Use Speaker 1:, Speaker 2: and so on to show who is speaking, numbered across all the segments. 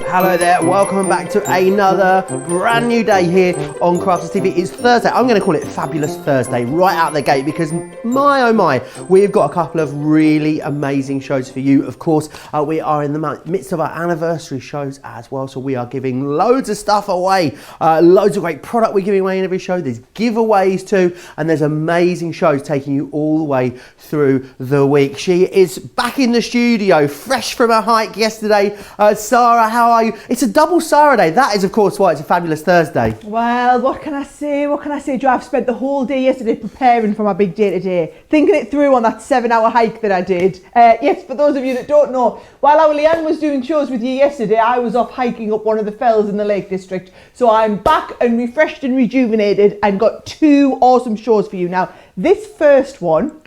Speaker 1: Hello there, welcome back to another brand new day here on Crafters TV. It's Thursday. I'm going to call it Fabulous Thursday right out the gate because my oh my, we've got a couple of really amazing shows for you. Of course, we are in the midst of our anniversary shows as well, so we are giving loads of stuff away, loads of great product we're giving away in every show. There's giveaways too, and there's amazing shows taking you all the way through the week. She is back in the studio, fresh from a hike yesterday. Sara, how are you? It's a double Sara day. That is, of course, why it's a Fabulous Thursday.
Speaker 2: Well, what can I say? What can I say, Joe? I've spent the whole day yesterday preparing for my big day today, thinking it through on that 7-hour hike that I did. Yes, for those of you that don't know, while our Leanne was doing shows with you yesterday, I was off hiking up one of the fells in the Lake District. So I'm back and refreshed and rejuvenated and got 2 awesome shows for you. Now, this first one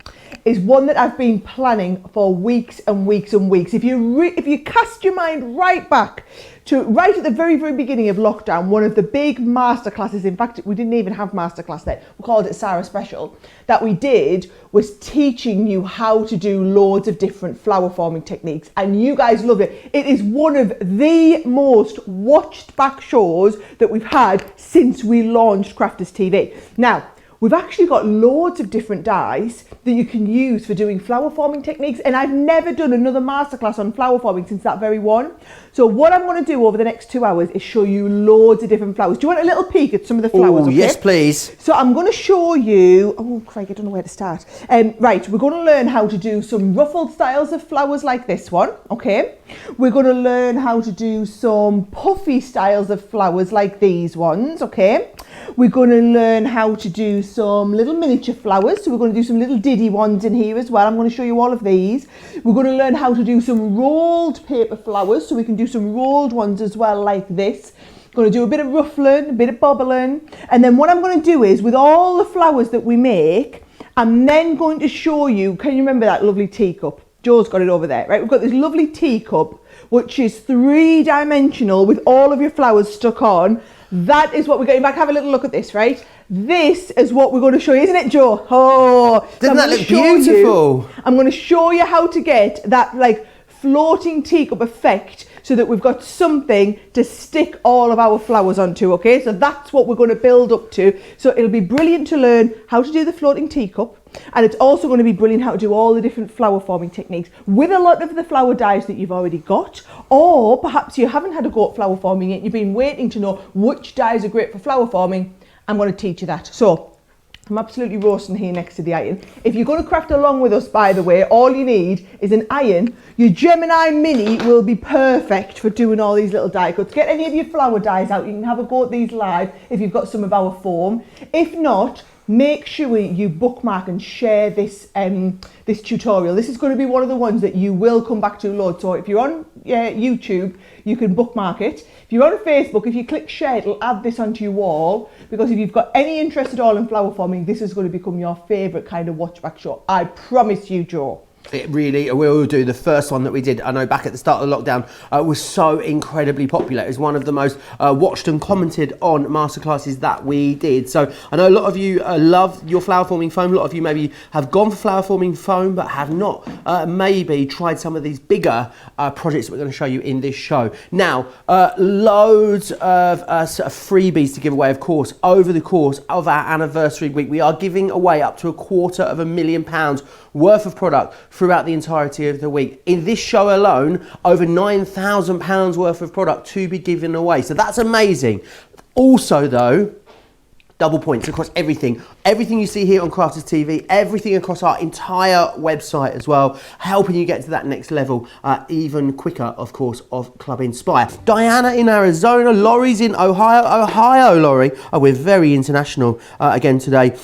Speaker 2: is one that I've been planning for weeks and weeks and weeks. If you cast your mind right back to right at the very beginning of lockdown, one of the big masterclasses, in fact we didn't even have masterclass then, we called it Sara Special, that we did was teaching you how to do loads of different flower forming techniques, and you guys loved it. It is one of the most watched back shows that we've had since we launched Crafters TV. Now, we've actually got loads of different dies that you can use for doing flower forming techniques, and I've never done another masterclass on flower forming since that very one. So what I'm going to do over the next 2 hours is show you loads of different flowers. Do you want a little peek at some of the flowers?
Speaker 1: Oh, okay? Yes, please.
Speaker 2: So I'm going to show you, oh Craig, I don't know where to start. Right, we're going to learn how to do some ruffled styles of flowers like this one, okay? We're going to learn how to do some puffy styles of flowers like these ones, okay? We're going to learn how to do some little miniature flowers. So we're going to do some little diddy ones in here as well. I'm going to show you all of these. We're going to learn how to do some rolled paper flowers. So we can do some rolled ones as well like this. Going to do a bit of ruffling, a bit of bobbling. And then what I'm going to do is, with all the flowers that we make, I'm then going to show you, can you remember that lovely teacup? Joe's got it over there, right? We've got this lovely teacup, which is 3-dimensional with all of your flowers stuck on. That is what we're going back. Have a little look at this, right? This is what we're going to show you, isn't it, Joe? Oh,
Speaker 1: doesn't that look beautiful?
Speaker 2: I'm going to show you how to get that like floating teacup effect so that we've got something to stick all of our flowers onto, okay? So that's what we're going to build up to. So it'll be brilliant to learn how to do the floating teacup, and it's also going to be brilliant how to do all the different flower forming techniques with a lot of the flower dies that you've already got, or perhaps you haven't had a go at flower forming yet, you've been waiting to know which dies are great for flower forming. I'm going to teach you that. So I'm absolutely roasting here next to the iron. If you're going to craft along with us, by the way, all you need is an iron. Your Gemini Mini will be perfect for doing all these little die cuts. Get any of your flower dies out. You can have a go at these live if you've got some of our foam. If not, make sure you bookmark and share this this tutorial. This is going to be one of the ones that you will come back to loads. So if you're on YouTube, you can bookmark it. If you're on Facebook, if you click share, it'll add this onto your wall, because if you've got any interest at all in flower forming, this is going to become your favourite kind of watch back show. I promise you, Joe.
Speaker 1: It really will do. The first one that we did, I know back at the start of the lockdown, was so incredibly popular. It was one of the most watched and commented on masterclasses that we did. So I know a lot of you love your flower forming foam. A lot of you maybe have gone for flower forming foam but have not maybe tried some of these bigger projects that we're going to show you in this show. Now, loads of freebies to give away, of course. Over the course of our anniversary week, we are giving away up to £250,000 worth of product throughout the entirety of the week. In this show alone, over £9,000 worth of product to be given away. So that's amazing. Also though, double points across everything. Everything you see here on Crafters TV, everything across our entire website as well, helping you get to that next level even quicker, of course, of Club Inspire. Diana in Arizona, Laurie's in Ohio, Laurie. Oh, we're very international again today.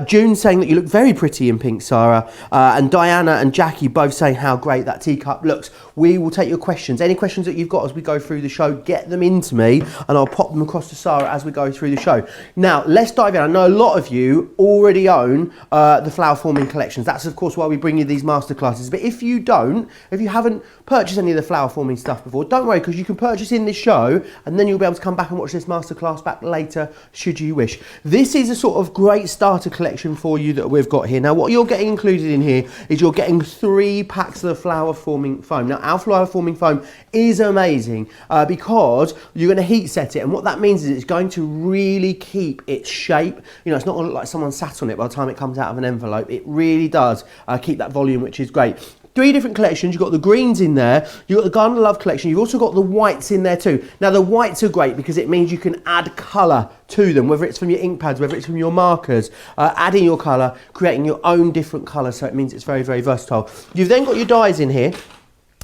Speaker 1: June saying that you look very pretty in pink, Sara. And Diana and Jackie both saying how great that teacup looks. We will take your questions. Any questions that you've got as we go through the show, get them into me and I'll pop them across to Sara as we go through the show. Now, let's dive in. I know a lot of you already own the flower forming collections. That's of course why we bring you these masterclasses. But if you don't, if you haven't purchased any of the flower forming stuff before, don't worry, because you can purchase in this show and then you'll be able to come back and watch this masterclass back later should you wish. This is a sort of great starter collection for you that we've got here. Now what you're getting included in here is you're getting 3 packs of the flower forming foam. Now our flower forming foam is amazing because you're going to heat set it, and what that means is it's going to really keep its shape. You know, it's not going to look like someone sat on it by the time it comes out of an envelope. It really does keep that volume, which is great. 3 different collections. You've got the greens in there, you've got the Garden of Love collection, you've also got the whites in there too. Now the whites are great because it means you can add colour to them, whether it's from your ink pads, whether it's from your markers, adding your colour, creating your own different colour, so it means it's very, very versatile. You've then got your dies in here.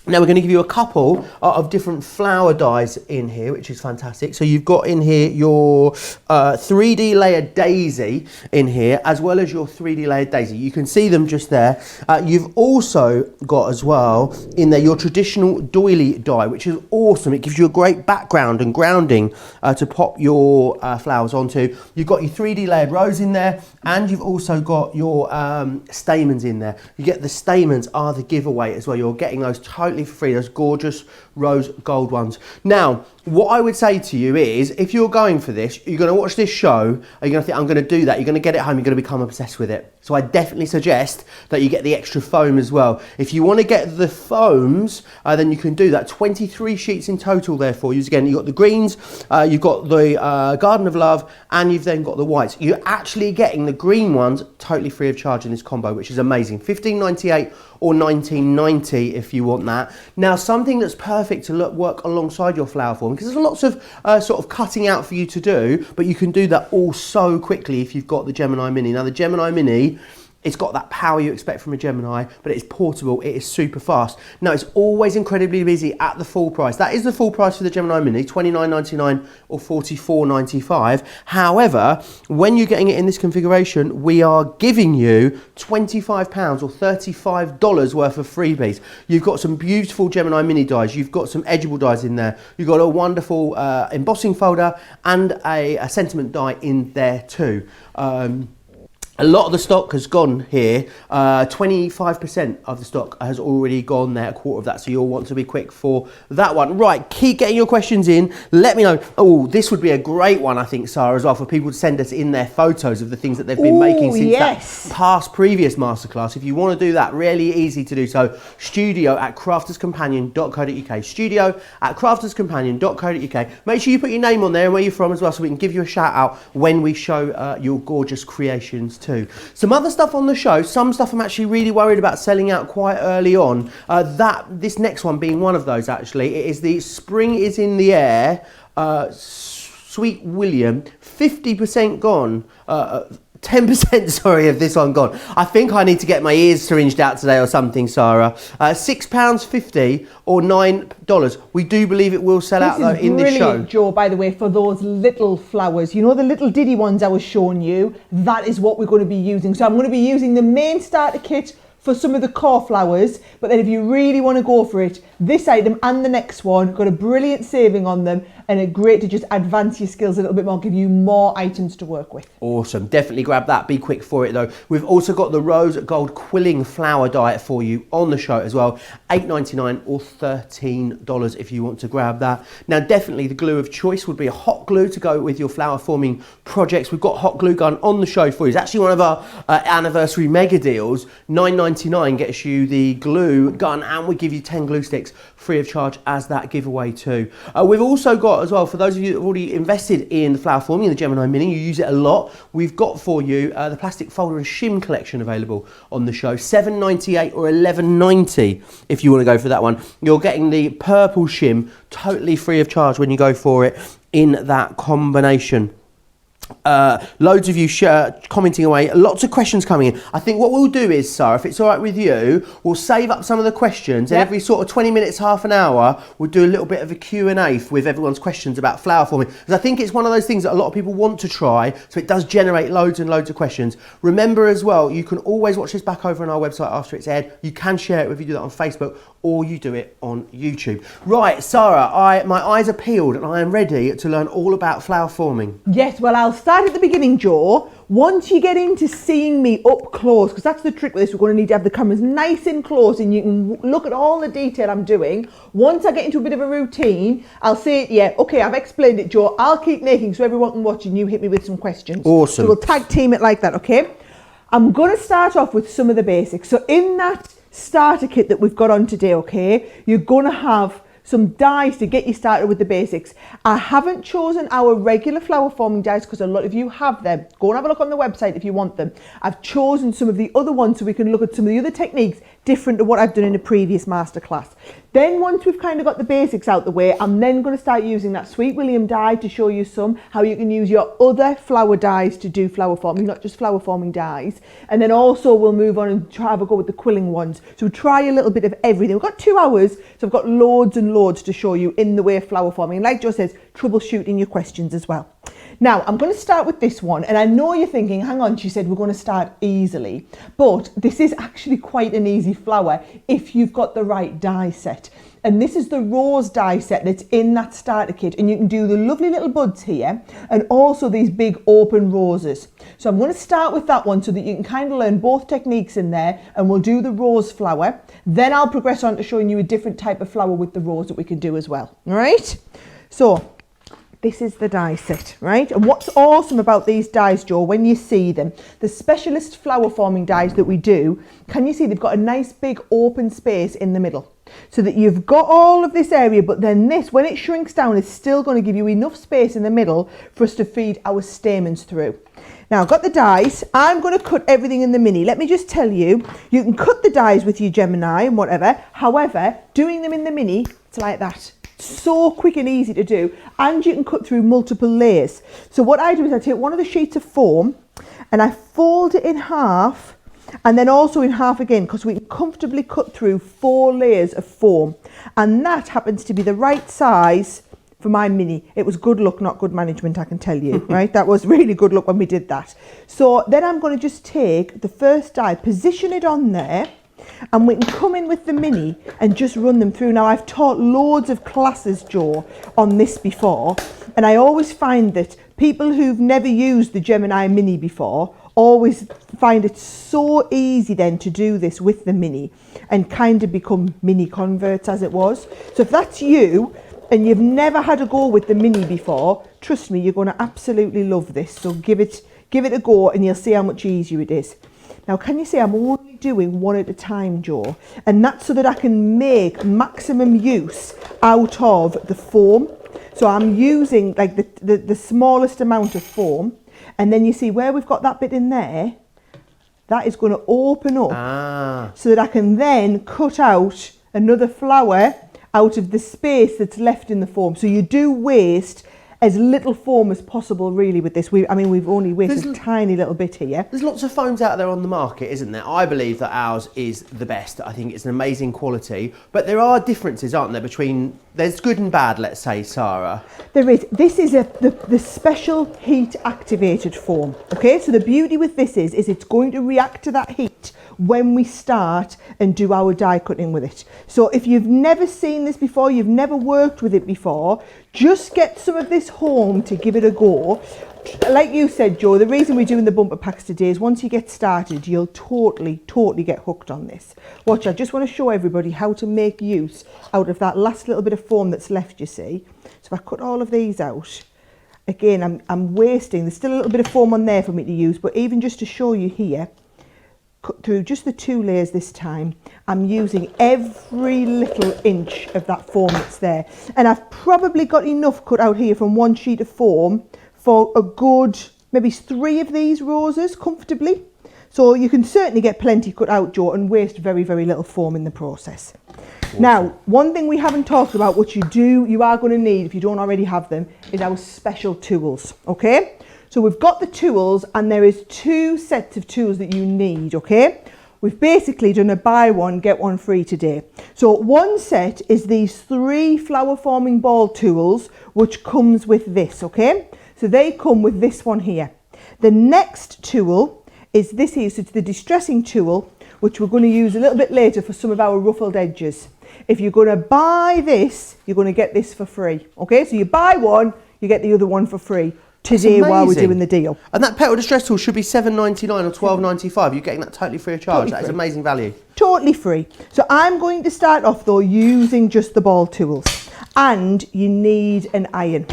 Speaker 1: Now we're going to give you a couple of different flower dies in here, which is fantastic. So you've got in here your 3D layered daisy in here, as well as your 3D layered daisy. You can see them just there. You've also got as well in there your traditional doily die, which is awesome. It gives you a great background and grounding to pop your flowers onto. You've got your 3D layered rose in there, and you've also got your stamens in there. You get the stamens are the giveaway as well. You're getting those totally for free, those gorgeous rose gold ones. Now, what I would say to you is, if you're going for this, you're going to watch this show, and you're going to think, I'm going to do that. You're going to get it home, you're going to become obsessed with it. So I definitely suggest that you get the extra foam as well. If you want to get the foams, then you can do that. 23 sheets in total there for you. Again, you've got the greens, you've got the Garden of Love, and you've then got the whites. You're actually getting the green ones totally free of charge in this combo, which is amazing. $15.98 or $19.90 if you want that. Now, something that's perfect to work alongside your flower form, because there's lots of sort of cutting out for you to do, but you can do that all so quickly if you've got the Gemini Mini. Now, the Gemini Mini, it's got that power you expect from a Gemini, but it's portable, it is super fast. Now, it's always incredibly busy at the full price. That is the full price for the Gemini Mini, $29.99 or $44.95. However, when you're getting it in this configuration, we are giving you £25 or $35 worth of freebies. You've got some beautiful Gemini Mini dies, you've got some edgeable dies in there, you've got a wonderful embossing folder and a sentiment die in there too. A lot of the stock has gone here. 25% of the stock has already gone there, a quarter of that. So you'll want to be quick for that one. Right, keep getting your questions in. Let me know. Oh, this would be a great one, I think, Sara, as well, for people to send us in their photos of the things that they've been making since that previous masterclass. If you want to do that, really easy to do so. studio@crafterscompanion.co.uk. studio@crafterscompanion.co.uk. Make sure you put your name on there and where you're from as well, so we can give you a shout out when we show your gorgeous creations too. Some other stuff on the show, some stuff I'm actually really worried about selling out quite early on. This next one being one of those actually. It is the Spring is in the Air, Sweet William, 50% gone. 10%, sorry, of this one gone. I think I need to get my ears syringed out today or something, Sara. £6.50 or $9. We do believe it will sell out though in this show.
Speaker 2: Joe, by the way, for those little flowers, you know the little diddy ones I was showing you? That is what we're going to be using. So I'm going to be using the main starter kit for some of the core flowers, but then if you really want to go for it, this item and the next one got a brilliant saving on them and are great to just advance your skills a little bit more, give you more items to work with.
Speaker 1: Awesome, definitely grab that, be quick for it though. We've also got the rose gold quilling flower diet for you on the show as well, $8.99 or $13 if you want to grab that. Now definitely the glue of choice would be a hot glue to go with your flower forming projects. We've got hot glue gun on the show for you. It's actually one of our anniversary mega deals. $9.99 gets you the glue gun and we give you 10 glue sticks free of charge as that giveaway too. We've also got as well, for those of you that have already invested in the flower forming, the Gemini Mini, you use it a lot, we've got for you the plastic folder and shim collection available on the show, $7.98 or $11.90 if you want to go for that one. You're getting the purple shim totally free of charge when you go for it in that combination. Loads of you commenting away, lots of questions coming in. I think what we'll do is, Sarah, if it's all right with you, we'll save up some of the questions and every sort of 20 minutes, half an hour, we'll do a little bit of a Q&A with everyone's questions about flower forming, because I think it's one of those things that a lot of people want to try, so it does generate loads and loads of questions. Remember as well, you can always watch this back over on our website after it's aired. You can share it if you do that on Facebook or you do it on YouTube. Right, Sarah, my eyes are peeled and I am ready to learn all about flower forming.
Speaker 2: Yes, well, I'll start at the beginning, Joe. Once you get into seeing me up close, because that's the trick with this, we're going to need to have the cameras nice and close and you can look at all the detail I'm doing. Once I get into a bit of a routine, I'll say, yeah, okay, I've explained it, Joe. I'll keep making so everyone can watch and you hit me with some questions.
Speaker 1: Awesome.
Speaker 2: So we'll tag team it like that, okay? I'm going to start off with some of the basics. So in that starter kit that we've got on today, okay, you're going to have some dies to get you started with the basics. I haven't chosen our regular flower forming dies because a lot of you have them. Go and have a look on the website if you want them. I've chosen some of the other ones so we can look at some of the other techniques different to what I've done in a previous masterclass. Then once we've kind of got the basics out the way, I'm then going to start using that Sweet William die to show you how you can use your other flower dies to do flower forming, not just flower forming dies. And then also we'll move on and try have a go with the quilling ones. So try a little bit of everything. We've got 2 hours, so I've got loads and loads to show you in the way of flower forming. And like Joe says, troubleshooting your questions as well. Now, I'm going to start with this one, and I know you're thinking, hang on, she said we're going to start easily, but this is actually quite an easy flower if you've got the right die set. And this is the rose die set that's in that starter kit, and you can do the lovely little buds here and also these big open roses. So I'm going to start with that one so that you can kind of learn both techniques in there, and we'll do the rose flower. Then I'll progress on to showing you a different type of flower with the rose that we can do as well. All right? So this is the die set, right? And what's awesome about these dies, Joe, when you see them, the specialist flower forming dies that we do, can you see they've got a nice big open space in the middle? So that you've got all of this area, but then this, when it shrinks down, is still going to give you enough space in the middle for us to feed our stamens through. Now, I've got the dies. I'm going to cut everything in the mini. Let me just tell you, you can cut the dies with your Gemini and whatever. However, doing them in the mini, it's like that. So quick and easy to do, and you can cut through multiple layers. So what I do is I take one of the sheets of foam and I fold it in half and then also in half again, because we can comfortably cut through 4 layers of foam, and that happens to be the right size for my mini. It was good luck, not good management, I can tell you, right? That was really good luck when we did that. So then I'm going to just take the first die, position it on there, and we can come in with the mini and just run them through. Now, I've taught loads of classes, Joe, on this before, and I always find that people who've never used the Gemini Mini before always find it so easy then to do this with the mini and kind of become mini converts, as it was. So if that's you and you've never had a go with the mini before, trust me, you're going to absolutely love this. So give it a go and you'll see how much easier it is. Now, can you see I'm only doing one at a time, Joe? And that's so that I can make maximum use out of the foam. So I'm using like the smallest amount of foam. And then you see where we've got that bit in there, that is going to open up so that I can then cut out another flower out of the space that's left in the foam. So you do waste as little foam as possible really with this. I mean, we've only wasted a tiny little bit here.
Speaker 1: There's lots of foams out there on the market, isn't there? I believe that ours is the best. I think it's an amazing quality, but there are differences, aren't there, between, there's good and bad, let's say, Sara.
Speaker 2: There is. This is the special heat activated foam. Okay, so the beauty with this is it's going to react to that heat when we start and do our die cutting with it. So if you've never seen this before, you've never worked with it before, just get some of this home to give it a go. Like you said, Joe, the reason we're doing the bumper packs today is once you get started, you'll totally get hooked on this. Watch, I just want to show everybody how to make use out of that last little bit of foam that's left, you see. So if I cut all of these out, again, I'm wasting, there's still a little bit of foam on there for me to use, but even just to show you here, cut through just the 2 layers this time, I'm using every little inch of that foam that's there. And I've probably got enough cut out here from one sheet of foam for a good, maybe 3 of these roses comfortably. So you can certainly get plenty cut out, Joe, and waste very little foam in the process. Awesome. Now, one thing we haven't talked about, which you are going to need if you don't already have them, is our special tools, okay? So we've got the tools, and there is 2 sets of tools that you need, okay? We've basically done a buy one, get one free today. So one set is these 3 flower forming ball tools, which comes with this, okay? So they come with this one here. The next tool is this here, so it's the distressing tool, which we're going to use a little bit later for some of our ruffled edges. If you're going to buy this, you're going to get this for free, okay? So you buy one, you get the other one for free today while we're doing the deal.
Speaker 1: And that petal distress tool should be $7.99 or $12.95. You're getting that totally free of charge. That is amazing value.
Speaker 2: Totally free. So I'm going to start off though using just the ball tools, and you need an iron.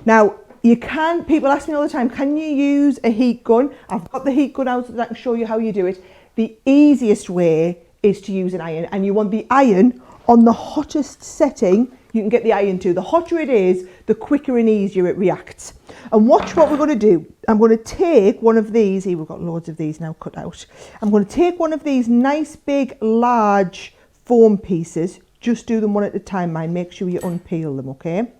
Speaker 2: Now, people ask me all the time, can you use a heat gun? I've got the heat gun out so that I can show you how you do it. The easiest way is to use an iron, and you want the iron on the hottest setting you can get the iron to. The hotter it is, the quicker and easier it reacts. And watch what we're going to do. I'm going to take one of these, here we've got loads of these now cut out. I'm going to take one of these nice big large foam pieces, just do them one at a time, mind, make sure you unpeel them, okay?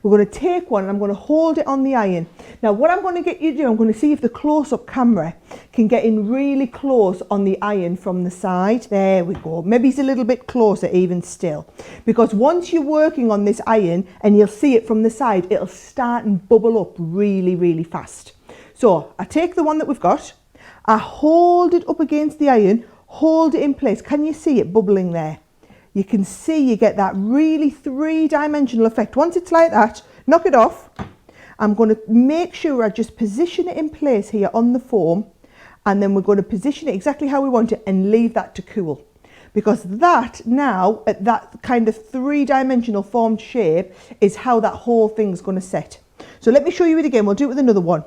Speaker 2: We're going to take one and I'm going to hold it on the iron. Now what I'm going to get you to do, I'm going to see if the close-up camera can get in really close on the iron from the side. There we go. Maybe it's a little bit closer even still. Because once you're working on this iron and you'll see it from the side, it'll start and bubble up really fast. So I take the one that we've got, I hold it up against the iron, hold it in place. Can you see it bubbling there? You can see you get that really 3-dimensional effect. Once it's like that, knock it off. I'm going to make sure I just position it in place here on the foam, and then we're going to position it exactly how we want it and leave that to cool. Because that now, at that kind of 3-dimensional formed shape, is how that whole thing's going to set. So let me show you it again. We'll do it with another one.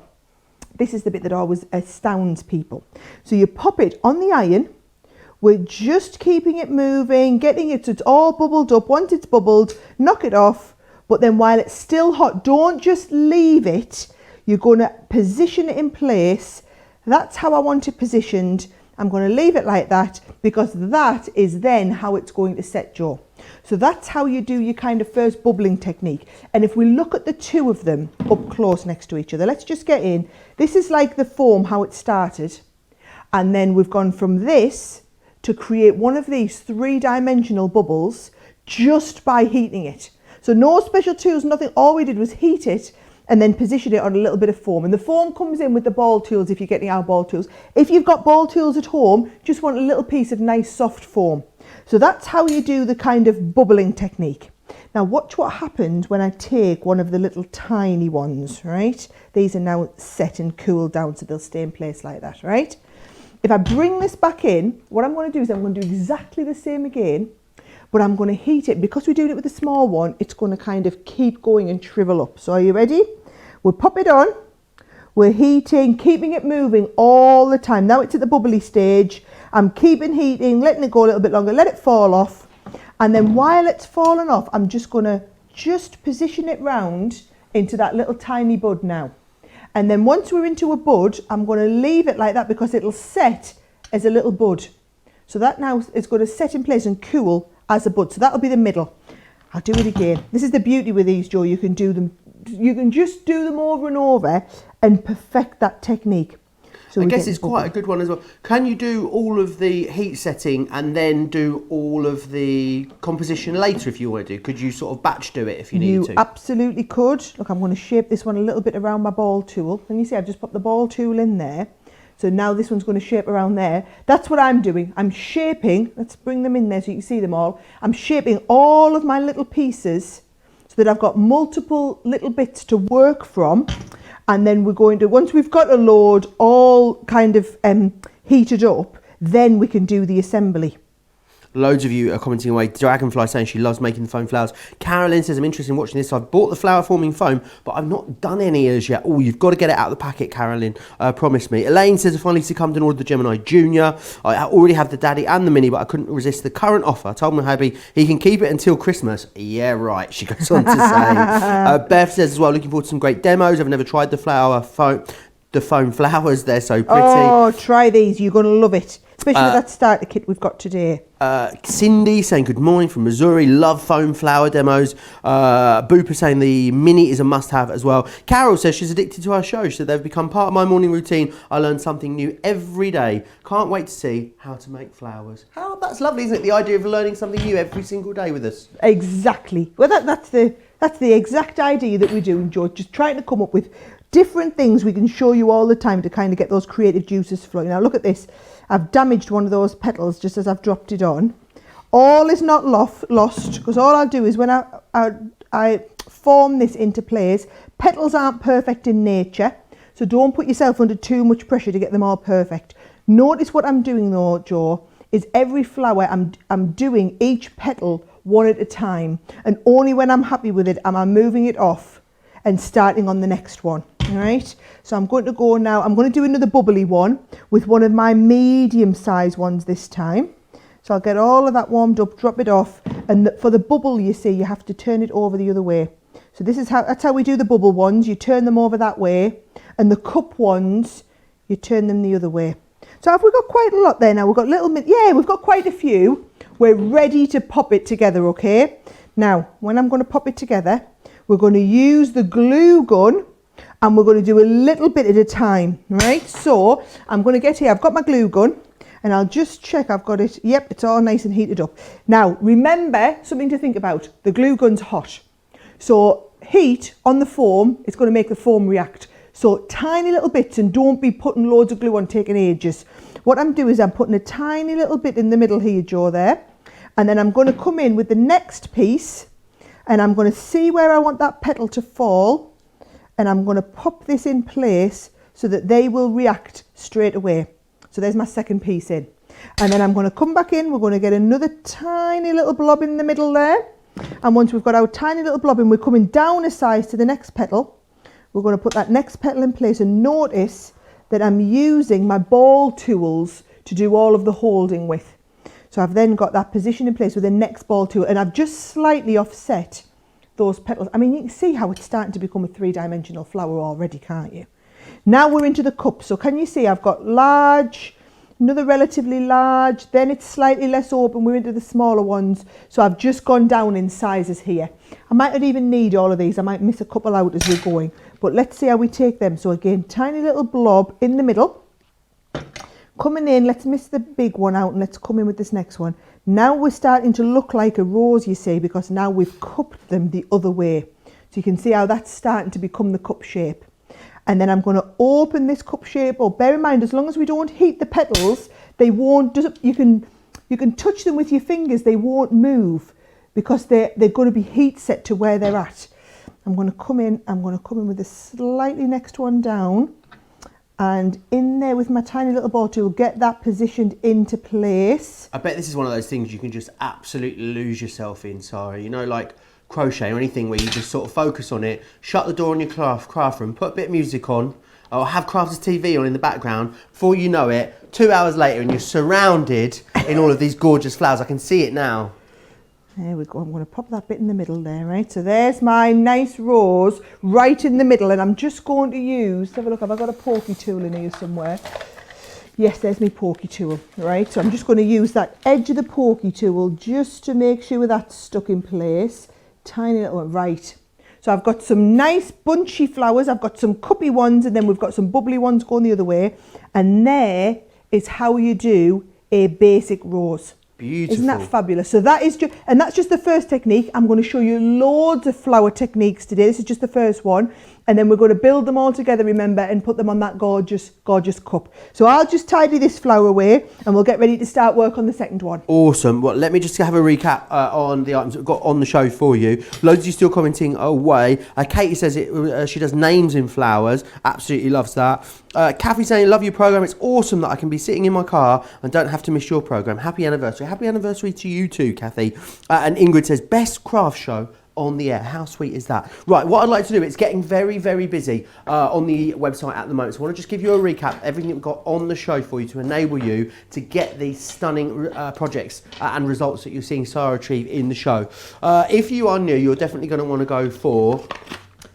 Speaker 2: This is the bit that always astounds people. So you pop it on the iron. We're just keeping it moving, getting it so it's all bubbled up. Once it's bubbled, knock it off. But then while it's still hot, don't just leave it. You're going to position it in place. That's how I want it positioned. I'm going to leave it like that because that is then how it's going to set, Joe. So that's how you do your kind of first bubbling technique. And if we look at the 2 of them up close next to each other, let's just get in. This is like the foam, how it started. And then we've gone from this to create one of these 3-dimensional bubbles just by heating it. So no special tools, nothing. All we did was heat it and then position it on a little bit of foam. And the foam comes in with the ball tools if you're getting our ball tools. If you've got ball tools at home, just want a little piece of nice soft foam. So that's how you do the kind of bubbling technique. Now watch what happens when I take one of the little tiny ones, right? These are now set and cooled down so they'll stay in place like that, right? If I bring this back in, what I'm going to do is I'm going to do exactly the same again, but I'm going to heat it. Because we're doing it with a small one, it's going to kind of keep going and shrivel up. So are you ready? We'll pop it on. We're heating, keeping it moving all the time. Now it's at the bubbly stage. I'm keeping heating, letting it go a little bit longer, let it fall off. And then while it's falling off, I'm just going to position it round into that little tiny bud now. And then once we're into a bud, I'm going to leave it like that because it'll set as a little bud. So that now is going to set in place and cool as a bud. So that'll be the middle. I'll do it again. This is the beauty with these, Joe. You can do them can just do them over and over and perfect that technique. So
Speaker 1: I guess it's quite a good one as well. Can you do all of the heat setting and then do all of the composition later if you want to do? Could you sort of batch do it if you needed to?
Speaker 2: You absolutely could. Look, I'm going to shape this one a little bit around my ball tool. And you see I've just popped the ball tool in there. So now this one's going to shape around there. That's what I'm doing. I'm shaping, let's bring them in there so you can see them all. I'm shaping all of my little pieces so that I've got multiple little bits to work from. And then we're going to, once we've got a load all kind of heated up, then we can do the assembly.
Speaker 1: Loads of you are commenting away. Dragonfly saying she loves making the foam flowers. Carolyn says, I'm interested in watching this. I've bought the flower forming foam, but I've not done any as yet. Oh, you've got to get it out of the packet, Carolyn. Promise me. Elaine says, I finally succumbed and ordered the Gemini Junior. I already have the Daddy and the Mini, but I couldn't resist the current offer. I told my hubby he can keep it until Christmas. Yeah, right, she goes on to say. Beth says as well, looking forward to some great demos. I've never tried the foam flowers. They're so pretty.
Speaker 2: Oh, try these. You're going to love it. Especially with that starter kit we've got today.
Speaker 1: Cindy saying good morning from Missouri. Love foam flower demos. Booper saying the Mini is a must-have as well. Carol says she's addicted to our show. So they've become part of my morning routine. I learn something new every day. Can't wait to see how to make flowers. That's lovely, isn't it? The idea of learning something new every single day with us.
Speaker 2: Exactly. Well, that's the exact idea that we do enjoy. Just trying to come up with different things we can show you all the time to kind of get those creative juices flowing. Now look at this. I've damaged one of those petals just as I've dropped it on. All is not lost, because all I'll do is when I form this into place, petals aren't perfect in nature, so don't put yourself under too much pressure to get them all perfect. Notice what I'm doing though, Joe, is every flower I'm doing each petal one at a time, and only when I'm happy with it am I moving it off and starting on the next one. All right, so I'm going to go now. I'm going to do another bubbly one with one of my medium-sized ones this time. So I'll get all of that warmed up, drop it off, and for the bubble, you see, you have to turn it over the other way. So that's how we do the bubble ones. You turn them over that way, and the cup ones, you turn them the other way. So have we got quite a lot there now? We've got we've got quite a few. We're ready to pop it together, okay? Now, when I'm going to pop it together, we're going to use the glue gun. And we're going to do a little bit at a time, right? So I'm going to get here. I've got my glue gun and I'll just check I've got it. Yep, it's all nice and heated up. Now, remember something to think about. The glue gun's hot. So heat on the foam is going to make the foam react. So tiny little bits, and don't be putting loads of glue on, taking ages. What I'm doing is I'm putting a tiny little bit in the middle here, Joe, there. And then I'm going to come in with the next piece and I'm going to see where I want that petal to fall. And I'm going to pop this in place so that they will react straight away. So there's my second piece in. And then I'm going to come back in. We're going to get another tiny little blob in the middle there. And once we've got our tiny little blob in, we're coming down a size to the next petal. We're going to put that next petal in place, and notice that I'm using my ball tools to do all of the holding with. So I've then got that position in place with the next ball tool, and I've just slightly offset those petals. I mean, you can see how it's starting to become a three-dimensional flower already, can't you? Now we're into the cup. So can you see I've got large, another relatively large, then it's slightly less open, we're into the smaller ones. So I've just gone down in sizes here. I might not even need all of these. I might miss a couple out as we're going. But let's see how we take them. So again, tiny little blob in the middle. Coming in, let's miss the big one out and let's come in with this next one. Now we're starting to look like a rose, you see, because now we've cupped them the other way. So you can see how that's starting to become the cup shape. And then I'm going to open this cup shape up. Bear in mind, as long as we don't heat the petals, they won't, you can touch them with your fingers, they won't move because they're going to be heat set to where they're at. I'm going to come in with the slightly next one down. And in there with my tiny little ball tool, get that positioned into place.
Speaker 1: I bet this is one of those things you can just absolutely lose yourself in, Sara. You know, like crochet or anything where you just sort of focus on it, shut the door on your craft room, put a bit of music on, or have Crafters TV on in the background. Before you know it, 2 hours later and you're surrounded in all of these gorgeous flowers. I can see it now.
Speaker 2: There we go. I'm going to pop that bit in the middle there, right? So there's my nice rose right in the middle, and I'm just going to use, have a look, have I got a pokey tool in here somewhere? Yes, there's my pokey tool, right? So I'm just going to use that edge of the pokey tool just to make sure that's stuck in place. Tiny little one, right. So So I've got some nice bunchy flowers, I've got some cuppy ones, and then we've got some bubbly ones going the other way. And there is how you do a basic rose.
Speaker 1: Beautiful.
Speaker 2: Isn't that fabulous? So that is and that's just the first technique. I'm going to show you loads of flower techniques today. This is just the first one. And then we're going to build them all together, remember, and put them on that gorgeous, gorgeous cup. So I'll just tidy this flower away and we'll get ready to start work on the second one.
Speaker 1: Awesome. Well, let me just have a recap on the items that we've got on the show for you. Loads of you still commenting away. Katie says she does names in flowers. Absolutely loves that. Kathy saying, love your program. It's awesome that I can be sitting in my car and don't have to miss your program. Happy anniversary. Happy anniversary to you too, Kathy. And Ingrid says, best craft show on the air. How sweet is that? Right, what I'd like to do, it's getting very, very busy on the website at the moment. So I want to just give you a recap, everything we've got on the show for you to enable you to get these stunning projects and results that you're seeing Sara achieve in the show. If you are new, you're definitely going to want to go for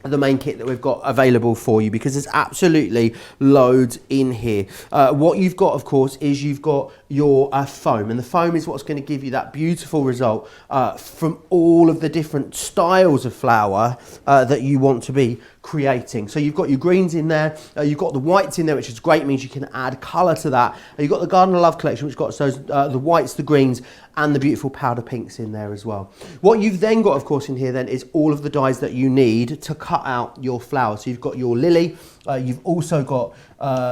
Speaker 1: the main kit that we've got available for you, because there's absolutely loads in here. What you've got, of course, is you've got your foam, and the foam is what's going to give you that beautiful result from all of the different styles of flower that you want to be creating. So you've got your greens in there, you've got the whites in there, which is great, means you can add colour to that. You've got the Garden of Love collection, which got those the whites, the greens, and the beautiful powder pinks in there as well. What you've then got, of course, in here then is all of the dies that you need to cut out your flower. So you've got your lily, you've also got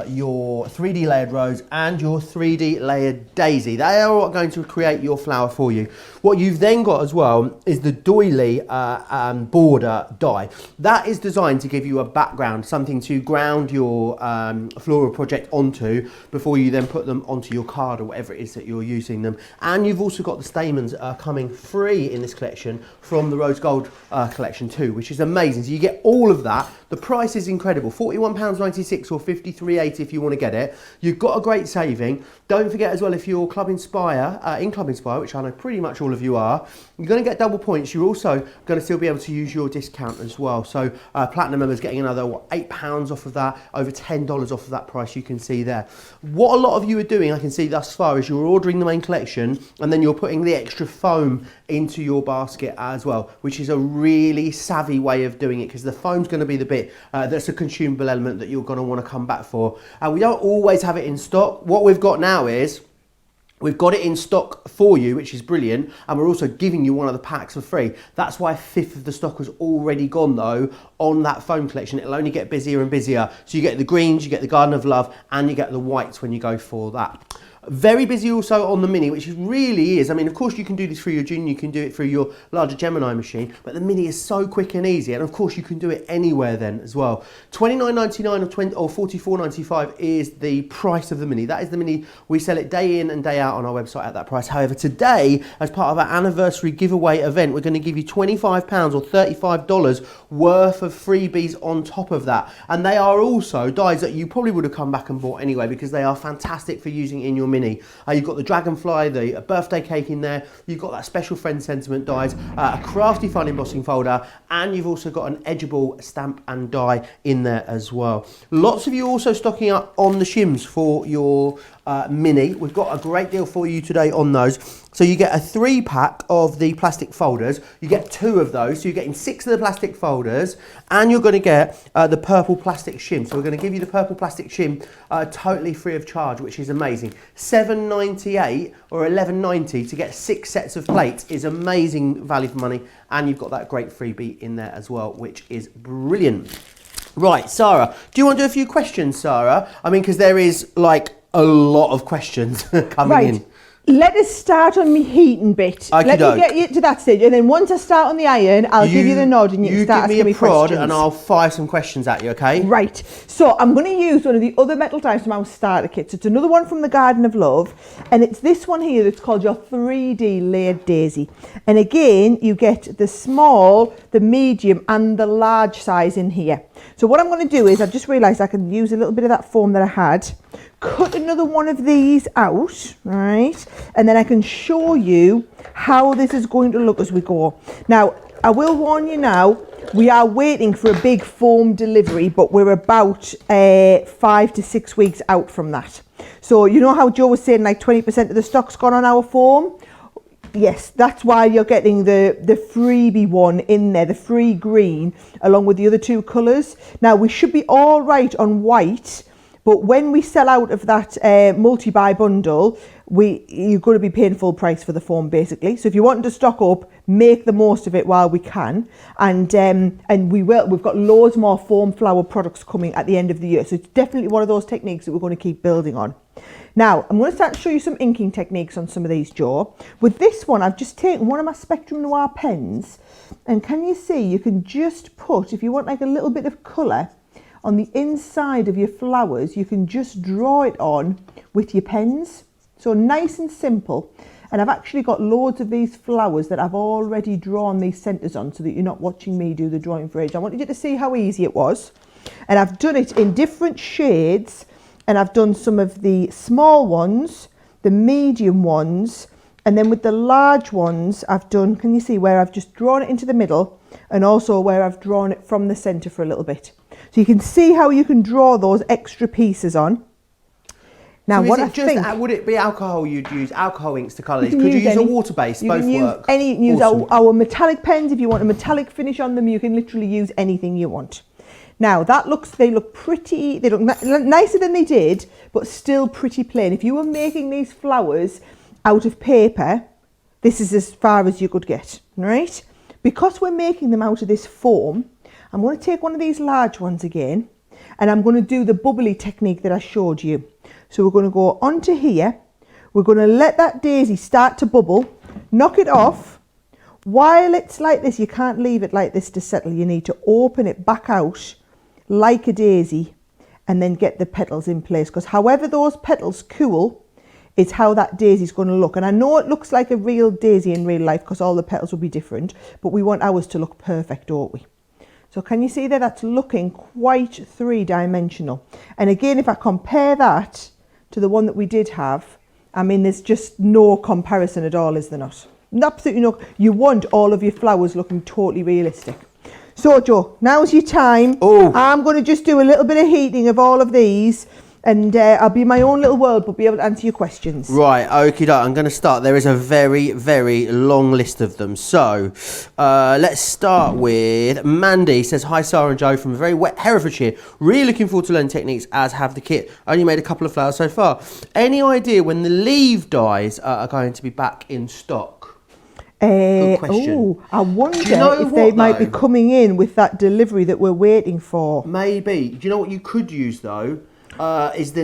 Speaker 1: your 3D layered rose and your 3D layered daisy. They are what going to create your flower for you. What you've then got as well is the doily border die. That is designed to give you a background, something to ground your floral project onto before you then put them onto your card or whatever it is that you're using them. And you've also got the stamens coming free in this collection from the rose gold collection too, which is amazing. So you get all of that. The price is incredible, £41.96 or £53.80 if you want to get it. You've got a great saving. Don't forget as well, if you're Club Inspire, in Club Inspire, which I know pretty much all of you are, you're going to get double points. You're also going to still be able to use your discount as well. So Platinum members getting another, £8 off of that, over $10 off of that price you can see there. What a lot of you are doing, I can see thus far, is you're ordering the main collection and then you're putting the extra foam into your basket as well, which is a really savvy way of doing it, because the foam's going to be the bit that's a consumable element that you're going to want to come back for. And we don't always have it in stock. What we've got now is we've got it in stock for you, which is brilliant, and we're also giving you one of the packs for free. That's why a fifth of the stock has already gone though on that foam collection. It'll only get busier and busier. So you get the greens, you get the Garden of Love, and you get the whites when you go for that. Very busy also on the Mini, which really is, I mean, of course you can do this through your Junior, you can do it through your larger Gemini machine, but the Mini is so quick and easy, and of course you can do it anywhere then as well. $29.99 or $44.95 is the price of the Mini. That is the Mini. We sell it day in and day out on our website at that price. However, today, as part of our anniversary giveaway event, we're going to give you £25 or $35 worth of freebies on top of that. And they are also dies that you probably would have come back and bought anyway, because they are fantastic for using in your Mini. You've got the dragonfly, the birthday cake in there, you've got that special friend sentiment dies, a crafty fun embossing folder, and you've also got an edgeable stamp and die in there as well. Lots of you also stocking up on the shims for your Mini. We've got a great deal for you today on those. So you get a 3-pack of the plastic folders. You get 2 of those, so you're getting 6 of the plastic folders, and you're going to get the purple plastic shim. So we're going to give you the purple plastic shim totally free of charge, which is amazing. $7.98 or $11.90 to get 6 sets of plates is amazing value for money, and you've got that great freebie in there as well, which is brilliant. Right, Sara, do you want to do a few questions, Sara? I mean, because there is like a lot of questions coming in.
Speaker 2: Let us start on me heating bit. Let me get you to that stage, and then once I start on the iron, I'll give you the nod and you can start asking me questions. You give me a prod
Speaker 1: and I'll fire some questions at you, okay?
Speaker 2: Right. So I'm going to use one of the other metal dies from our starter kit. So it's another one from the Garden of Love, and it's this one here that's called your 3D layered daisy. And again, you get the small, the medium, and the large size in here. So what I'm going to do is, I've just realised I can use a little bit of that foam that I had, cut another one of these out, right, and then I can show you how this is going to look as we go. Now, I will warn you now, we are waiting for a big foam delivery, but we're about 5 to 6 weeks out from that. So you know how Joe was saying like 20% of the stock's gone on our foam? Yes, that's why you're getting the freebie one in there, the free green, along with the other two colours. Now, we should be all right on white, but when we sell out of that multi-buy bundle, you're going to be paying full price for the foam, basically. So if you want to stock up, make the most of it while we can. And we will. We've got loads more foam flower products coming at the end of the year. So it's definitely one of those techniques that we're going to keep building on. Now, I'm going to start to show you some inking techniques on some of these, Joe. With this one, I've just taken one of my Spectrum Noir pens. And can you see, you can just put, if you want like a little bit of colour, on the inside of your flowers, you can just draw it on with your pens. So nice and simple. And I've actually got loads of these flowers that I've already drawn these centres on so that you're not watching me do the drawing for age. I wanted you to see how easy it was. And I've done it in different shades. And I've done some of the small ones, the medium ones, and then with the large ones, I've done, can you see where I've just drawn it into the middle and also where I've drawn it from the centre for a little bit. So you can see how you can draw those extra pieces on. Now,
Speaker 1: so would it be alcohol you'd use, alcohol inks to colour these? Could you use a water base? Both work.
Speaker 2: Use our metallic pens. If you want a metallic finish on them, you can literally use anything you want. Now, they look pretty, they look nicer than they did, but still pretty plain. If you were making these flowers out of paper, this is as far as you could get, right? Because we're making them out of this foam, I'm going to take one of these large ones again, and I'm going to do the bubbly technique that I showed you. So we're going to go onto here, we're going to let that daisy start to bubble, knock it off. While it's like this, you can't leave it like this to settle. You need to open it back out like a daisy and then get the petals in place, because however those petals cool is how that daisy is going to look. And I know it looks like a real daisy in real life because all the petals will be different, but we want ours to look perfect, don't we? So can you see there, that's looking quite three-dimensional. And again, if I compare that to the one that we did have, I mean, there's just no comparison at all, is there not? Absolutely no. You want all of your flowers looking totally realistic. So, Joe, now's your time.
Speaker 1: Oh.
Speaker 2: I'm going to just do a little bit of heating of all of these, and I'll be in my own little world, but be able to answer your questions.
Speaker 1: Right, okie doke. I'm going to start. There is a very, very long list of them. So, let's start with Mandy. Says, hi, Sara and Joe from very wet Herefordshire. Really looking forward to learning techniques, as have the kit. Only made a couple of flowers so far. Any idea when the leaf dyes are going to be back in stock? Good question.
Speaker 2: I wonder if they might be coming in with that delivery that we're waiting for.
Speaker 1: Maybe. Do you know what you could use though? Is the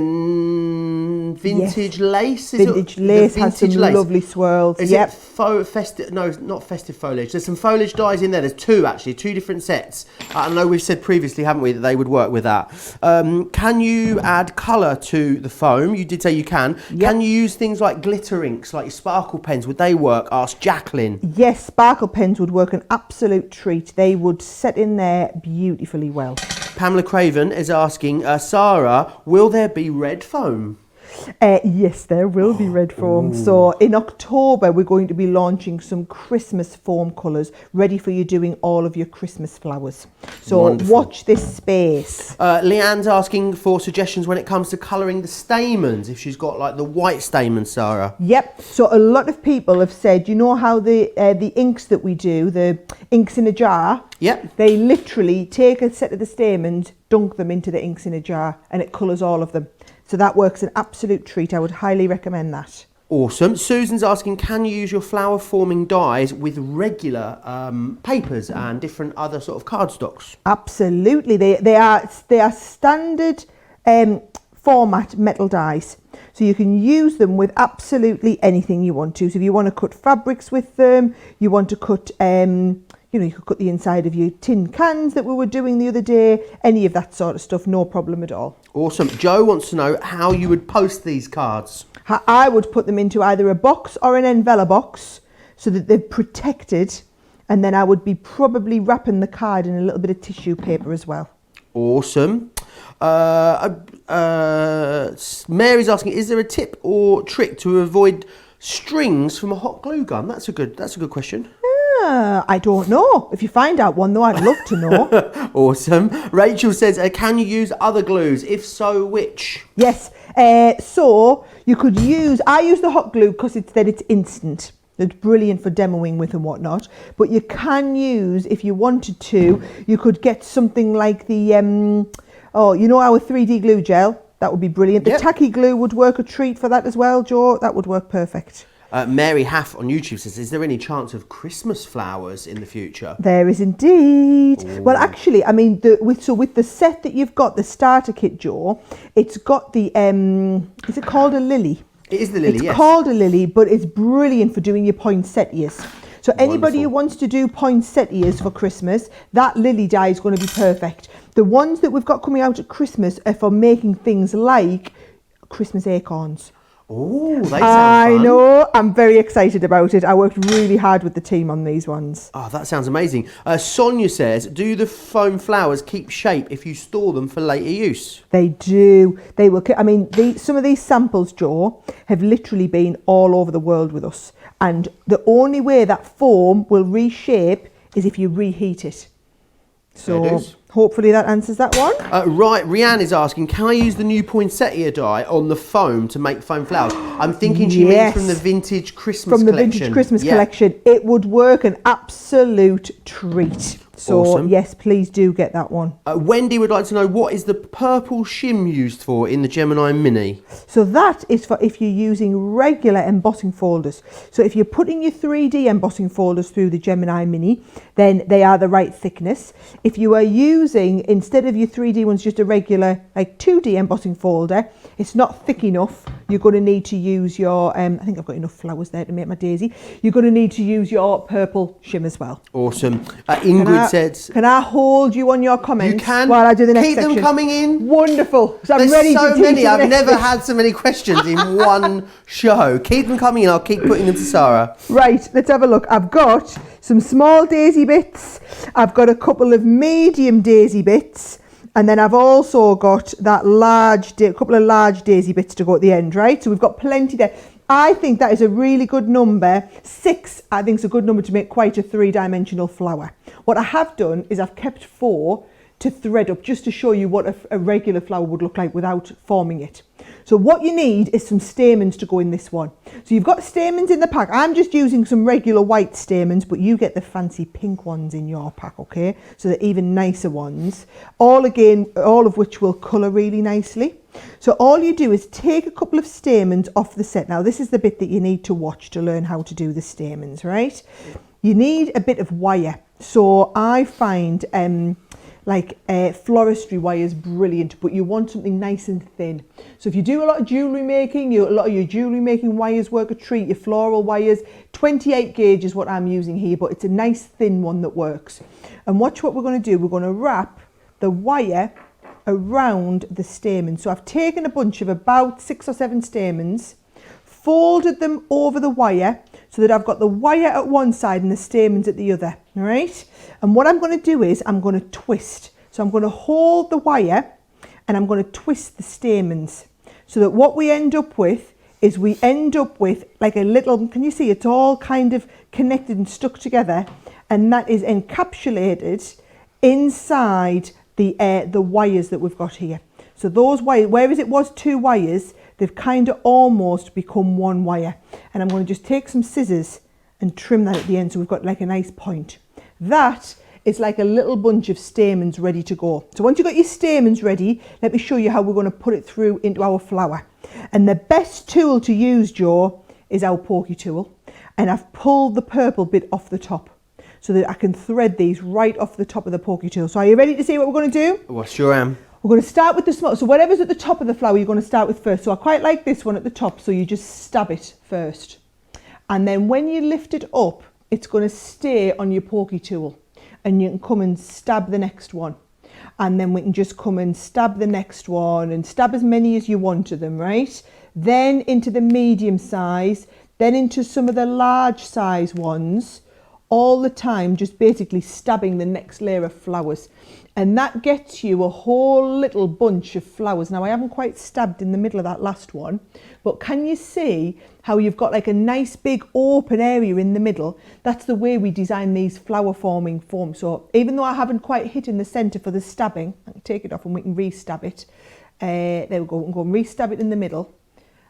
Speaker 1: vintage lace?
Speaker 2: Vintage lace has some lovely swirls.
Speaker 1: Is it festive? No, not festive foliage. There's some foliage dyes in there. There's two actually, two different sets. I know we've said previously, haven't we, that they would work with that. Can you add colour to the foam? You did say you can. Yep. Can you use things like glitter inks, like your sparkle pens? Would they work? Asked Jacqueline.
Speaker 2: Yes, sparkle pens would work an absolute treat. They would set in there beautifully well.
Speaker 1: Pamela Craven is asking, Sara, will there be red foam?
Speaker 2: Yes, there will be red foam. So in October, we're going to be launching some Christmas foam colours ready for you doing all of your Christmas flowers. So wonderful. Watch this space.
Speaker 1: Leanne's asking for suggestions when it comes to colouring the stamens, if she's got like the white stamens, Sara.
Speaker 2: Yep. So a lot of people have said, you know how the inks that we do, the inks in a jar?
Speaker 1: Yep.
Speaker 2: They literally take a set of the stamens, dunk them into the inks in a jar, and it colours all of them. So that works an absolute treat. I would highly recommend that.
Speaker 1: Awesome. Susan's asking, can you use your flower forming dyes with regular papers and different other sort of cardstocks?
Speaker 2: Absolutely. They are standard format metal dies. So you can use them with absolutely anything you want to. So if you want to cut fabrics with them, you want to cut you could cut the inside of your tin cans that we were doing the other day, any of that sort of stuff, no problem at all.
Speaker 1: Awesome. Joe wants to know how you would post these cards.
Speaker 2: I would put them into either a box or an envelope box so that they're protected, and then I would be probably wrapping the card in a little bit of tissue paper as well.
Speaker 1: Awesome. Mary's asking, is there a tip or trick to avoid strings from a hot glue gun? That's a good question.
Speaker 2: I don't know. If you find out one though, I'd love to know.
Speaker 1: Awesome. Rachel says, can you use other glues? If so, which?
Speaker 2: Yes. So you could use, I use the hot glue because it's instant. It's brilliant for demoing with and whatnot. But you can use, if you wanted to, you could get something like the, our 3D glue gel. That would be brilliant. The tacky glue would work a treat for that as well, Joe. That would work perfect.
Speaker 1: Mary Haff on YouTube says, is there any chance of Christmas flowers in the future?
Speaker 2: There is indeed.
Speaker 1: Ooh.
Speaker 2: Well, actually, I mean, with the set that you've got, the starter kit, Joe, it's got the, is it called a lily?
Speaker 1: It is the lily,
Speaker 2: yes.
Speaker 1: It's
Speaker 2: called a lily, but it's brilliant for doing your poinsettias. So anybody who wants to do poinsettias for Christmas, that lily dye is going to be perfect. The ones that we've got coming out at Christmas are for making things like Christmas acorns.
Speaker 1: Oh, they sound
Speaker 2: I
Speaker 1: fun.
Speaker 2: know. I'm very excited about it. I worked really hard with the team on these ones.
Speaker 1: Oh, that sounds amazing. Sonia says, do the foam flowers keep shape if you store them for later use?
Speaker 2: They do. They will. I mean, some of these samples, Joe, have literally been all over the world with us. And the only way that foam will reshape is if you reheat it. So hopefully that answers that one.
Speaker 1: Right, Rianne is asking, can I use the new poinsettia dye on the foam to make foam flowers? I'm thinking she means from the vintage Christmas collection.
Speaker 2: From the vintage Christmas collection. It would work an absolute treat. So
Speaker 1: awesome.
Speaker 2: Yes, please do get that one.
Speaker 1: Wendy would like to know, what is the purple shim used for in the Gemini Mini?
Speaker 2: So that is for if you're using regular embossing folders. So if you're putting your 3D embossing folders through the Gemini Mini, then they are the right thickness. If you are using, instead of your 3D ones, just a regular like 2D embossing folder, it's not thick enough. You're going to need to use your, I think I've got enough flowers there to make my daisy. You're going to need to use your purple shim as well.
Speaker 1: Awesome. Ingrid says,
Speaker 2: can I hold you on your comments?
Speaker 1: You can.
Speaker 2: While I do the next
Speaker 1: Keep
Speaker 2: section?
Speaker 1: them coming in.
Speaker 2: Wonderful. So
Speaker 1: There's
Speaker 2: ready
Speaker 1: so
Speaker 2: to
Speaker 1: many. I've never
Speaker 2: section.
Speaker 1: had so many questions in one show. Keep them coming in. I'll keep putting them to Sara.
Speaker 2: Right, let's have a look. I've got some small daisy bits. I've got a couple of medium daisy bits. And then I've also got that couple of large daisy bits to go at the end, right? So we've got plenty there. I think that is a really good number. 6, I think, is a good number to make quite a 3-dimensional flower. What I have done is I've kept 4 to thread up just to show you what a regular flower would look like without forming it. So what you need is some stamens to go in this one. So you've got stamens in the pack. I'm just using some regular white stamens, but you get the fancy pink ones in your pack, okay? So they're even nicer ones. All of which will colour really nicely. So all you do is take a couple of stamens off the set. Now this is the bit that you need to watch to learn how to do the stamens, right? You need a bit of wire. So I find floristry wire is brilliant, but you want something nice and thin. So if you do a lot of jewellery making, a lot of your jewellery making wires work a treat, your floral wires, 28 gauge is what I'm using here, but it's a nice thin one that works. And watch what we're going to do. We're going to wrap the wire around the stamens. So I've taken a bunch of about 6 or 7 stamens, folded them over the wire so that I've got the wire at one side and the stamens at the other, all right? And what I'm going to do is I'm going to twist. So I'm going to hold the wire and I'm going to twist the stamens so that what we end up with is like a little, can you see, it's all kind of connected and stuck together, and that is encapsulated inside the wires that we've got here. So those wires, whereas it was 2 wires, they've kind of almost become 1 wire. And I'm going to just take some scissors and trim that at the end so we've got like a nice point. That is like a little bunch of stamens ready to go. So once you've got your stamens ready, let me show you how we're going to put it through into our flower. And the best tool to use, Joe, is our pokey tool. And I've pulled the purple bit off the top so that I can thread these right off the top of the pokey tool. So are you ready to see what we're going to do?
Speaker 1: Well, sure am.
Speaker 2: We're going to start with the small, so whatever's at the top of the flower, you're going to start with first. So I quite like this one at the top, so you just stab it first. And then when you lift it up, it's going to stay on your pokey tool. And you can come and stab the next one. And then we can just come and stab the next one and stab as many as you want of them, right? Then into the medium size, then into some of the large size ones, all the time, just basically stabbing the next layer of flowers. And that gets you a whole little bunch of flowers. Now I haven't quite stabbed in the middle of that last one, but can you see how you've got like a nice big open area in the middle? That's the way we design these flower forming forms. So even though I haven't quite hit in the center for the stabbing, I can take it off and we can re-stab it. There we go, we can go and re-stab it in the middle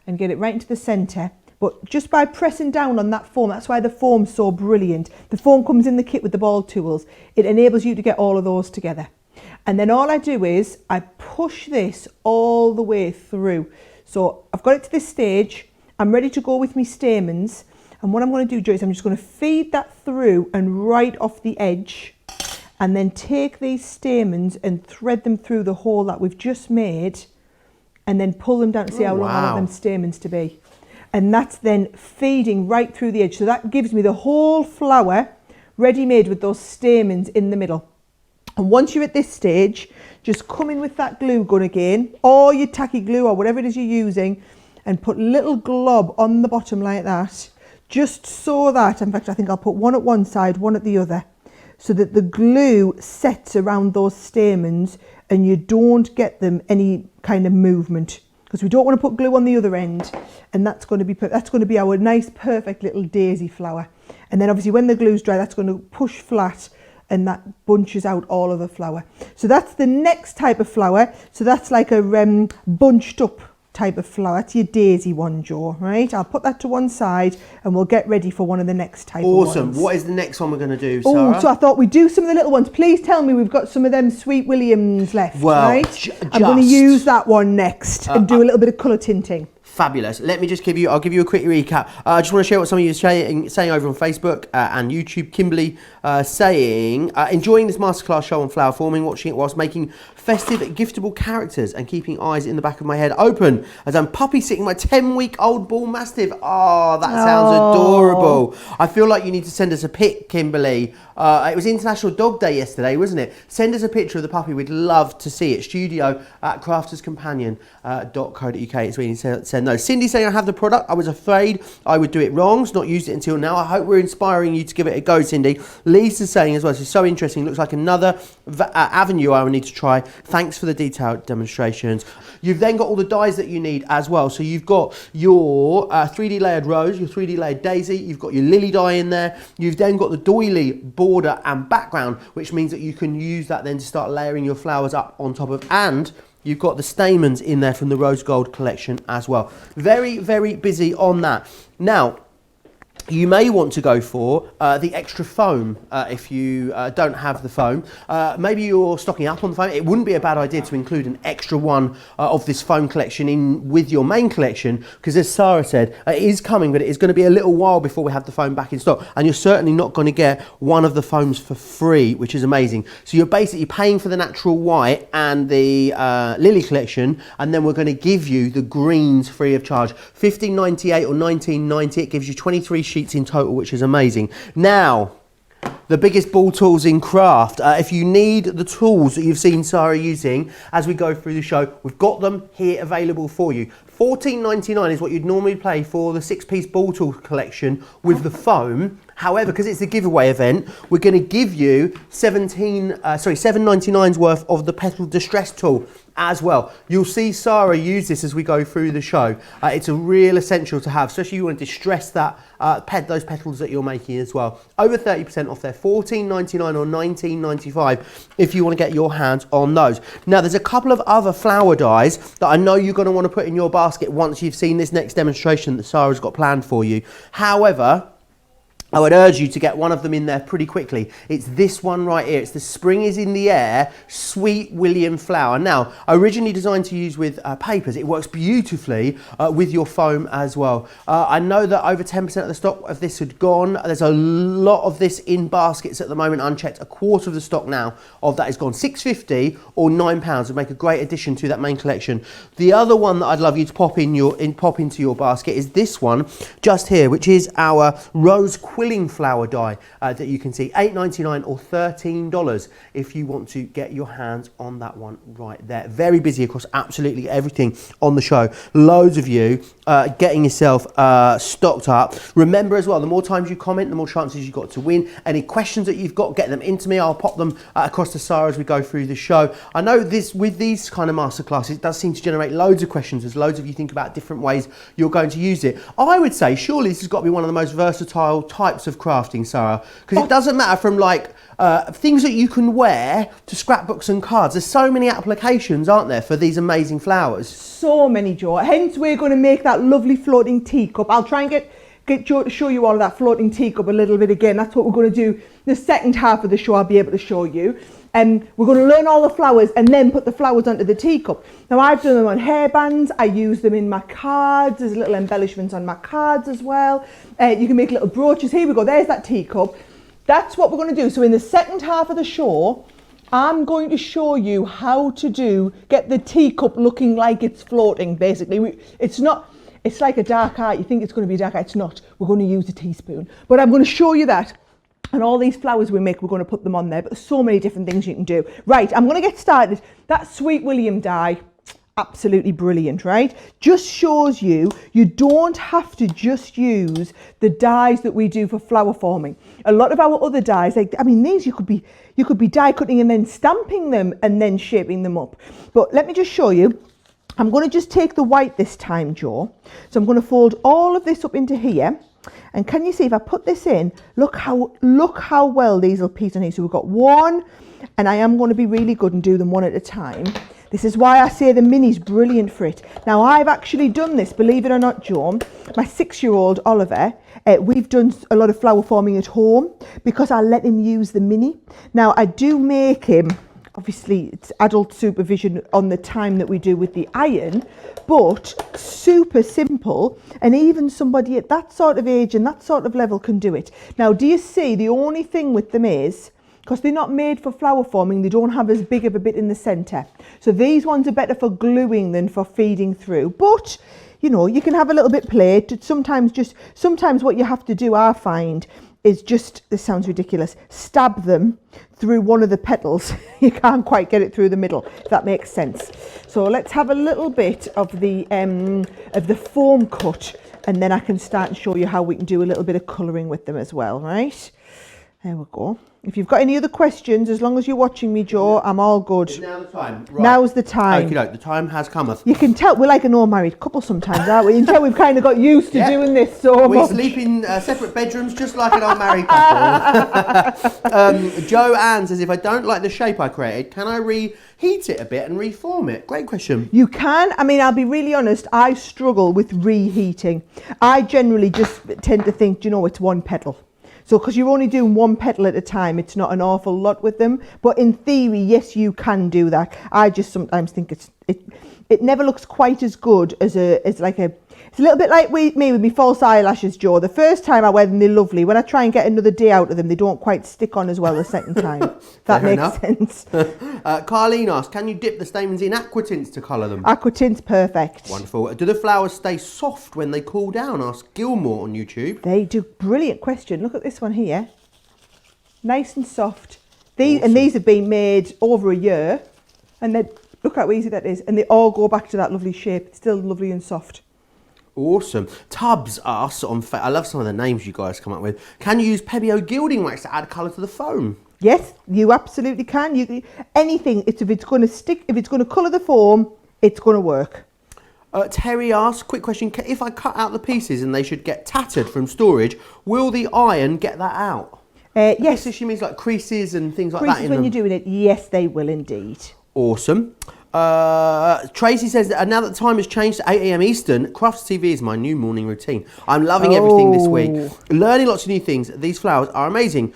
Speaker 2: and get it right into the center. But just by pressing down on that foam, that's why the foam's so brilliant. The foam comes in the kit with the ball tools. It enables you to get all of those together. And then all I do is I push this all the way through. So I've got it to this stage. I'm ready to go with my stamens. And what I'm going to do, Joe, is I'm just going to feed that through and right off the edge. And then take these stamens and thread them through the hole that we've just made. And then pull them down to see how long I want them stamens to be. And that's then feeding right through the edge. So that gives me the whole flower ready-made with those stamens in the middle. And once you're at this stage, just come in with that glue gun again, or your tacky glue or whatever it is you're using, and put a little glob on the bottom like that, just so that, in fact, I think I'll put one at one side, one at the other, so that the glue sets around those stamens and you don't get them any kind of movement. Because we don't want to put glue on the other end, and that's going to be our nice perfect little daisy flower. And then obviously when the glue's dry, that's going to push flat and that bunches out all of the flower. So that's the next type of flower. So that's like a bunched up type of flower. That's your daisy one, Joe, right? I'll put that to one side and we'll get ready for one of the next type of ones.
Speaker 1: Awesome. What is the next one we're going to do, Sara?
Speaker 2: Oh, so I thought we'd do some of the little ones. Please tell me we've got some of them Sweet Williams left, right? I'm going to use that one next and do a little bit of colour tinting.
Speaker 1: Fabulous. Let me just I'll give you a quick recap. I just want to share what some of you are saying over on Facebook and YouTube. Kimberly saying, enjoying this masterclass show on flower forming, watching it whilst making festive, giftable characters and keeping eyes in the back of my head open as I'm puppy sitting my 10-week-old bull mastiff. Oh, that sounds adorable. I feel like you need to send us a pic, Kimberly. It was International Dog Day yesterday, wasn't it? Send us a picture of the puppy. We'd love to see it. studio@crafterscompanion.co.uk is where you need to send those. Cindy saying, I have the product. I was afraid I would do it wrong. It's not used it until now. I hope we're inspiring you to give it a go, Cindy. Lisa saying as well, this is so interesting. Looks like another avenue I will need to try. Thanks for the detailed demonstrations. You've then got all the dies that you need as well. So you've got your 3D layered rose, your 3D layered daisy. You've got your lily die in there. You've then got the doily border and background, which means that you can use that then to start layering your flowers up on top of, and you've got the stamens in there from the rose gold collection as well. Very, very busy on that. Now, you may want to go for the extra foam if you don't have the foam. Maybe you're stocking up on the foam. It wouldn't be a bad idea to include an extra one of this foam collection in with your main collection, because as Sara said, it is coming, but it is going to be a little while before we have the foam back in stock. And you're certainly not going to get one of the foams for free, which is amazing. So you're basically paying for the natural white and the lily collection, and then we're going to give you the greens free of charge. $15.98 or $19.90. It gives you 23 sheets in total, which is amazing. Now, the biggest ball tools in craft. If you need the tools that you've seen Sara using as we go through the show, we've got them here available for you. $14.99 is what you'd normally pay for the 6-piece ball tool collection with the foam. However, because it's a giveaway event, we're going to give you $7.99's worth of the petal distress tool as well. You'll see Sara use this as we go through the show. It's a real essential to have, especially if you want to distress that those petals that you're making as well. Over 30% off there, $14.99 or $19.95 if you want to get your hands on those. Now, there's a couple of other flower dies that I know you're going to want to put in your basket once you've seen this next demonstration that Sara's got planned for you. However, I would urge you to get one of them in there pretty quickly. It's this one right here. It's the Spring is in the Air Sweet William flower. Now, originally designed to use with papers, it works beautifully with your foam as well. I know that over 10% of the stock of this had gone. There's a lot of this in baskets at the moment, unchecked. A quarter of the stock now of that is gone. $6.50 or £9 would make a great addition to that main collection. The other one that I'd love you to pop into your basket is this one just here, which is our Rose Quilling flower die that you can see, $8.99 or $13 if you want to get your hands on that one right there. Very busy across absolutely everything on the show. Loads of you getting yourself stocked up. Remember as well, the more times you comment, the more chances you've got to win. Any questions that you've got, get them into me. I'll pop them across to Sara as we go through the show. I know with these kind of masterclasses, it does seem to generate loads of questions as loads of you think about different ways you're going to use it. I would say surely this has got to be one of the most versatile types types of crafting, Sarah, because it doesn't matter from like things that you can wear to scrapbooks and cards. There's so many applications, aren't there, for these amazing flowers?
Speaker 2: So many, Joe. Hence, we're going to make that lovely floating teacup. I'll try and get Joe to show you all of that floating teacup a little bit again. That's what we're going to do the second half of the show. I'll be able to show you. We're going to learn all the flowers and then put the flowers onto the teacup. Now, I've done them on hairbands. I use them in my cards. There's little embellishments on my cards as well. You can make little brooches. Here we go. There's that teacup. That's what we're going to do. So in the second half of the show, I'm going to show you how to get the teacup looking like it's floating, basically. It's like a dark art. You think it's going to be a dark art. It's not. We're going to use a teaspoon. But I'm going to show you that. And all these flowers we make, we're going to put them on there. But there's so many different things you can do. Right, I'm going to get started. That Sweet William die, absolutely brilliant, right? Just shows you don't have to just use the dies that we do for flower forming. A lot of our other dies, these you could be die cutting and then stamping them and then shaping them up. But let me just show you. I'm going to just take the white this time, Joe. So I'm going to fold all of this up into here. And can you see if I put this in, look how well these will piece on here. So we've got one, and I am going to be really good and do them one at a time. This is why I say the mini's brilliant for it. Now, I've actually done this, believe it or not, Joe. My 6-year-old Oliver, we've done a lot of flower forming at home because I let him use the mini. Now, I do make him, obviously it's adult supervision on the time that we do with the iron, but super simple, and even somebody at that sort of age and that sort of level can do it. Now, do you see, the only thing with them is, because they're not made for flower forming, they don't have as big of a bit in the centre. So these ones are better for gluing than for feeding through. But, you know, you can have a little bit play. Sometimes what you have to do, I find, is just, this sounds ridiculous, stab them through one of the petals. You can't quite get it through the middle, if that makes sense. So let's have a little bit of the foam cut, and then I can start and show you how we can do a little bit of colouring with them as well, right? There we go. If you've got any other questions, as long as you're watching me, Joe, I'm all good.
Speaker 1: Is now the time? Right.
Speaker 2: Now's the time.
Speaker 1: Okey-doke, the time has cometh.
Speaker 2: You can tell we're like an all-married couple sometimes, aren't we? You can tell we've kind of got used to doing this so much.
Speaker 1: We sleep in separate bedrooms just like an unmarried couple. Joe Ann says, if I don't like the shape I created, can I reheat it a bit and reform it? Great question.
Speaker 2: You can. I mean, I'll be really honest, I struggle with reheating. I generally just tend to think, it's one petal. So because you're only doing one petal at a time, it's not an awful lot with them. But in theory, yes, you can do that. I just sometimes think it never looks quite as good as it's a little bit like me with my false eyelashes, Joe. The first time I wear them, they're lovely. When I try and get another day out of them, they don't quite stick on as well the second time. That makes sense.
Speaker 1: Carlene asks, can you dip the stamens in aquatints to colour them?
Speaker 2: Aquatints, perfect.
Speaker 1: Wonderful. Do the flowers stay soft when they cool down? Ask Gilmore on YouTube.
Speaker 2: They do. Brilliant question. Look at this one here. Nice and soft. Awesome. And these have been made over a year. And then look how easy that is. And they all go back to that lovely shape. It's still lovely and soft.
Speaker 1: Awesome. Tubbs asks, I love some of the names you guys come up with. Can you use Pebeo gilding wax to add colour to the foam?
Speaker 2: Yes, you absolutely can. Anything, if it's going to stick, if it's going to colour the foam, it's going to work.
Speaker 1: Terry asks, quick question, if I cut out the pieces and they should get tattered from storage, will the iron get that out?
Speaker 2: Yes.
Speaker 1: So she means like creases and things like
Speaker 2: creases
Speaker 1: that in
Speaker 2: when
Speaker 1: them.
Speaker 2: You're doing it, yes, they will indeed.
Speaker 1: Awesome. Tracy says that now that the time has changed to 8 AM Eastern, Crafts TV is my new morning routine. I'm loving everything this week. Learning lots of new things. These flowers are amazing.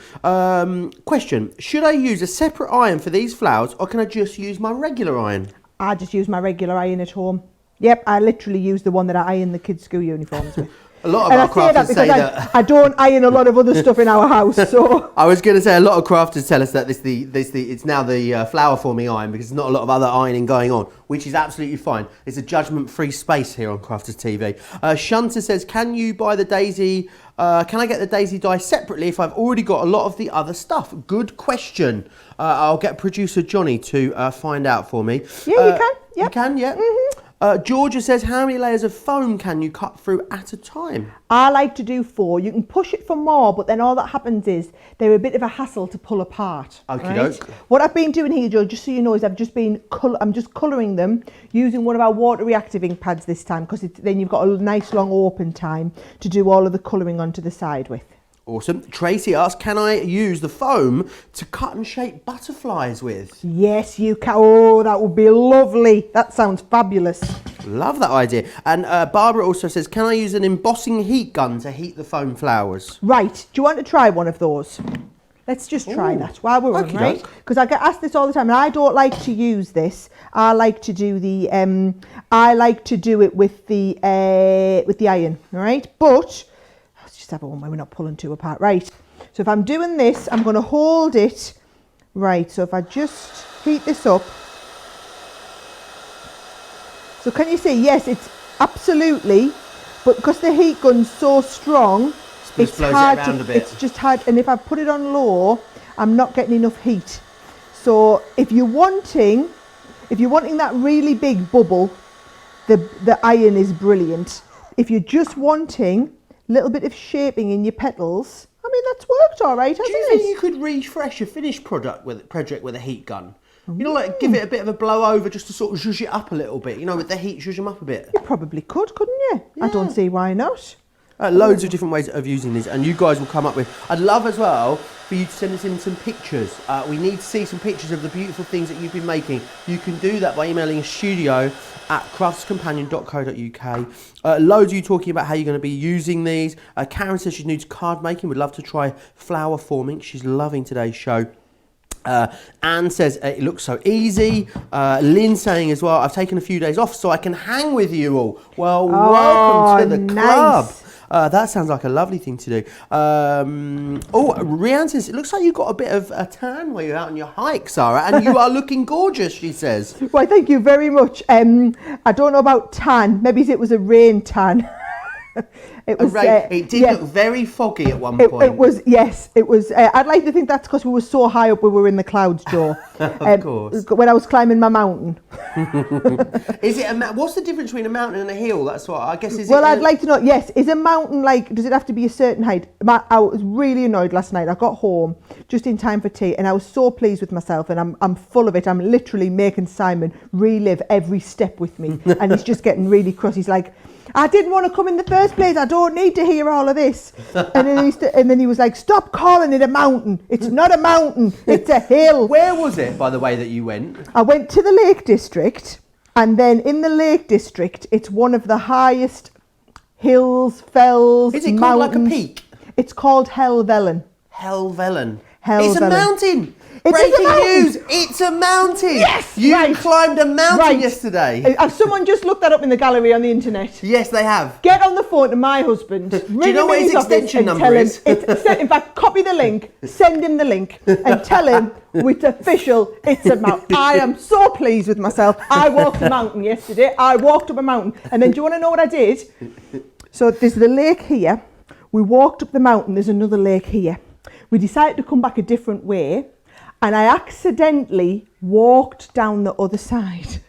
Speaker 1: Question, should I use a separate iron for these flowers or can I just use my regular iron?
Speaker 2: I just use my regular iron at home. Yep, I literally use the one that I iron the kids' school uniforms with.
Speaker 1: A lot of our crafters say that.
Speaker 2: I don't iron a lot of other stuff in our house, so.
Speaker 1: I was going to say a lot of crafters tell us that it's now the flower forming iron because there's not a lot of other ironing going on, which is absolutely fine. It's a judgment-free space here on Crafters TV. Shunter says, can you buy the daisy? Can I get the daisy die separately if I've already got a lot of the other stuff? Good question. I'll get producer Johnny to find out for me.
Speaker 2: Yeah, you can. Yep.
Speaker 1: You can, yeah. Mm-hmm. Georgia says, how many layers of foam can you cut through at a time?
Speaker 2: I like to do 4. You can push it for more, but then all that happens is they're a bit of a hassle to pull apart.
Speaker 1: Okie doke.
Speaker 2: What I've been doing here, Joe, just so you know, is I'm just colouring them using one of our water reactive ink pads this time because then you've got a nice long open time to do all of the colouring onto the side with.
Speaker 1: Awesome. Tracy asks, can I use the foam to cut and shape butterflies with?
Speaker 2: Yes, you can. Oh, that would be lovely. That sounds fabulous.
Speaker 1: Love that idea. And Barbara also says, can I use an embossing heat gun to heat the foam flowers?
Speaker 2: Right. Do you want to try one of those? Let's just try that while we're on, right? Because I get asked this all the time, and I don't like to use this. I like to do the it with the iron, all right? But let's just have a one where we're not pulling two apart, right? So if I'm doing this, I'm going to hold it, right? So if I just heat this up. So can you see? Yes, it's absolutely, but because the heat gun's so strong, it's hard to, it's just hard, and if I put it on low, I'm not getting enough heat. So if you're wanting that really big bubble, the iron is brilliant. If you're just wanting a little bit of shaping in your petals, I mean, that's worked all right, hasn't it?
Speaker 1: Do you think you could refresh a finished project with a heat gun? You know, like give it a bit of a blow over just to sort of zhuzh it up a little bit, you know, with the heat, zhuzh them up a bit.
Speaker 2: You probably could, couldn't you? Yeah. I don't see why not.
Speaker 1: Loads of different ways of using these, and you guys will come up with. I'd love as well for you to send us in some pictures. We need to see some pictures of the beautiful things that you've been making. You can do that by emailing studio@craftscompanion.co.uk. Loads of you talking about how you're going to be using these. Karen says she's new to card making, would love to try flower forming. She's loving today's show. Anne says it looks so easy. Lynn saying as well, I've taken a few days off so I can hang with you all. Well, welcome to the club. That sounds like a lovely thing to do. Rianne says, it looks like you've got a bit of a tan while you're out on your hike, Sara, and you are looking gorgeous, she says.
Speaker 2: Well, thank you very much. I don't know about tan. Maybe it was a rain tan. It did look very foggy at one point. It was, yes. It was. I'd like to think that's because we were so high up, we were in the clouds, Joe.
Speaker 1: Of course.
Speaker 2: When I was climbing my mountain.
Speaker 1: Is it what's the difference between a mountain and a hill? That's what I guess.
Speaker 2: I'd like to know. Yes, is a mountain like? Does it have to be a certain height? I was really annoyed last night. I got home just in time for tea, and I was so pleased with myself. And I'm full of it. I'm literally making Simon relive every step with me, and he's just getting really cross. He's like, I didn't want to come in the first place. I don't need to hear all of this. And then he was like, stop calling it a mountain. It's not a mountain. It's a hill.
Speaker 1: Where was it, by the way, that you went?
Speaker 2: I went to the Lake District. And then in the Lake District, it's one of the highest hills, fells, mountains. Is it called like a peak? It's called Helvellyn.
Speaker 1: Helvellyn. It's a mountain. Breaking news! It's a mountain.
Speaker 2: Yes,
Speaker 1: you climbed a mountain yesterday.
Speaker 2: Has someone just looked that up in the gallery on the internet?
Speaker 1: Yes, they have.
Speaker 2: Get on the phone to my husband.
Speaker 1: Do you know what his extension number is?
Speaker 2: In fact, copy the link, send him the link, and tell him it's official. It's a mountain. I am so pleased with myself. I walked a mountain yesterday. I walked up a mountain, and then do you want to know what I did? So there's the lake here. We walked up the mountain. There's another lake here. We decided to come back a different way. And I accidentally walked down the other side.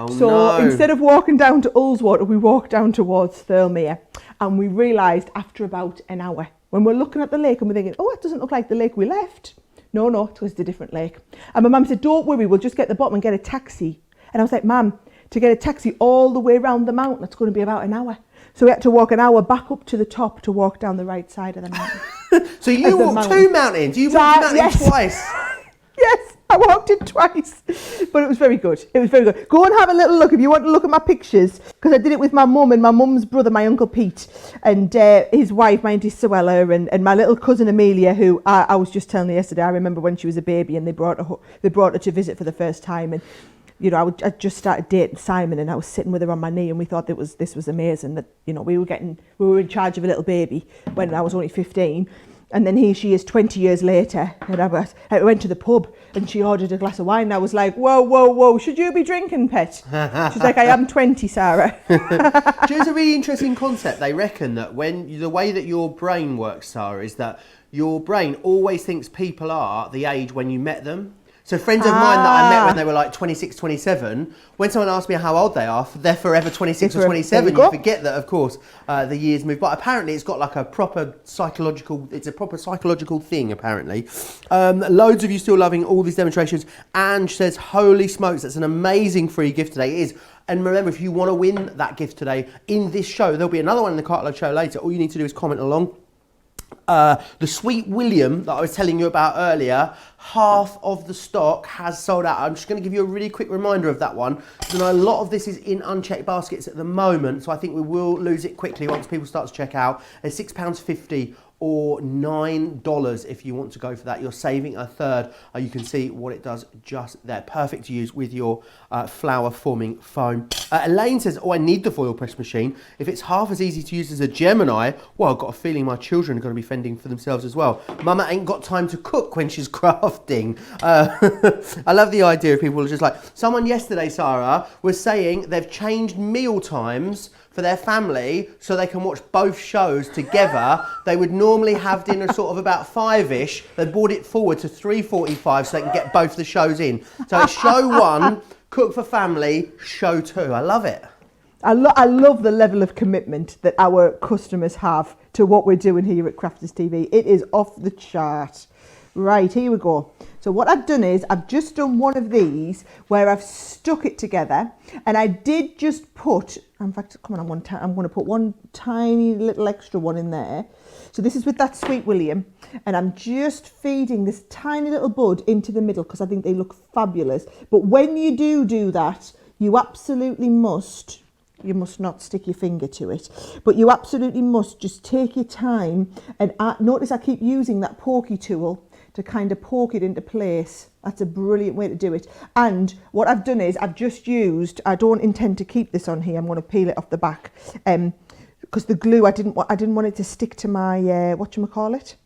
Speaker 2: So instead of walking down to Ullswater, we walked down towards Thirlmere. And we realised after about an hour, when we're looking at the lake and we're thinking, oh, it doesn't look like the lake we left. No, it was a different lake. And my mum said, don't worry, we'll just get to the bottom and get a taxi. And I was like, Mum, to get a taxi all the way around the mountain, it's going to be about an hour. So we had to walk an hour back up to the top to walk down the right side of the mountain.
Speaker 1: So you walked two mountains? You walked the mountain twice?
Speaker 2: Yes, I walked it twice, but it was very good. It was very good. Go and have a little look if you want to look at my pictures, because I did it with my mum and my mum's brother, my Uncle Pete, and his wife, my Auntie Suella, and my little cousin Amelia, who I was just telling you yesterday, I remember when she was a baby and they brought her to visit for the first time, and you know, I just started dating Simon and I was sitting with her on my knee and we thought this was amazing that, you know, we were in charge of a little baby when I was only 15. And then she is 20 years later, and I went to the pub and she ordered a glass of wine. And I was like, whoa, should you be drinking, pet? She's like, I am 20, Sara.
Speaker 1: It's a really interesting concept. They reckon that the way that your brain works, Sara, is that your brain always thinks people are the age when you met them. So friends of mine that I met when they were like 26, 27, when someone asks me how old they are, they're forever 26 or 27. You forget that, of course, the years move. But apparently it's got like a proper psychological thing, apparently. Loads of you still loving all these demonstrations. Ange says, holy smokes, that's an amazing free gift today. It is. And remember, if you want to win that gift today in this show, there'll be another one in the Cartload show later. All you need to do is comment along. The Sweet William that I was telling you about earlier, half of the stock has sold out. I'm just going to give you a really quick reminder of that one. So a lot of this is in unchecked baskets at the moment, so I think we will lose it quickly once people start to check out. It's £6.50 or $9 if you want to go for that. You're saving a third. You can see what it does just there. Perfect to use with your flour forming foam. Elaine says, oh, I need the foil press machine. If it's half as easy to use as a Gemini, well, I've got a feeling my children are going to be fending for themselves as well. Mama ain't got time to cook when she's crafting. I love the idea of people just like, someone yesterday, Sara, was saying they've changed meal times for their family so they can watch both shows together. They would normally have dinner sort of about 5-ish. They brought it forward to 3:45 so they can get both the shows in. So it's show 1, cook for family, show 2. I love it.
Speaker 2: I love the level of commitment that our customers have to what we're doing here at Crafters TV. It is off the chart. Right, here we go. So what I've done is I've just done one of these where I've stuck it together, and I did just put, in fact, come on, I'm going to put one tiny little extra one in there. So this is with that Sweet William, and I'm just feeding this tiny little bud into the middle because I think they look fabulous. But when you do that, you absolutely must, you must not stick your finger to it, but you absolutely must just take your time and notice I keep using that pokey tool to kind of poke it into place. That's a brilliant way to do it. And what I've done is I've just used, I don't intend to keep this on here, I'm going to peel it off the back, because the glue, I didn't want it to stick to my, whatchamacallit?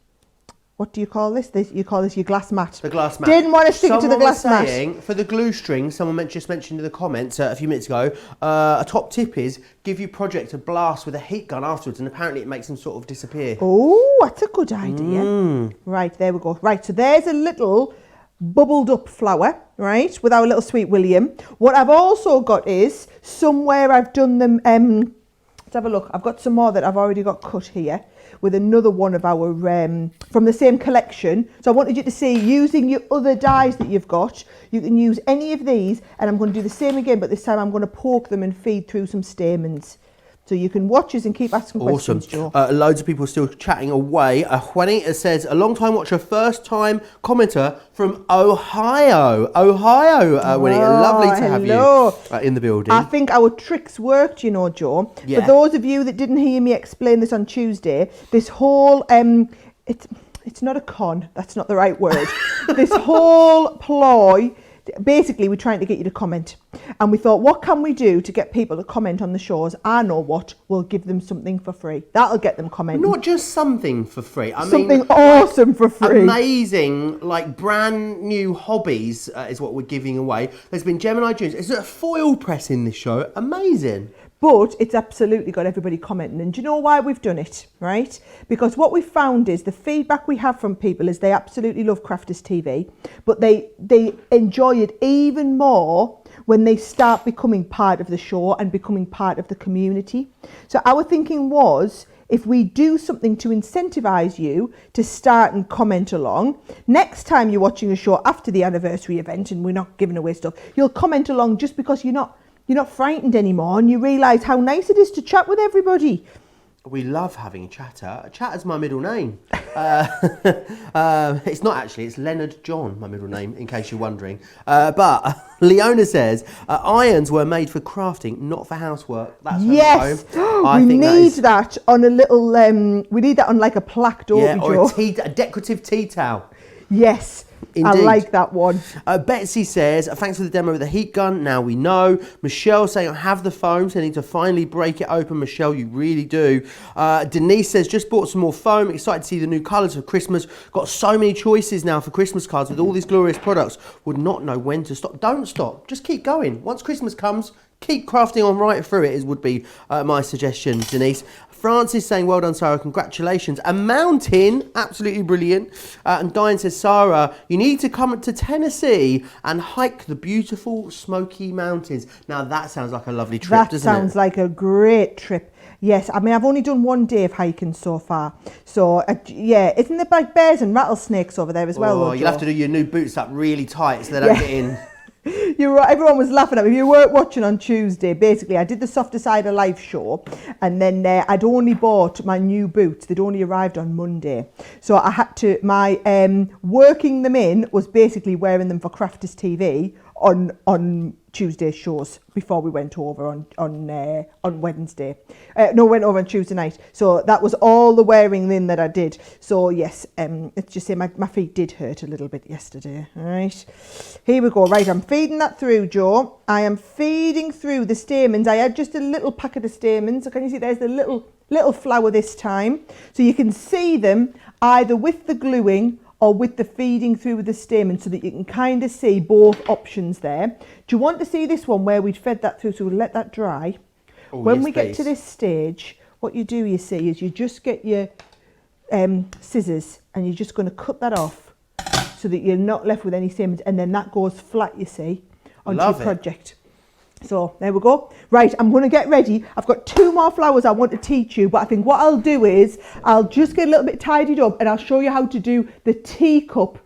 Speaker 2: What do you call this? You call this your glass mat.
Speaker 1: The glass mat.
Speaker 2: Didn't want to stick it to the glass mat.
Speaker 1: Saying, for the glue string, someone just mentioned in the comments a few minutes ago, a top tip is give your project a blast with a heat gun afterwards, and apparently it makes them sort of disappear.
Speaker 2: Oh, that's a good idea. Right, there we go. Right, so there's a little bubbled up flour, right, with our little Sweet William. What I've also got is, somewhere I've done them, let's have a look. I've got some more that I've already got cut here with another one of our, from the same collection. So I wanted you to see, using your other dies that you've got, you can use any of these, and I'm going to do the same again, but this time I'm going to poke them and feed through some stamens. So you can watch us and keep asking questions, Joe.
Speaker 1: Loads of people still chatting away. Juanita says, a long time watcher, first time commenter from Ohio. Juanita, lovely to have you in the building.
Speaker 2: I think our tricks worked, you know, Joe. Yeah. For those of you that didn't hear me explain this on Tuesday, this whole, it's not a con, that's not the right word. This whole ploy, basically we're trying to get you to comment, and we thought, what can we do to get people to comment on the shows? I know what, we'll give them something for free. That'll get them commenting.
Speaker 1: Not just something for free,
Speaker 2: something awesome for free.
Speaker 1: Amazing, like brand new hobbies is what we're giving away. There's been Gemini Junes. Is there a foil press in this show? Amazing.
Speaker 2: But it's absolutely got everybody commenting. And do you know why we've done it, right? Because what we found is the feedback we have from people is they absolutely love Crafters TV, but they enjoy it even more when they start becoming part of the show and becoming part of the community. So our thinking was, if we do something to incentivize you to start and comment along, next time you're watching a show after the anniversary event and we're not giving away stuff, you'll comment along just because you're not frightened anymore, and you realise how nice it is to chat with everybody.
Speaker 1: We love having a chatter. Chatter's my middle name. It's not actually, it's Leonard John, my middle name, in case you're wondering. But Leona says, irons were made for crafting, not for housework. That's
Speaker 2: yes, we need that on a little, we need that on like a plaque, don't we, Joe?
Speaker 1: Or a decorative tea towel.
Speaker 2: Yes. Indeed. I like that one.
Speaker 1: Betsy says, thanks for the demo of the heat gun. Now we know. Michelle saying, I have the foam, so I need to finally break it open. Michelle, you really do. Denise says, just bought some more foam. Excited to see the new colours for Christmas. Got so many choices now for Christmas cards with all these glorious products. Would not know when to stop. Don't stop. Just keep going. Once Christmas comes, keep crafting on right through it, would be my suggestion, Denise. Francis saying, well done, Sara, congratulations. A mountain, absolutely brilliant. And Diane says, Sara, you need to come to Tennessee and hike the beautiful Smoky Mountains. Now that sounds like a lovely trip, doesn't it? That
Speaker 2: sounds like a great trip. Yes, I mean, I've only done one day of hiking so far. So, yeah, isn't there like bears and rattlesnakes over there as well?
Speaker 1: Oh, you'll have to do your new boots up really tight so they don't get in.
Speaker 2: Everyone was laughing at me. If you weren't watching on Tuesday, basically, I did the Softer Cider live show, and then I'd only bought my new boots. They'd only arrived on Monday, so I had to. My working them in was basically wearing them for Crafters TV on Tuesday shows before we went over on Wednesday. Went over on Tuesday night. So that was all the wearing in that I did. So yes, let's just say my feet did hurt a little bit yesterday. All right, here we go. Right, I'm feeding that through, Joe. I am feeding through the stamens. I had just a little packet of stamens. So can you see there's the little flower this time? So you can see them either with the gluing or with the feeding through with the stamen, so that you can kind of see both options there. Do you want to see this one where we'd fed that through, so we'll let that dry? When we get to this stage, what you do, you see, is you just get your scissors and you're just going to cut that off so that you're not left with any stamens, and then that goes flat, you see, onto your project. So there we go. Right, I'm going to get ready. I've got 2 more flowers I want to teach you, but I think what I'll do is I'll just get a little bit tidied up and I'll show you how to do the teacup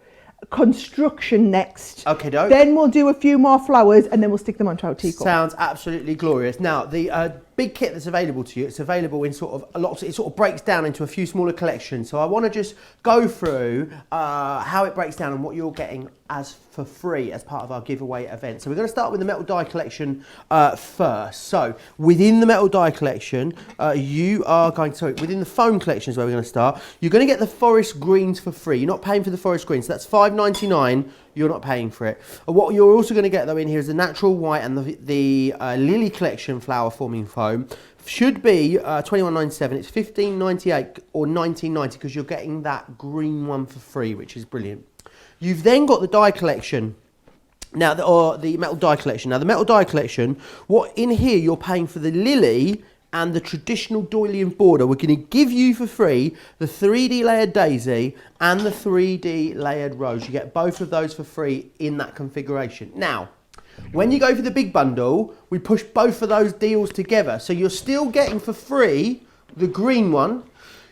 Speaker 2: construction next.
Speaker 1: Okay, doke.
Speaker 2: Then we'll do a few more flowers and then we'll stick them onto our teacup.
Speaker 1: Sounds absolutely glorious. Now, the big kit that's available to you, it's available in sort of it sort of breaks down into a few smaller collections. So I want to just go through how it breaks down and what you're getting as for free as part of our giveaway event. So we're going to start with the metal die collection first. So within the metal die collection, within the foam collection is where we're going to start. You're going to get the forest greens for free. You're not paying for the forest greens. So that's $5.99. You're not paying for it. What you're also going to get though in here is the natural white and the lily collection flower forming foam. Should be $21.97. It's $15.98 or $19.90 because you're getting that green one for free, which is brilliant. You've then got the die collection. Now, the metal die collection. Now, the metal die collection, what in here you're paying for the lily and the traditional doily and border. We're going to give you for free the 3D layered daisy and the 3D layered rose. You get both of those for free in that configuration. Now, when you go for the big bundle, we push both of those deals together. So you're still getting for free the green one.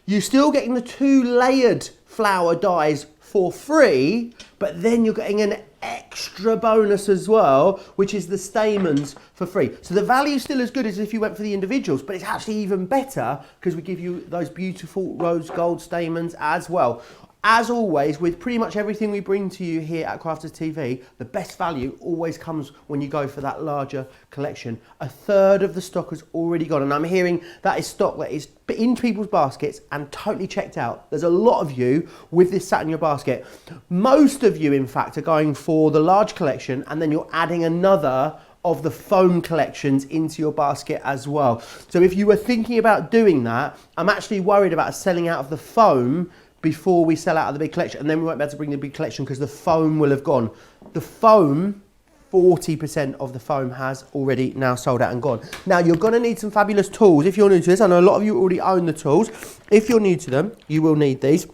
Speaker 1: You're still getting the 2 layered flower dies for free, but then you're getting an extra bonus as well, which is the stamens for free. So the value is still as good as if you went for the individuals, but it's actually even better because we give you those beautiful rose gold stamens as well. As always, with pretty much everything we bring to you here at Crafters TV, the best value always comes when you go for that larger collection. A third of the stock has already gone, and I'm hearing that is stock that is in people's baskets and totally checked out. There's a lot of you with this sat in your basket. Most of you, in fact, are going for the large collection, and then you're adding another of the foam collections into your basket as well. So if you were thinking about doing that, I'm actually worried about selling out of the foam before we sell out of the big collection, and then we won't be able to bring the big collection because the foam will have gone. The foam, 40% of the foam has already now sold out and gone. Now you're going to need some fabulous tools if you're new to this. I know a lot of you already own the tools. If you're new to them, you will need these.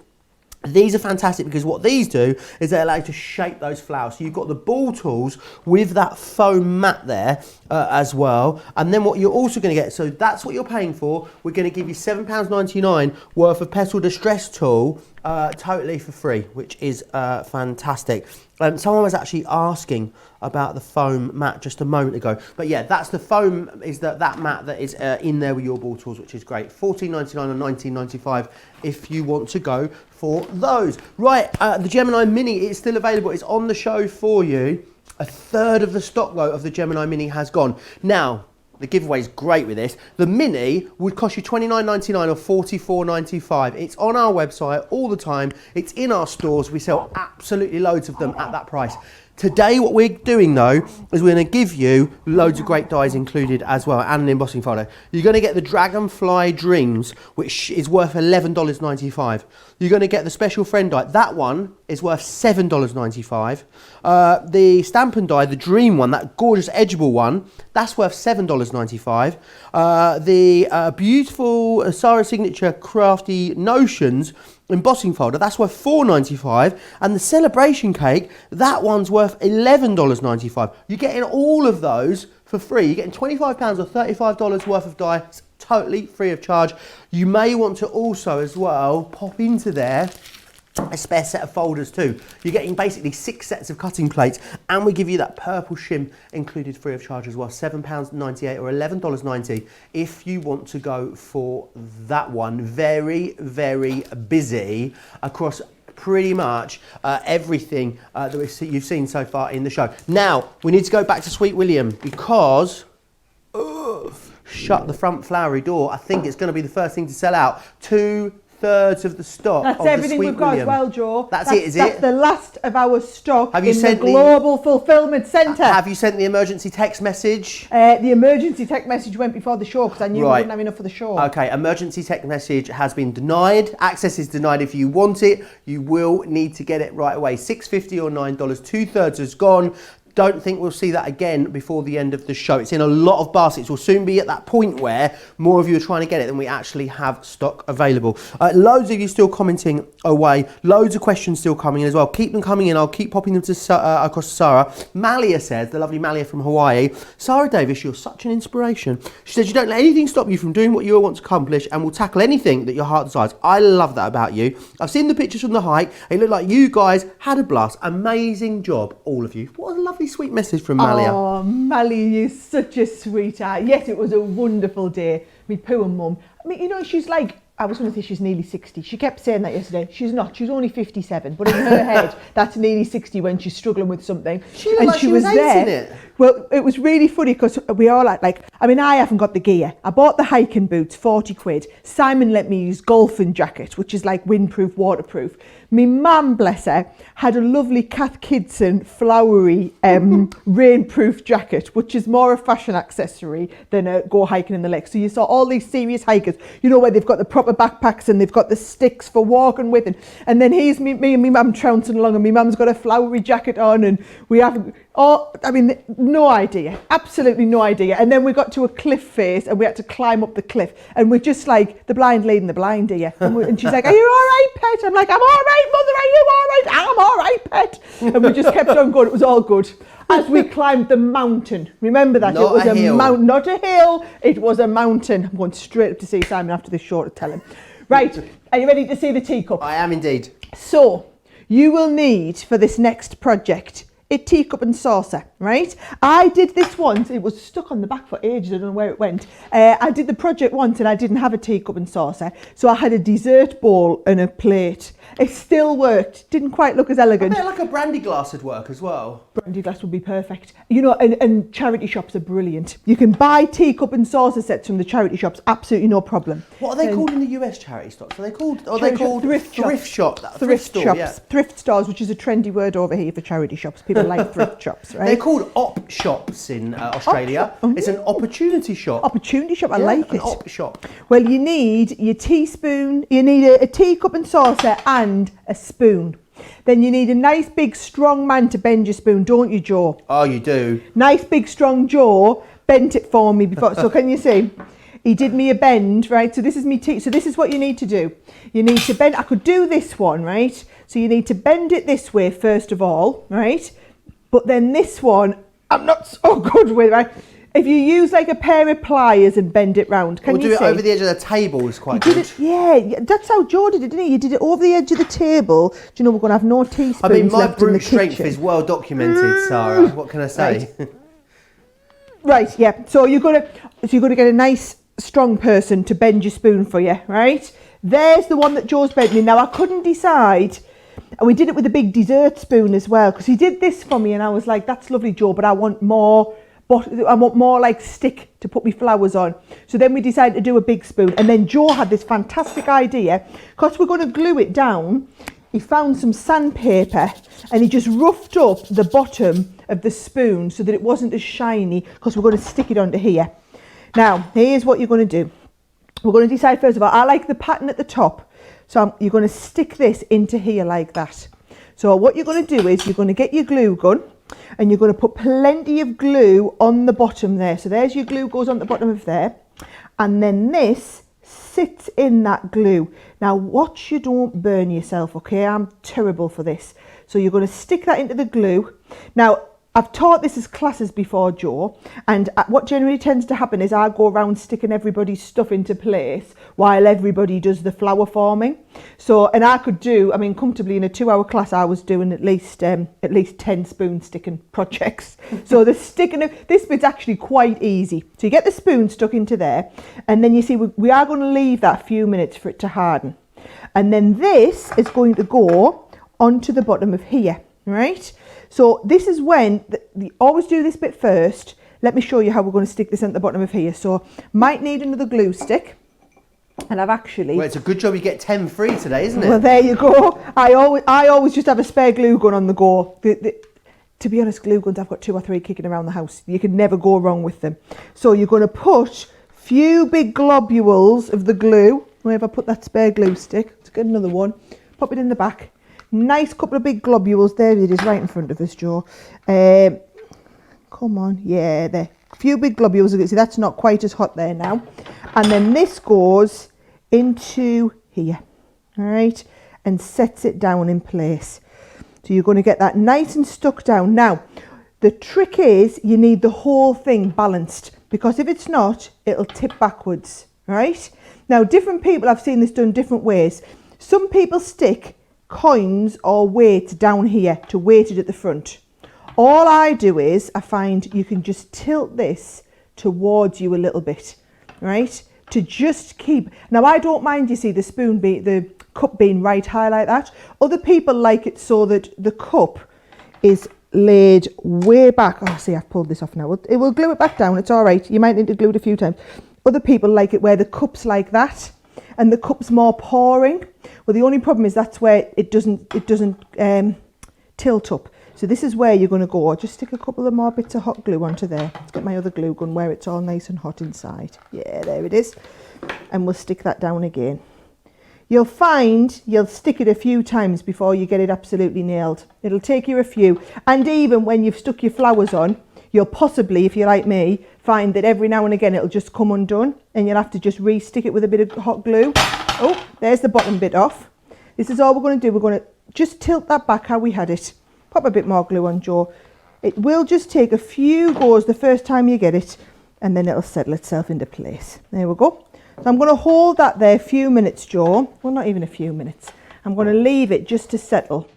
Speaker 1: These are fantastic because what these do is they allow you to shape those flowers. So you've got the ball tools with that foam mat there as well. And then what you're also going to get, so that's what you're paying for. We're going to give you £7.99 worth of petal distress tool totally for free, which is fantastic. Someone was actually asking about the foam mat just a moment ago. But yeah, that's the foam, is that mat that is in there with your ball tools, which is great. $14.99 and $19.95 if you want to go for those. Right, the Gemini Mini is still available. It's on the show for you. A third of the stock though of the Gemini Mini has gone. Now, the giveaway is great with this. The Mini would cost you $29.99 or $44.95. It's on our website all the time. It's in our stores. We sell absolutely loads of them at that price. Today, what we're doing though, is we're going to give you loads of great dies included as well, and an embossing folder. You're going to get the Dragonfly Dreams, which is worth $11.95. You're going to get the Special Friend die. That one is worth $7.95. The Stampin' die, the Dream one, that gorgeous edgeable one, that's worth $7.95. The beautiful Sara Signature Crafty Notions embossing folder, that's worth $4.95, and the Celebration Cake, that one's worth $11.95. You're getting all of those for free. You're getting £25 or $35 worth of dies totally free of charge. You may want to also as well pop into there a spare set of folders too. You're getting basically 6 sets of cutting plates, and we give you that purple shim included free of charge as well. £7.98 or $11.90 if you want to go for that one. Very, very busy across pretty much everything that you've seen so far in the show. Now, we need to go back to Sweet William because shut the front flowery door. I think it's going to be the first thing to sell out. 2/3 of the stock.
Speaker 2: That's
Speaker 1: of
Speaker 2: everything
Speaker 1: the Sweet
Speaker 2: we've got
Speaker 1: William.
Speaker 2: as well, Joe.
Speaker 1: That's it, is
Speaker 2: That's
Speaker 1: it?
Speaker 2: the last of our stock
Speaker 1: Have you
Speaker 2: in the
Speaker 1: sent
Speaker 2: Global Fulfillment Centre.
Speaker 1: Have you sent the emergency text message?
Speaker 2: The emergency text message went before the show because I knew we wouldn't have enough for the show.
Speaker 1: Okay, emergency text message has been denied. Access is denied. If you want it, you will need to get it right away. $6.50 or $9. 2/3 is gone. Don't think we'll see that again before the end of the show. It's in a lot of baskets. We'll soon be at that point where more of you are trying to get it than we actually have stock available. Loads of you still commenting away. Loads of questions still coming in as well. Keep them coming in. I'll keep popping them to across to Sarah. Malia says, the lovely Malia from Hawaii, Sarah Davis, you're such an inspiration. She says, you don't let anything stop you from doing what you want to accomplish and will tackle anything that your heart desires. I love that about you. I've seen the pictures from the hike. It looked like you guys had a blast. Amazing job, all of you. What a lovely sweet message from Malia.
Speaker 2: Oh, Malia, you're such a sweetheart. Yes, it was a wonderful day. Me poor mum. I mean, you know, she's like, I was going to say she's nearly 60. She kept saying that yesterday. She's not. She's only 57. But in her head, that's nearly 60 when she's struggling with something.
Speaker 1: She looked like she was there. It.
Speaker 2: Well, it was really funny because we all like, I mean, I haven't got the gear. I bought the hiking boots, 40 quid. Simon let me use golfing jacket, which is like windproof, waterproof. Me mum, bless her, had a lovely Kath Kidson flowery rainproof jacket, which is more a fashion accessory than a go hiking in the lake. So you saw all these serious hikers, you know, where they've got the proper backpacks and they've got the sticks for walking with. And then here's me and me mum trouncing along, and me mum's got a flowery jacket on, and we haven't, I mean, no idea, absolutely no idea. And then we got to a cliff face and we had to climb up the cliff, and we're just like the blind leading the blind here. And she's like, are you all right, pet? I'm like, I'm all right, mother, are you all right? I'm all right, pet. And we just kept on going. It was all good. As we climbed the mountain, remember that?
Speaker 1: Not
Speaker 2: it was
Speaker 1: a hill.
Speaker 2: mountain, not a hill. It was a mountain. I'm going straight up to see Simon after this show to tell him. Right, are you ready to see the teacup?
Speaker 1: I am indeed.
Speaker 2: So, you will need for this next project a teacup and saucer, right? I did this once. It was stuck on the back for ages. I don't know where it went. I did the project once and I didn't have a teacup and saucer. So I had a dessert bowl and a plate. It still worked. Didn't quite look as elegant.
Speaker 1: I bet like a brandy glass would work as well.
Speaker 2: Brandy glass would be perfect. You know, and charity shops are brilliant. You can buy teacup and saucer sets from the charity shops, absolutely no problem.
Speaker 1: What are they called in the US charity stores? Are they called
Speaker 2: thrift
Speaker 1: shop?
Speaker 2: Thrift
Speaker 1: store,
Speaker 2: shops.
Speaker 1: yeah.
Speaker 2: Thrift stores, which is a trendy word over here for charity shops. People like thrift shops, right?
Speaker 1: They're called op shops in Australia. It's an opportunity shop.
Speaker 2: Opportunity shop, I like
Speaker 1: an
Speaker 2: it.
Speaker 1: op shop.
Speaker 2: Well, you need your teaspoon, you need a teacup and saucer and a spoon. Then you need a nice big strong man to bend your spoon, don't you, Joe?
Speaker 1: Oh, you do.
Speaker 2: Nice big strong Joe bent it for me before. So can you see? He did me a bend, right? So this is me. So this is what you need to do. You need to bend. I could do this one, right? So you need to bend it this way first of all, right? But then this one, I'm not so good with, right? If you use like a pair of pliers and bend it round, can you see?
Speaker 1: Or do it over the edge of the table is quite good.
Speaker 2: Yeah, that's how Joe did it, didn't he? You did it over the edge of the table. Do you know we're going to have no teaspoons
Speaker 1: I mean, my
Speaker 2: left in the
Speaker 1: brute strength
Speaker 2: kitchen.
Speaker 1: is well documented, Sarah. What can I say?
Speaker 2: Right, yeah. So you're going to get a nice strong person to bend your spoon for you, right? There's the one that Joe's bent me. Now I couldn't decide. And we did it with a big dessert spoon as well, because he did this for me and I was like, that's lovely, Joe, but I want more like stick to put my flowers on. So then we decided to do a big spoon, and then Joe had this fantastic idea, because we're going to glue it down. He found some sandpaper and he just roughed up the bottom of the spoon so that it wasn't as shiny, because we're going to stick it onto here. Now, here's what you're going to do. We're going to decide first of all, I like the pattern at the top. So you're going to stick this into here like that. So what you're going to do is you're going to get your glue gun and you're going to put plenty of glue on the bottom there. So there's your glue, goes on the bottom of there. And then this sits in that glue. Now watch you don't burn yourself, okay? I'm terrible for this. So you're going to stick that into the glue. Now, I've taught this as classes before, Joe, and what generally tends to happen is I go around sticking everybody's stuff into place while everybody does the flower forming. So, and I could do, I mean, comfortably in a 2-hour class, I was doing at least 10 spoon sticking projects. So the sticking of this bit's actually quite easy. So you get the spoon stuck into there, and then you see we are going to leave that few minutes for it to harden, and then this is going to go onto the bottom of here, right? So this is when, you always do this bit first. Let me show you how we're going to stick this at the bottom of here. So might need another glue stick. And I've actually...
Speaker 1: Well, it's a good job you get 10 free today, isn't it?
Speaker 2: Well, there you go. I always just have a spare glue gun on the go. To be honest, glue guns, I've got 2 or 3 kicking around the house. You can never go wrong with them. So you're going to put few big globules of the glue. Where have I put that spare glue stick? Let's get another one. Pop it in the back. Nice couple of big globules. There it is, right in front of us, Joe. Come on, yeah, there. A few big globules. You can see that's not quite as hot there now. And then this goes into here, all right, and sets it down in place. So you're going to get that nice and stuck down. Now, the trick is you need the whole thing balanced, because if it's not, it'll tip backwards, right? Now, different people, I've seen this done different ways. Some people stick coins or weights down here to weight it at the front. All I do is I find you can just tilt this towards you a little bit, right, to just keep. Now I don't mind, you see, the cup being right high like that. Other people like it so that the cup is laid way back. Oh, see, I've pulled this off now. It will glue it back down. It's all right. You might need to glue it a few times. Other people like it where the cup's like that and the cup's more pouring. Well, the only problem is that's where it doesn't tilt up. So this is where you're going to go. Just stick a couple of more bits of hot glue onto there. Let's get my other glue gun where it's all nice and hot inside. Yeah, there it is. And we'll stick that down again. You'll find you'll stick it a few times before you get it absolutely nailed. It'll take you a few. And even when you've stuck your flowers on, you'll possibly, if you're like me, find that every now and again it'll just come undone and you'll have to just re-stick it with a bit of hot glue. Oh, there's the bottom bit off. This is all we're going to do. We're going to just tilt that back how we had it. Pop a bit more glue on, Joe. It will just take a few goes the first time you get it, and then it'll settle itself into place. There we go. So I'm going to hold that there a few minutes, Joe. Well, not even a few minutes. I'm going to leave it just to settle,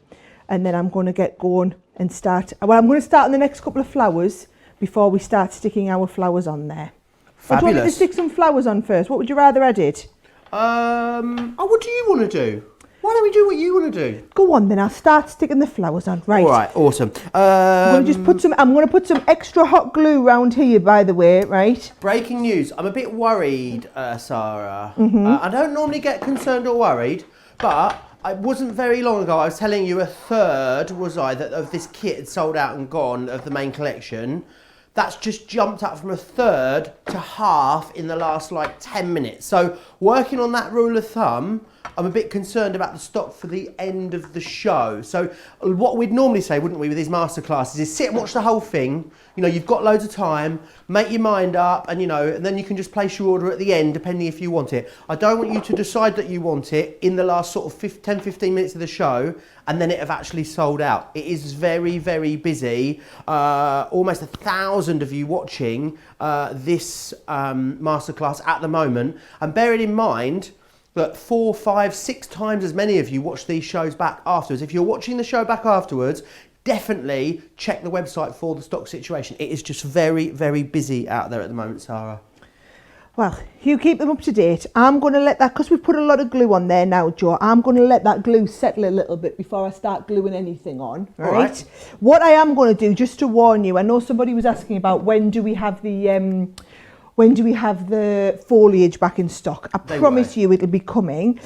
Speaker 2: and then I'm going to get going and start. Well, I'm going to start on the next couple of flowers before we start sticking our flowers on there.
Speaker 1: Fabulous.
Speaker 2: Do you want me to stick some flowers on first? What would you rather I did?
Speaker 1: What do you want to do? Why don't we do what you want to do?
Speaker 2: Go on then, I'll start sticking the flowers on. Right.
Speaker 1: All right, awesome.
Speaker 2: I'm going to put some extra hot glue round here, by the way, right?
Speaker 1: Breaking news. I'm a bit worried, Sarah. I don't normally get concerned or worried, but it wasn't very long ago I was telling you a third, that of this kit had sold out and gone of the main collection. That's just jumped up from a third to half in the last 10 minutes. So working on that rule of thumb, I'm a bit concerned about the stock for the end of the show. So what we'd normally say, wouldn't we, with these masterclasses is sit and watch the whole thing. You know, you've got loads of time, make your mind up, and and then you can just place your order at the end, depending if you want it. I don't want you to decide that you want it in the last sort of 10-15 minutes of the show, and then it have actually sold out. It is very, very busy. Almost 1,000 of you watching this masterclass at the moment. And bearing in mind that 4, 5, 6 times as many of you watch these shows back afterwards. If you're watching the show back afterwards, definitely check the website for the stock situation. It is just very, very busy out there at the moment, Sarah.
Speaker 2: Well, you keep them up to date. I'm going to let that, because we've put a lot of glue on there now, Joe, I'm going to let that glue settle a little bit before I start gluing anything on, right? What I am going to do, just to warn you, I know somebody was asking about when do we have the foliage back in stock. I promise you it'll be coming.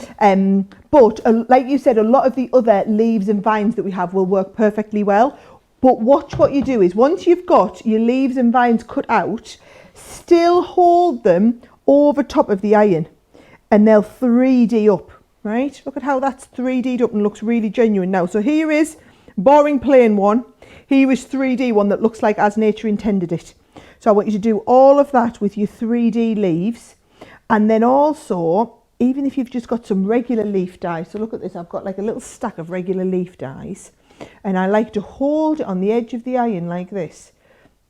Speaker 2: But like you said, a lot of the other leaves and vines that we have will work perfectly well. But watch what you do is once you've got your leaves and vines cut out, still hold them over top of the iron and they'll 3D up, right? Look at how that's 3D'd up and looks really genuine now. So here is boring plain one. Here is 3D one that looks like as nature intended it. So I want you to do all of that with your 3D leaves. And then also, even if you've just got some regular leaf dies, so look at this, I've got like a little stack of regular leaf dies. And I like to hold it on the edge of the iron like this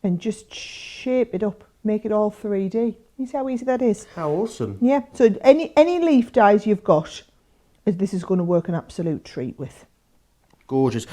Speaker 2: and just shape it up, make it all 3D. You see how easy that is?
Speaker 1: How awesome.
Speaker 2: Yeah, so any leaf dies you've got, this is going to work an absolute treat with.
Speaker 1: Gorgeous.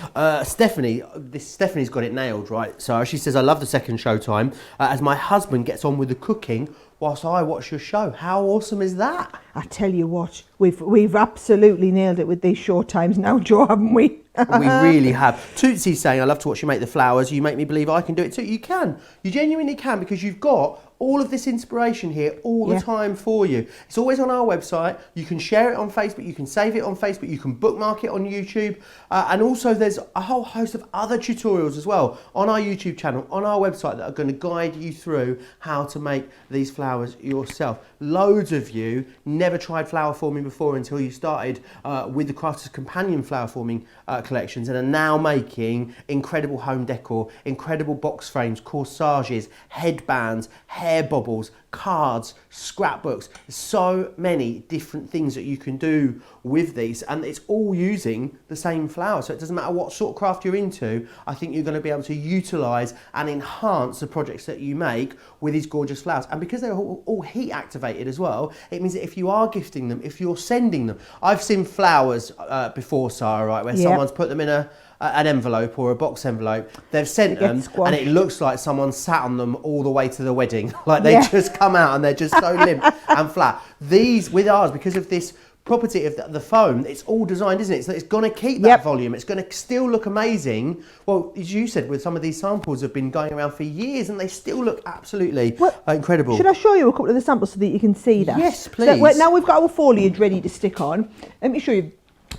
Speaker 1: Stephanie's got it nailed, right? So she says, I love the second show time as my husband gets on with the cooking whilst I watch your show. How awesome is that?
Speaker 2: I tell you what, we've absolutely nailed it with these short times now, Joe, haven't we?
Speaker 1: We really have. Tootsie's saying, I love to watch you make the flowers. You make me believe I can do it too. You can. You genuinely can, because you've got all of this inspiration here all the time for you. It's always on our website. You can share it on Facebook. You can save it on Facebook. You can bookmark it on YouTube. And also there's a whole host of other tutorials as well on our YouTube channel, on our website, that are going to guide you through how to make these flowers yourself. Loads of you never tried flower forming before until you started with the Crafter's Companion flower forming collections, and are now making incredible home decor, incredible box frames, corsages, headbands, hair bobbles, cards, scrapbooks. There's so many different things that you can do with these, and it's all using the same flower. So it doesn't matter what sort of craft you're into, I think you're going to be able to utilise and enhance the projects that you make with these gorgeous flowers. And because they're all heat activated as well, it means that if you are gifting them, if you're sending them, I've seen flowers before, Sara, right, where someone's put them in an envelope or a box envelope, they've sent them and it looks like someone sat on them all the way to the wedding. Like they just come out and they're just so limp and flat. These, with ours, because of this property of the foam, it's all designed, isn't it? So it's going to keep that volume. It's going to still look amazing. Well, as you said, with some of these samples have been going around for years and they still look absolutely incredible.
Speaker 2: Should I show you a couple of the samples so that you can see that?
Speaker 1: Yes, please.
Speaker 2: So, now we've got our foliage ready to stick on. Let me show you.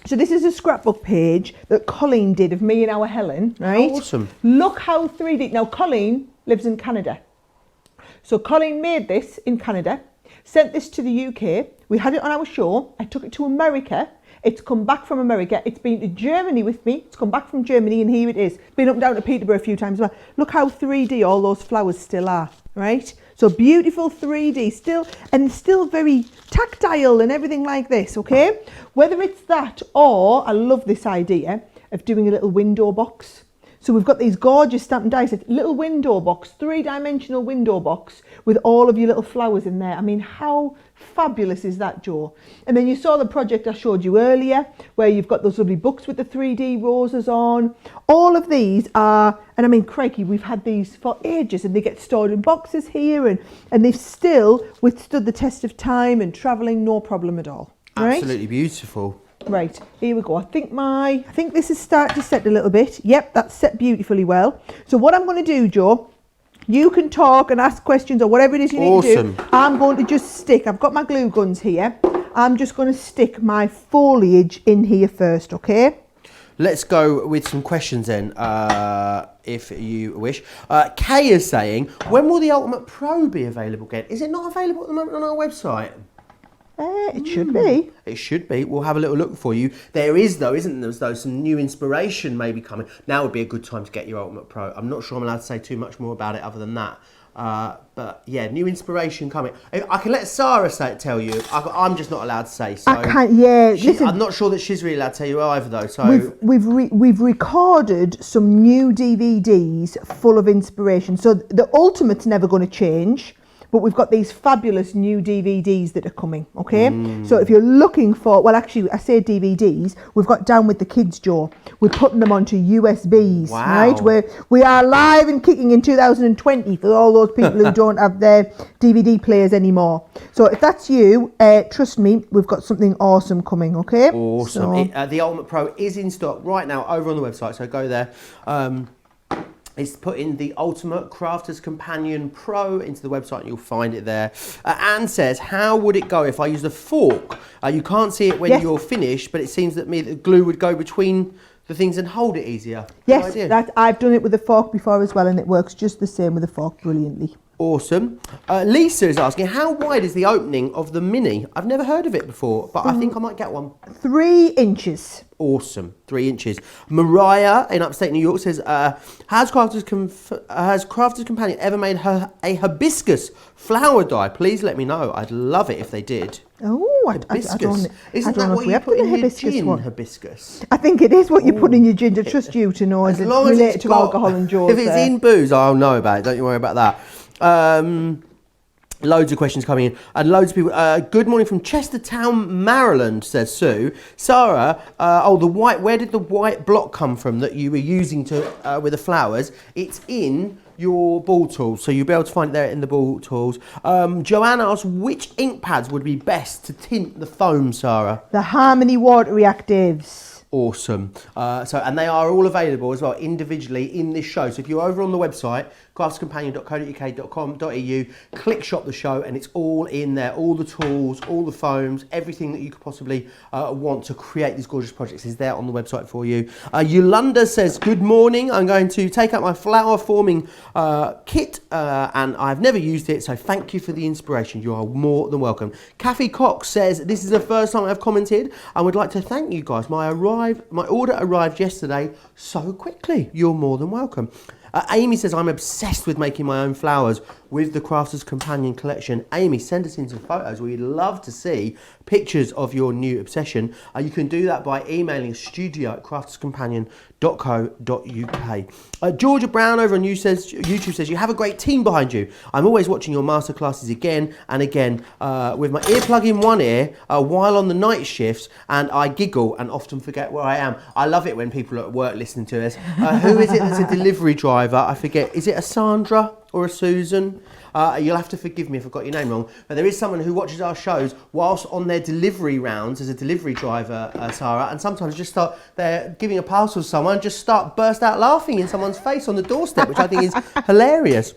Speaker 2: So this is a scrapbook page that Colleen did of me and our Helen, right?
Speaker 1: Awesome.
Speaker 2: Look how 3D. Now, Colleen lives in Canada. So Colleen made this in Canada, sent this to the UK. We had it on our show. I took it to America. It's come back from America. It's been to Germany with me. It's come back from Germany, and here it is. Been up and down to Peterborough a few times as well. Look how 3D all those flowers still are, right? So beautiful 3D still, and still very tactile and everything like this, okay? Whether it's that, or I love this idea of doing a little window box. So we've got these gorgeous stamp and die set, little window box, 3-dimensional window box with all of your little flowers in there. I mean, how fabulous is that, Joe? And then you saw the project I showed you earlier, where you've got those lovely books with the 3D roses on. All of these are, and I mean, crikey, we've had these for ages, and they get stored in boxes here, and they've still withstood the test of time and travelling, no problem at all. Right?
Speaker 1: Absolutely beautiful.
Speaker 2: Right, here we go. I think this is starting to set a little bit. Yep, that's set beautifully well. So what I'm going to do, Joe, you can talk and ask questions or whatever it is you need to do. I'm going to just stick, I've got my glue guns here. I'm just going to stick my foliage in here first, okay?
Speaker 1: Let's go with some questions then, if you wish. Kay is saying, when will the Ultimate Pro be available again? Is it not available at the moment on our website?
Speaker 2: It should be.
Speaker 1: It should be. We'll have a little look for you. There is, though, isn't there, though, some new inspiration maybe coming. Now would be a good time to get your Ultimate Pro. I'm not sure I'm allowed to say too much more about it other than that. But yeah, new inspiration coming. I can let Sara tell you. I'm just not allowed to say. So
Speaker 2: I can't. Yeah, listen.
Speaker 1: I'm not sure that she's really allowed to tell you either, though. So
Speaker 2: we've recorded some new DVDs full of inspiration. So the Ultimate's never going to change. But we've got these fabulous new DVDs that are coming, okay? So if you're looking for, well, actually, I say DVDs, we've got Down with the Kids, Joe. We're putting them onto USBs, right? We are live and kicking in 2020 for all those people who don't have their DVD players anymore. So if that's you, trust me, we've got something awesome coming, okay?
Speaker 1: Awesome. So, the Ultimate Pro is in stock right now over on the website, so go there. It's put in the Ultimate Crafter's Companion Pro into the website and you'll find it there. Anne says, how would it go if I used a fork? You can't see it when you're finished, but it seems that the glue would go between the things and hold it easier.
Speaker 2: Yes, I've done it with a fork before as well, and it works just the same with a fork brilliantly.
Speaker 1: Awesome. Lisa is asking, how wide is the opening of the Mini? I've never heard of it before, but I think I might get one.
Speaker 2: 3 inches.
Speaker 1: Awesome, 3 inches. Mariah in upstate New York says, has Crafter's Companion ever made her a hibiscus flower die? Please let me know. I'd love it if they did.
Speaker 2: Oh, I
Speaker 1: Hibiscus. Isn't that
Speaker 2: know
Speaker 1: what
Speaker 2: if we
Speaker 1: you
Speaker 2: have
Speaker 1: put
Speaker 2: done
Speaker 1: in
Speaker 2: a
Speaker 1: your
Speaker 2: hibiscus
Speaker 1: gin,
Speaker 2: one.
Speaker 1: hibiscus?
Speaker 2: I think it is what you put in your gin. To trust you to know, is it related to alcohol and Joe's?
Speaker 1: If it's in booze, I'll know about it. Don't you worry about that. Loads of questions coming in, and loads of people. Good morning from Chestertown, Maryland, says Sue. Sarah, the white. Where did the white block come from that you were using to with the flowers? It's in your ball tools, so you'll be able to find it there in the ball tools. Joanna asks, which ink pads would be best to tint the foam, Sarah?
Speaker 2: The Harmony Water Reactives.
Speaker 1: Awesome. And they are all available as well individually in this show. So if you're over on the website, craftscompanion.co.uk.com.au, click shop the show, and it's all in there. All the tools, all the foams, everything that you could possibly want to create these gorgeous projects is there on the website for you. Yolanda says, good morning. I'm going to take out my flower forming kit and I've never used it, so thank you for the inspiration. You are more than welcome. Kathy Cox says, this is the first time I've commented and would like to thank you guys. My order arrived yesterday so quickly. You're more than welcome. Amy says, I'm obsessed with making my own flowers with the Crafter's Companion collection. Amy, send us in some photos. We'd love to see pictures of your new obsession. You can do that by emailing studio@crafterscompanion.co.uk. Georgia Brown over on YouTube says, you have a great team behind you. I'm always watching your masterclasses again and again with my earplug in one ear while on the night shifts, and I giggle and often forget where I am. I love it when people are at work listening to us. Who is it that's a delivery driver? I forget. Is it a Sandra or a Susan? You'll have to forgive me if I've got your name wrong, but there is someone who watches our shows whilst on their delivery rounds as a delivery driver, Sarah, and sometimes they're giving a parcel to someone, just burst out laughing in someone's face on the doorstep, which I think is hilarious.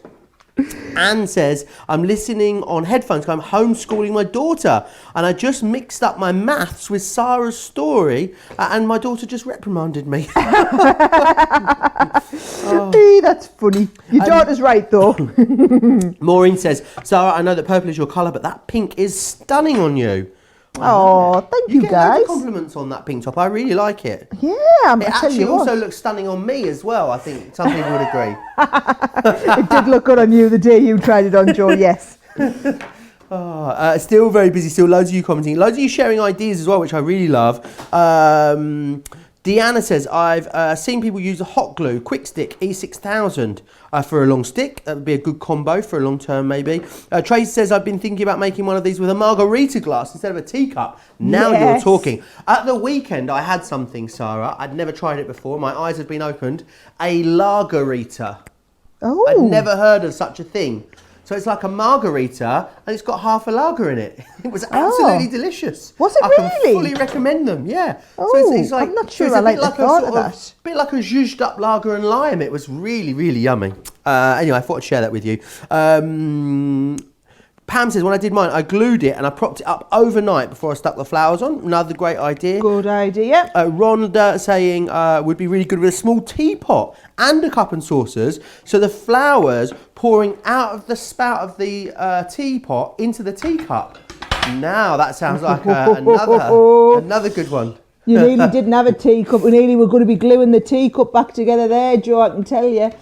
Speaker 1: Anne says, I'm listening on headphones because I'm homeschooling my daughter and I just mixed up my maths with Sarah's story and my daughter just reprimanded me.
Speaker 2: Hey, that's funny. Your daughter's right though.
Speaker 1: Maureen says, Sarah, I know that purple is your colour, but that pink is stunning on you.
Speaker 2: Oh, thank you
Speaker 1: get
Speaker 2: guys.
Speaker 1: Loads of compliments on that pink top. I really like it.
Speaker 2: Yeah,
Speaker 1: it actually also looks stunning on me as well. I think some people would agree.
Speaker 2: It did look good on you the day you tried it on, Joe. Yes.
Speaker 1: Still very busy. Still loads of you commenting. Loads of you sharing ideas as well, which I really love. Deanna says, I've seen people use a hot glue quick stick E6000 for a long stick. That would be a good combo for a long term maybe. Tracy says, I've been thinking about making one of these with a margarita glass instead of a teacup. Now You're talking. At the weekend I had something, Sarah. I'd never tried it before. My eyes had been opened. A lagerita.
Speaker 2: Oh.
Speaker 1: I'd never heard of such a thing. So it's like a margarita and it's got half a lager in it. It was absolutely delicious.
Speaker 2: Was it
Speaker 1: I
Speaker 2: really?
Speaker 1: can fully recommend them, yeah.
Speaker 2: Oh,
Speaker 1: so it's like,
Speaker 2: I'm not sure I like the thought of that.
Speaker 1: A bit like a zhuzhed up lager and lime. It was really, really yummy. Anyway, I thought I'd share that with you. Pam says, when I did mine, I glued it and I propped it up overnight before I stuck the flowers on. Another great idea.
Speaker 2: Good idea.
Speaker 1: Rhonda saying would be really good with a small teapot and a cup and saucers, so the flowers pouring out of the spout of the teapot into the teacup. Now that sounds like another good one.
Speaker 2: You nearly didn't have a teacup. We nearly were going to be gluing the teacup back together there, Joe, I can tell you.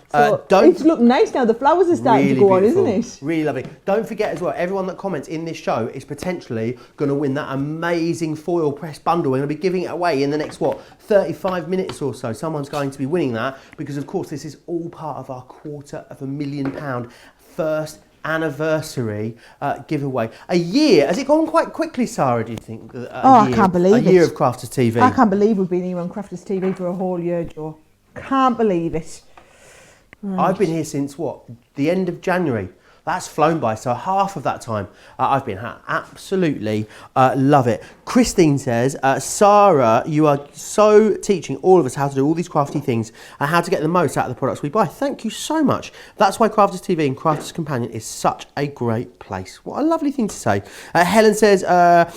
Speaker 2: So it's looking nice now. The flowers are starting to go on, isn't it?
Speaker 1: Really lovely. Don't forget as well, everyone that comments in this show is potentially going to win that amazing foil press bundle. We're going to be giving it away in the next, 35 minutes or so. Someone's going to be winning that because, of course, this is all part of our £250,000 first anniversary giveaway. A year. Has it gone quite quickly, Sarah, do you think?
Speaker 2: I can't believe it.
Speaker 1: A year of Crafters TV.
Speaker 2: I can't believe we've been here on Crafters TV for a whole year, Joe. Can't believe it. Right.
Speaker 1: I've been here since the end of January. That's flown by, so half of that time I've been here. Absolutely love it. Christine says, Sarah, you are so teaching all of us how to do all these crafty things and how to get the most out of the products we buy. Thank you so much. That's why Crafters TV and Crafters Companion is such a great place. What a lovely thing to say. Helen says, Sarah,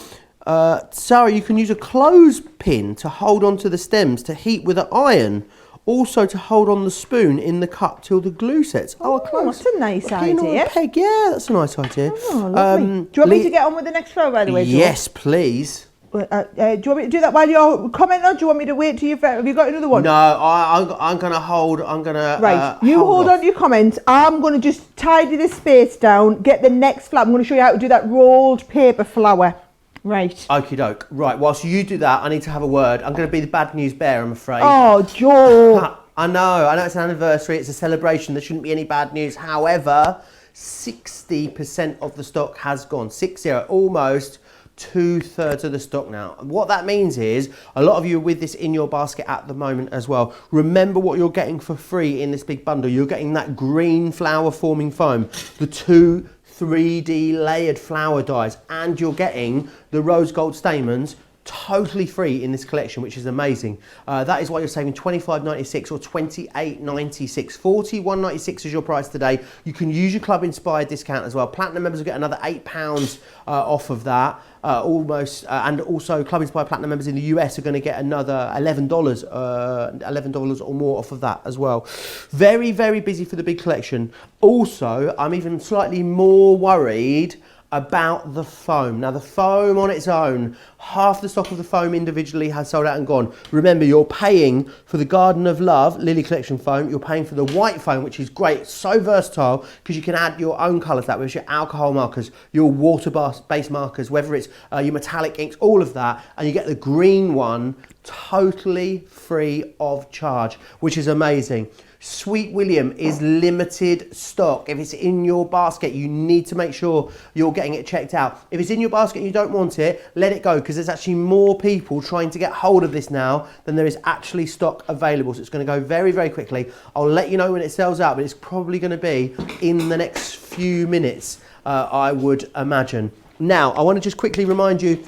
Speaker 1: you can use a clothespin to hold onto the stems to heat with an iron, Also to hold on the spoon in the cup till the glue sets. Oh,
Speaker 2: that's a nice idea.
Speaker 1: Peg, yeah, that's a nice idea.
Speaker 2: Oh, lovely. Do you want me to get on with the next flower, by the way, Joe?
Speaker 1: Yes, please.
Speaker 2: Do you want me to do that while you're commenting, or do you want me to wait till you've... Have you got another one?
Speaker 1: No, I'm going to hold...
Speaker 2: Right, you hold on to your comments. I'm going to just tidy this space down, get the next flower. I'm going to show you how to do that rolled paper flower. Right.
Speaker 1: Okie doke. Right, whilst you do that, I need to have a word. I'm going to be the bad news bearer, I'm afraid.
Speaker 2: Oh, Joe.
Speaker 1: I know it's an anniversary, it's a celebration, there shouldn't be any bad news. However, 60% of the stock has gone. 60, almost 2/3 of the stock now. What that means is a lot of you are with this in your basket at the moment as well. Remember what you're getting for free in this big bundle. You're getting that green flower forming foam, the 2 3D layered flower dies, and you're getting the rose gold stamens totally free in this collection, which is amazing. That is why you're saving $25.96 or $28.96. $41.96 is your price today. You can use your club inspired discount as well. Platinum members will get another £8 off of that. And also Club Inspired Platinum members in the US are going to get another $11 or more off of that as well. Very, very busy for the big collection. Also, I'm even slightly more worried about the foam. Now the foam on its own, half the stock of the foam individually has sold out and gone. Remember, you're paying for the Garden of Love Lily Collection foam, you're paying for the white foam, which is great, so versatile, because you can add your own colours, that with your alcohol markers, your water-based markers, whether it's your metallic inks, all of that, and you get the green one totally free of charge, which is amazing. Sweet William is limited stock. If it's in your basket, you need to make sure you're getting it checked out. If it's in your basket and you don't want it, let it go, because there's actually more people trying to get hold of this now than there is actually stock available. So it's going to go very, very quickly. I'll let you know when it sells out, but it's probably going to be in the next few minutes, I would imagine. Now, I want to just quickly remind you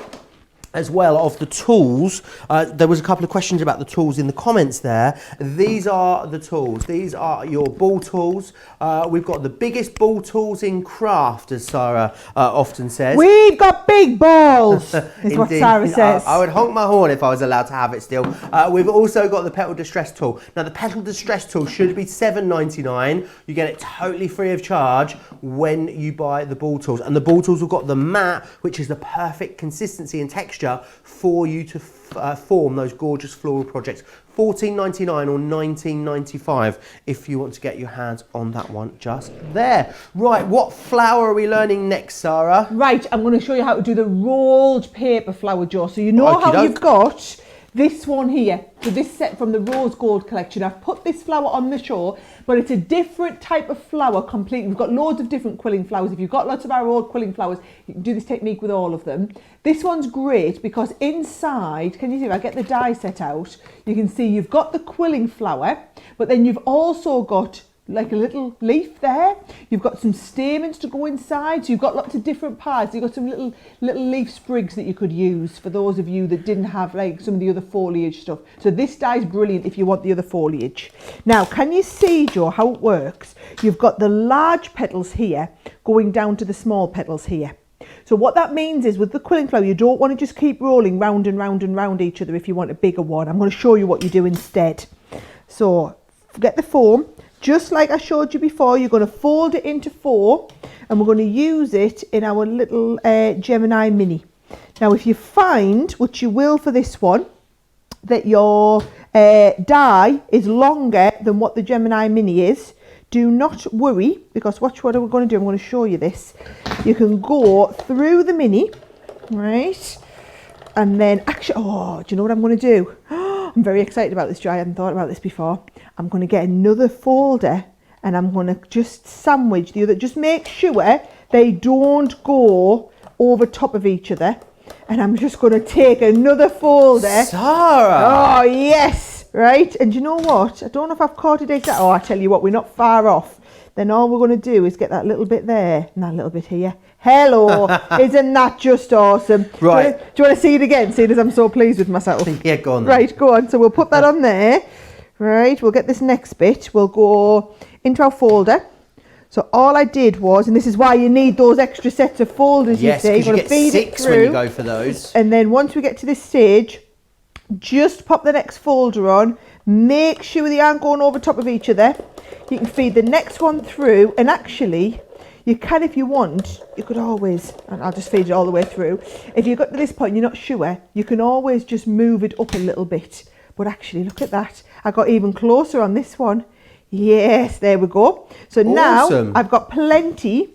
Speaker 1: as well of the tools. There was a couple of questions about the tools in the comments there. These are the tools. These are your ball tools. We've got the biggest ball tools in craft, as Sara often says.
Speaker 2: We've got big balls, is what Sara says.
Speaker 1: I would honk my horn if I was allowed to have it still. We've also got the Petal Distress tool. Now the Petal Distress tool should be $7.99. You get it totally free of charge when you buy the ball tools. And the ball tools have got the mat, which is the perfect consistency and texture for you to form those gorgeous floral projects. $14.99 or $19.95 if you want to get your hands on that one just there. Right, what flower are we learning next, Sara?
Speaker 2: Right, I'm going to show you how to do the rolled paper flower, Joe. So you know how you've got this one here, so this set from the Rose Gold collection. I've put this flower on the show, but it's a different type of flower completely. We've got loads of different quilling flowers. If you've got lots of our old quilling flowers, you can do this technique with all of them. This one's great because inside, can you see, if I get the die set out, you can see you've got the quilling flower, but then you've also got like a little leaf there. You've got some stamens to go inside, so you've got lots of different parts. You've got some little leaf sprigs that you could use for those of you that didn't have like some of the other foliage stuff. So this die is brilliant if you want the other foliage. Now, can you see, Joe, how it works? You've got the large petals here going down to the small petals here. So what that means is with the quilling flower, you don't want to just keep rolling round and round and round each other if you want a bigger one. I'm going to show you what you do instead. So get the foam. Just like I showed you before, you're going to fold it into 4 and we're going to use it in our little Gemini Mini. Now, if you find, which you will for this one, that your die is longer than what the Gemini Mini is, do not worry, because watch what we're going to do. I'm going to show you this. You can go through the Mini, right? And then actually, do you know what I'm going to do? I'm very excited about this, Joe. I hadn't thought about this before. I'm going to get another folder and I'm going to just sandwich the other. Just make sure they don't go over top of each other. And I'm just going to take another folder.
Speaker 1: Sara!
Speaker 2: Oh, yes! Right? And you know what? I don't know if I've caught it exactly. Oh, I tell you what, we're not far off. Then all we're going to do is get that little bit there and that little bit here. Hello! Isn't that just awesome?
Speaker 1: Right.
Speaker 2: Do you want to see it again? See it as I'm so pleased with myself.
Speaker 1: Yeah, go on.
Speaker 2: Right, go on. So we'll put that on there. Right, we'll get this next bit. We'll go into our folder. So all I did was, and this is why you need those extra sets of folders,
Speaker 1: yes,
Speaker 2: you see.
Speaker 1: Yes, because you get 6 when you go for those.
Speaker 2: And then once we get to this stage, just pop the next folder on. Make sure they aren't going over top of each other. You can feed the next one through, and actually you can, if you want, you could always, and I'll just feed it all the way through. If you got to this point and you're not sure, you can always just move it up a little bit. But actually, look at that. I got even closer on this one. Yes, there we go. So
Speaker 1: Awesome.
Speaker 2: now I've got plenty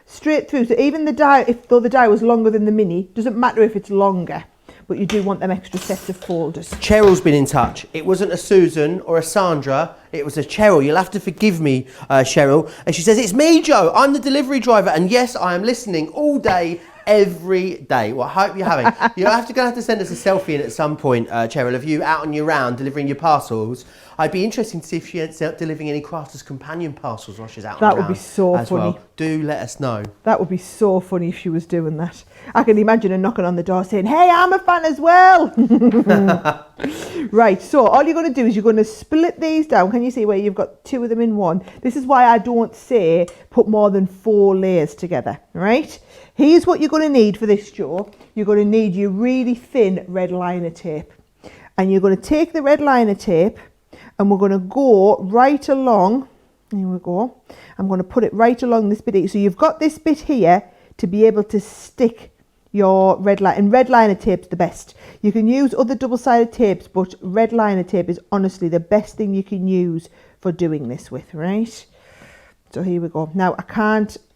Speaker 2: straight through. So even the die, though the die was longer than the mini, doesn't matter if it's longer, but you do want them extra sets of folders.
Speaker 1: Cheryl's been in touch. It wasn't a Susan or a Sandra, it was a Cheryl. You'll have to forgive me, Cheryl. And she says, it's me, Joe. I'm the delivery driver. And yes, I am listening all day, every day. Well, I hope you're having. You're going to have to send us a selfie in at some point, Cheryl, of you out on your round delivering your parcels. I'd be interested to see if she ends up delivering any Crafters Companion parcels while she's out on
Speaker 2: That
Speaker 1: the
Speaker 2: would be
Speaker 1: round
Speaker 2: so
Speaker 1: as
Speaker 2: funny.
Speaker 1: well. Do let us know.
Speaker 2: That would be so funny if she was doing that. I can imagine her knocking on the door saying, hey, I'm a fan as well. Right, so all you're going to do is you're going to split these down. Can you see where you've got 2 of them in one? This is why I don't say put more than 4 layers together, right? Here's what you're going to need for this, Joe. You're going to need your really thin red liner tape. And you're going to take the red liner tape and we're going to go right along. Here we go. I'm going to put it right along this bit here. So you've got this bit here to be able to stick your red line. And red liner tape's the best. You can use other double-sided tapes, but red liner tape is honestly the best thing you can use for doing this with, right? So here we go. Now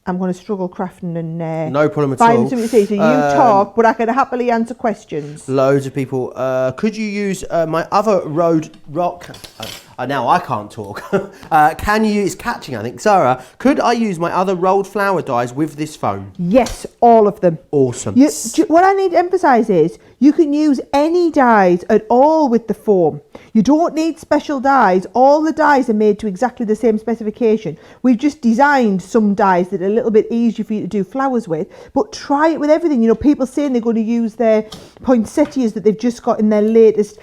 Speaker 2: I'm going to struggle crafting and
Speaker 1: no problem at
Speaker 2: finding
Speaker 1: all.
Speaker 2: something to say. So you talk, but I can happily answer questions.
Speaker 1: Loads of people. Could you use my other rock? Now I can't talk. Can you? It's catching, I think. Sara, could I use my other rolled flower dies with this foam?
Speaker 2: Yes, all of them.
Speaker 1: Awesome.
Speaker 2: What I need to emphasise is you can use any dies at all with the foam. You don't need special dies. All the dies are made to exactly the same specification. We've just designed some dies that are a little bit easier for you to do flowers with, but try it with everything. You know, people saying they're going to use their poinsettias that they've just got in their latest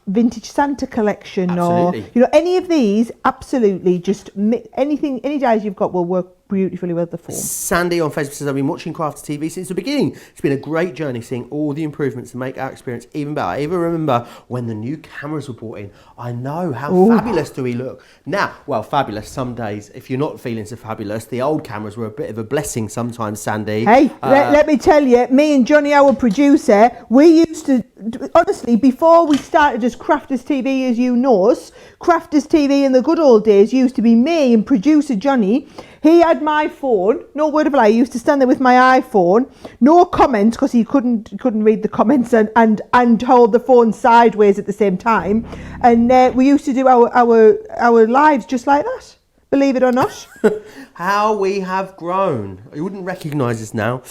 Speaker 2: vintage Santa collection.
Speaker 1: Absolutely.
Speaker 2: Or, you know, any of these, absolutely, just anything, any dies you've got will work beautifully with the foam.
Speaker 1: Sandy on Facebook says, I've been watching Crafters TV since the beginning. It's been a great journey seeing all the improvements to make our experience even better. I even remember when the new cameras were brought in. I know, how fabulous do we look? Now, well, fabulous some days. If you're not feeling so fabulous, the old cameras were a bit of a blessing sometimes, Sandy.
Speaker 2: Hey, let me tell you, me and Johnny, our producer, we used to, honestly, before we started as Crafters TV as you know us, Crafters TV in the good old days used to be me and producer Johnny. He had my phone, no word of a lie, he used to stand there with my iPhone, no comments because he couldn't read the comments and hold the phone sideways at the same time. And we used to do our lives just like that, believe it or not.
Speaker 1: How we have grown. You wouldn't recognise us now.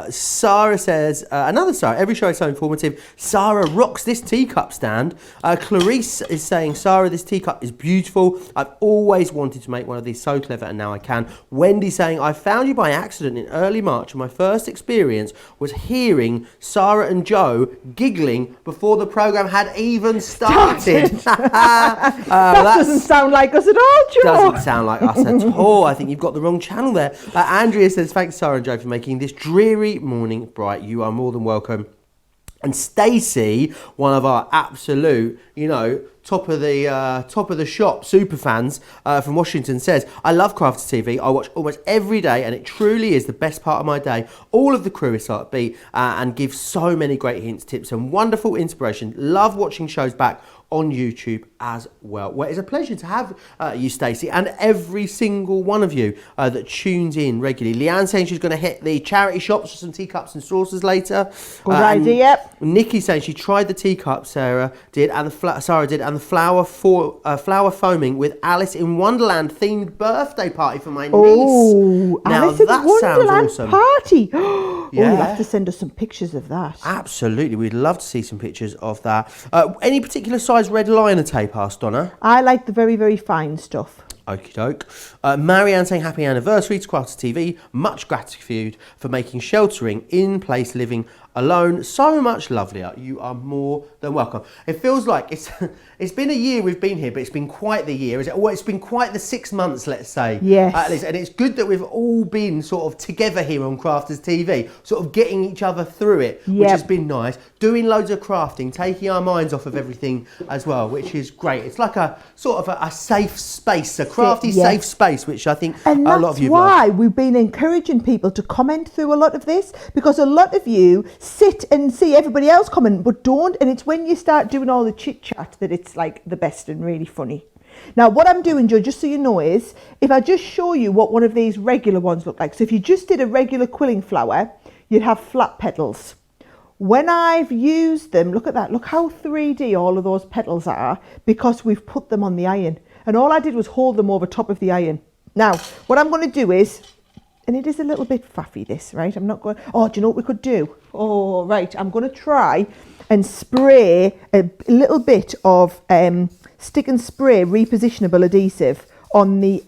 Speaker 1: Sara says, another Sara, every show is so informative. Sara rocks this teacup stand. Clarice is saying, Sara, this teacup is beautiful. I've always wanted to make one of these, so clever, and now I can. Wendy saying, I found you by accident in early March, and my first experience was hearing Sara and Joe giggling before the programme had even started.
Speaker 2: That doesn't sound like us at all, Joe.
Speaker 1: Doesn't sound like us at all. I think you've got the wrong channel there. Andrea says, thanks, Sara and Joe, for making this dreary morning bright. You are more than welcome. And Stacey, one of our absolute, top of the shop super fans from Washington, says, I love Crafters TV. I watch almost every day and it truly is the best part of my day. All of the crew is upbeat and give so many great hints, tips and wonderful inspiration. Love watching shows back on YouTube as well. Well, it's a pleasure to have you, Stacey, and every single one of you that tunes in regularly. Leanne saying she's going to hit the charity shops for some teacups and saucers later.
Speaker 2: Good idea.
Speaker 1: Nikki saying she tried the teacup, Sara did, and the flower foaming with Alice in Wonderland themed birthday party for my niece.
Speaker 2: Oh,
Speaker 1: now
Speaker 2: Alice in
Speaker 1: that
Speaker 2: Wonderland
Speaker 1: sounds awesome.
Speaker 2: Party.
Speaker 1: Yeah.
Speaker 2: Oh, you'll have to send us some pictures of that.
Speaker 1: Absolutely, we'd love to see some pictures of that. Any particular size red liner tape, asked Donna?
Speaker 2: I like the very, very fine stuff.
Speaker 1: Okie doke. Marianne saying happy anniversary to Crafters TV. Much gratitude for making sheltering in place living alone so much lovelier. You are more than welcome. It feels like it's been a year we've been here, but it's been quite the year. Well, it's been quite the 6 months, let's say.
Speaker 2: Yes.
Speaker 1: At least. And it's good that we've all been sort of together here on Crafters TV, sort of getting each other through it, which has been nice. Doing loads of crafting, taking our minds off of everything as well, which is great. It's like a sort of a safe space, a crafty safe space, which I think a lot of you
Speaker 2: love. And that's why
Speaker 1: love.
Speaker 2: we've been encouraging people to comment through a lot of this, because a lot of you sit and see everybody else comment but don't, and it's when you start doing all the chit chat that it's like the best and really funny. Now what I'm doing, Joe, just so you know, is if I just show you what one of these regular ones look like. So if you just did a regular quilling flower, you'd have flat petals. When I've used them, look at that, look how 3D all of those petals are, because we've put them on the iron, and all I did was hold them over top of the iron. Now what I'm going to do is, and it is a little bit faffy this, right? I'm not going, oh, do you know what we could do? Oh, right, I'm going to try and spray a little bit of stick and spray repositionable adhesive on the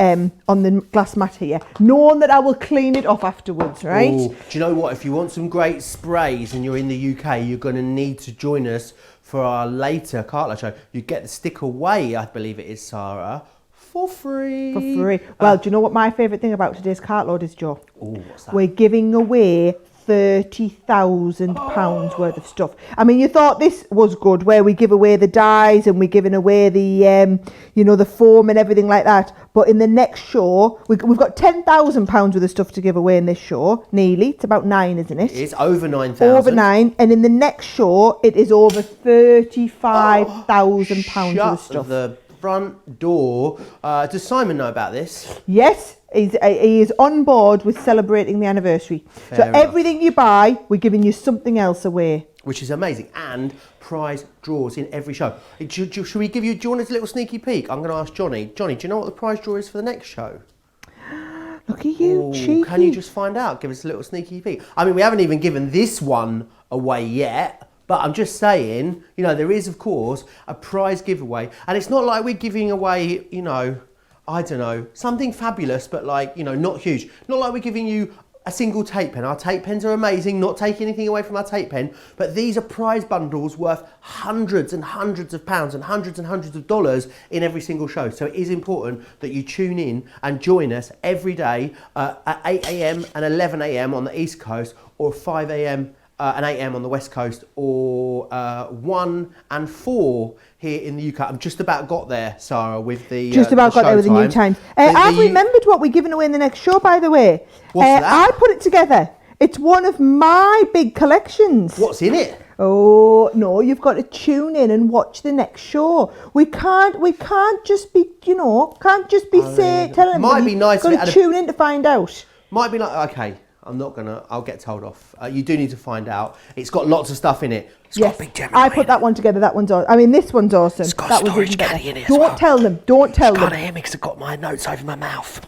Speaker 2: glass mat here, knowing that I will clean it off afterwards, right?
Speaker 1: Ooh, do you know what? If you want some great sprays and you're in the UK, you're going to need to join us for our later cartload show. You get the stick away, I believe it is, Sara, for free.
Speaker 2: For free. Well, do you know what my favourite thing about today's cartload is, Joe?
Speaker 1: Oh, what's that?
Speaker 2: We're giving away £30,000 worth of stuff. I mean, you thought this was good, where we give away the dies and we're giving away the, the foam and everything like that. But in the next show, we've got £10,000 worth of stuff to give away in this show. Nearly, it's about 9, isn't it?
Speaker 1: It's over 9,000.
Speaker 2: Over 9, and in the next show, it is over £35,000 worth of stuff.
Speaker 1: Shut the front door. Does Simon know about this?
Speaker 2: Yes. He is on board with celebrating the anniversary.
Speaker 1: Fair enough.
Speaker 2: Everything you buy, we're giving you something else away.
Speaker 1: Which is amazing. And prize draws in every show. Should we give you, do you want a little sneaky peek? I'm going to ask Johnny. Johnny, do you know what the prize draw is for the next show?
Speaker 2: Look at you, cheeky.
Speaker 1: Can you just find out? Give us a little sneaky peek. I mean, we haven't even given this one away yet. But I'm just saying, there is, of course, a prize giveaway. And it's not like we're giving away, I don't know, something fabulous, but like, not huge. Not like we're giving you a single tape pen. Our tape pens are amazing, not taking anything away from our tape pen, but these are prize bundles worth hundreds and hundreds of pounds and hundreds of dollars in every single show. So it is important that you tune in and join us every day at 8 a.m. and 11 a.m. on the East Coast, or 5 a.m. and 8 a.m. on the West Coast, or 1 and 4 here in the UK. I'm just about got there, Sara, with the
Speaker 2: just about got there with the new times. I've remembered what we're giving away in the next show, by the way.
Speaker 1: What's that?
Speaker 2: I put it together. It's one of my big collections.
Speaker 1: What's in it?
Speaker 2: Oh no, you've got to tune in and watch the next show. We can't just be, telling them.
Speaker 1: Might be nice.
Speaker 2: Got to tune in to find out.
Speaker 1: Might be like, okay, I'll get told off. You do need to find out. It's got lots of stuff in it. It's got a big Gemini.
Speaker 2: I put that one together. That one's awesome. I mean, this one's awesome.
Speaker 1: It's got
Speaker 2: that
Speaker 1: storage caddy in it as
Speaker 2: Don't
Speaker 1: well.
Speaker 2: tell them. Don't tell them.
Speaker 1: You can't hear me because I've got my notes over my mouth.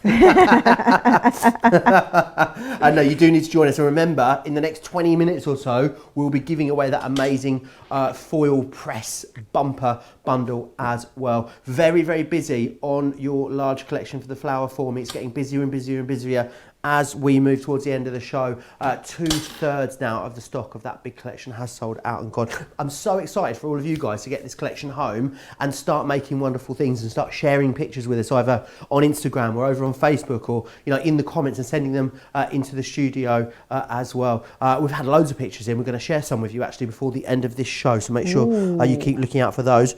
Speaker 1: I know, you do need to join us. And remember, in the next 20 minutes or so, we'll be giving away that amazing foil press bumper bundle as well. Very, very busy on your large collection for the flower form. It's getting busier and busier and busier as we move towards the end of the show. 2/3 now of the stock of that big collection has sold out and gone. I'm so excited for all of you guys to get this collection home and start making wonderful things and start sharing pictures with us, either on Instagram or over on Facebook, or in the comments, and sending them into the studio as well. We've had loads of pictures in. We're going to share some with you actually before the end of this show, so make sure you keep looking out for those.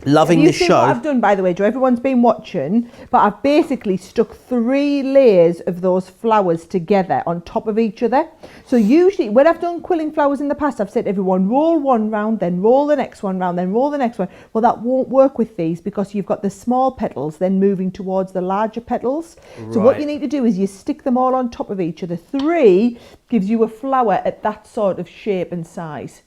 Speaker 1: Loving this show.
Speaker 2: What I've done, by the way, Joe, everyone's been watching, but I've basically stuck 3 layers of those flowers together on top of each other. So usually when I've done quilling flowers in the past, I've said to everyone, roll one round, then roll the next one round, then roll the next one. Well, that won't work with these, because you've got the small petals then moving towards the larger petals. Right. So what you need to do is you stick them all on top of each other. 3 gives you a flower at that sort of shape and size.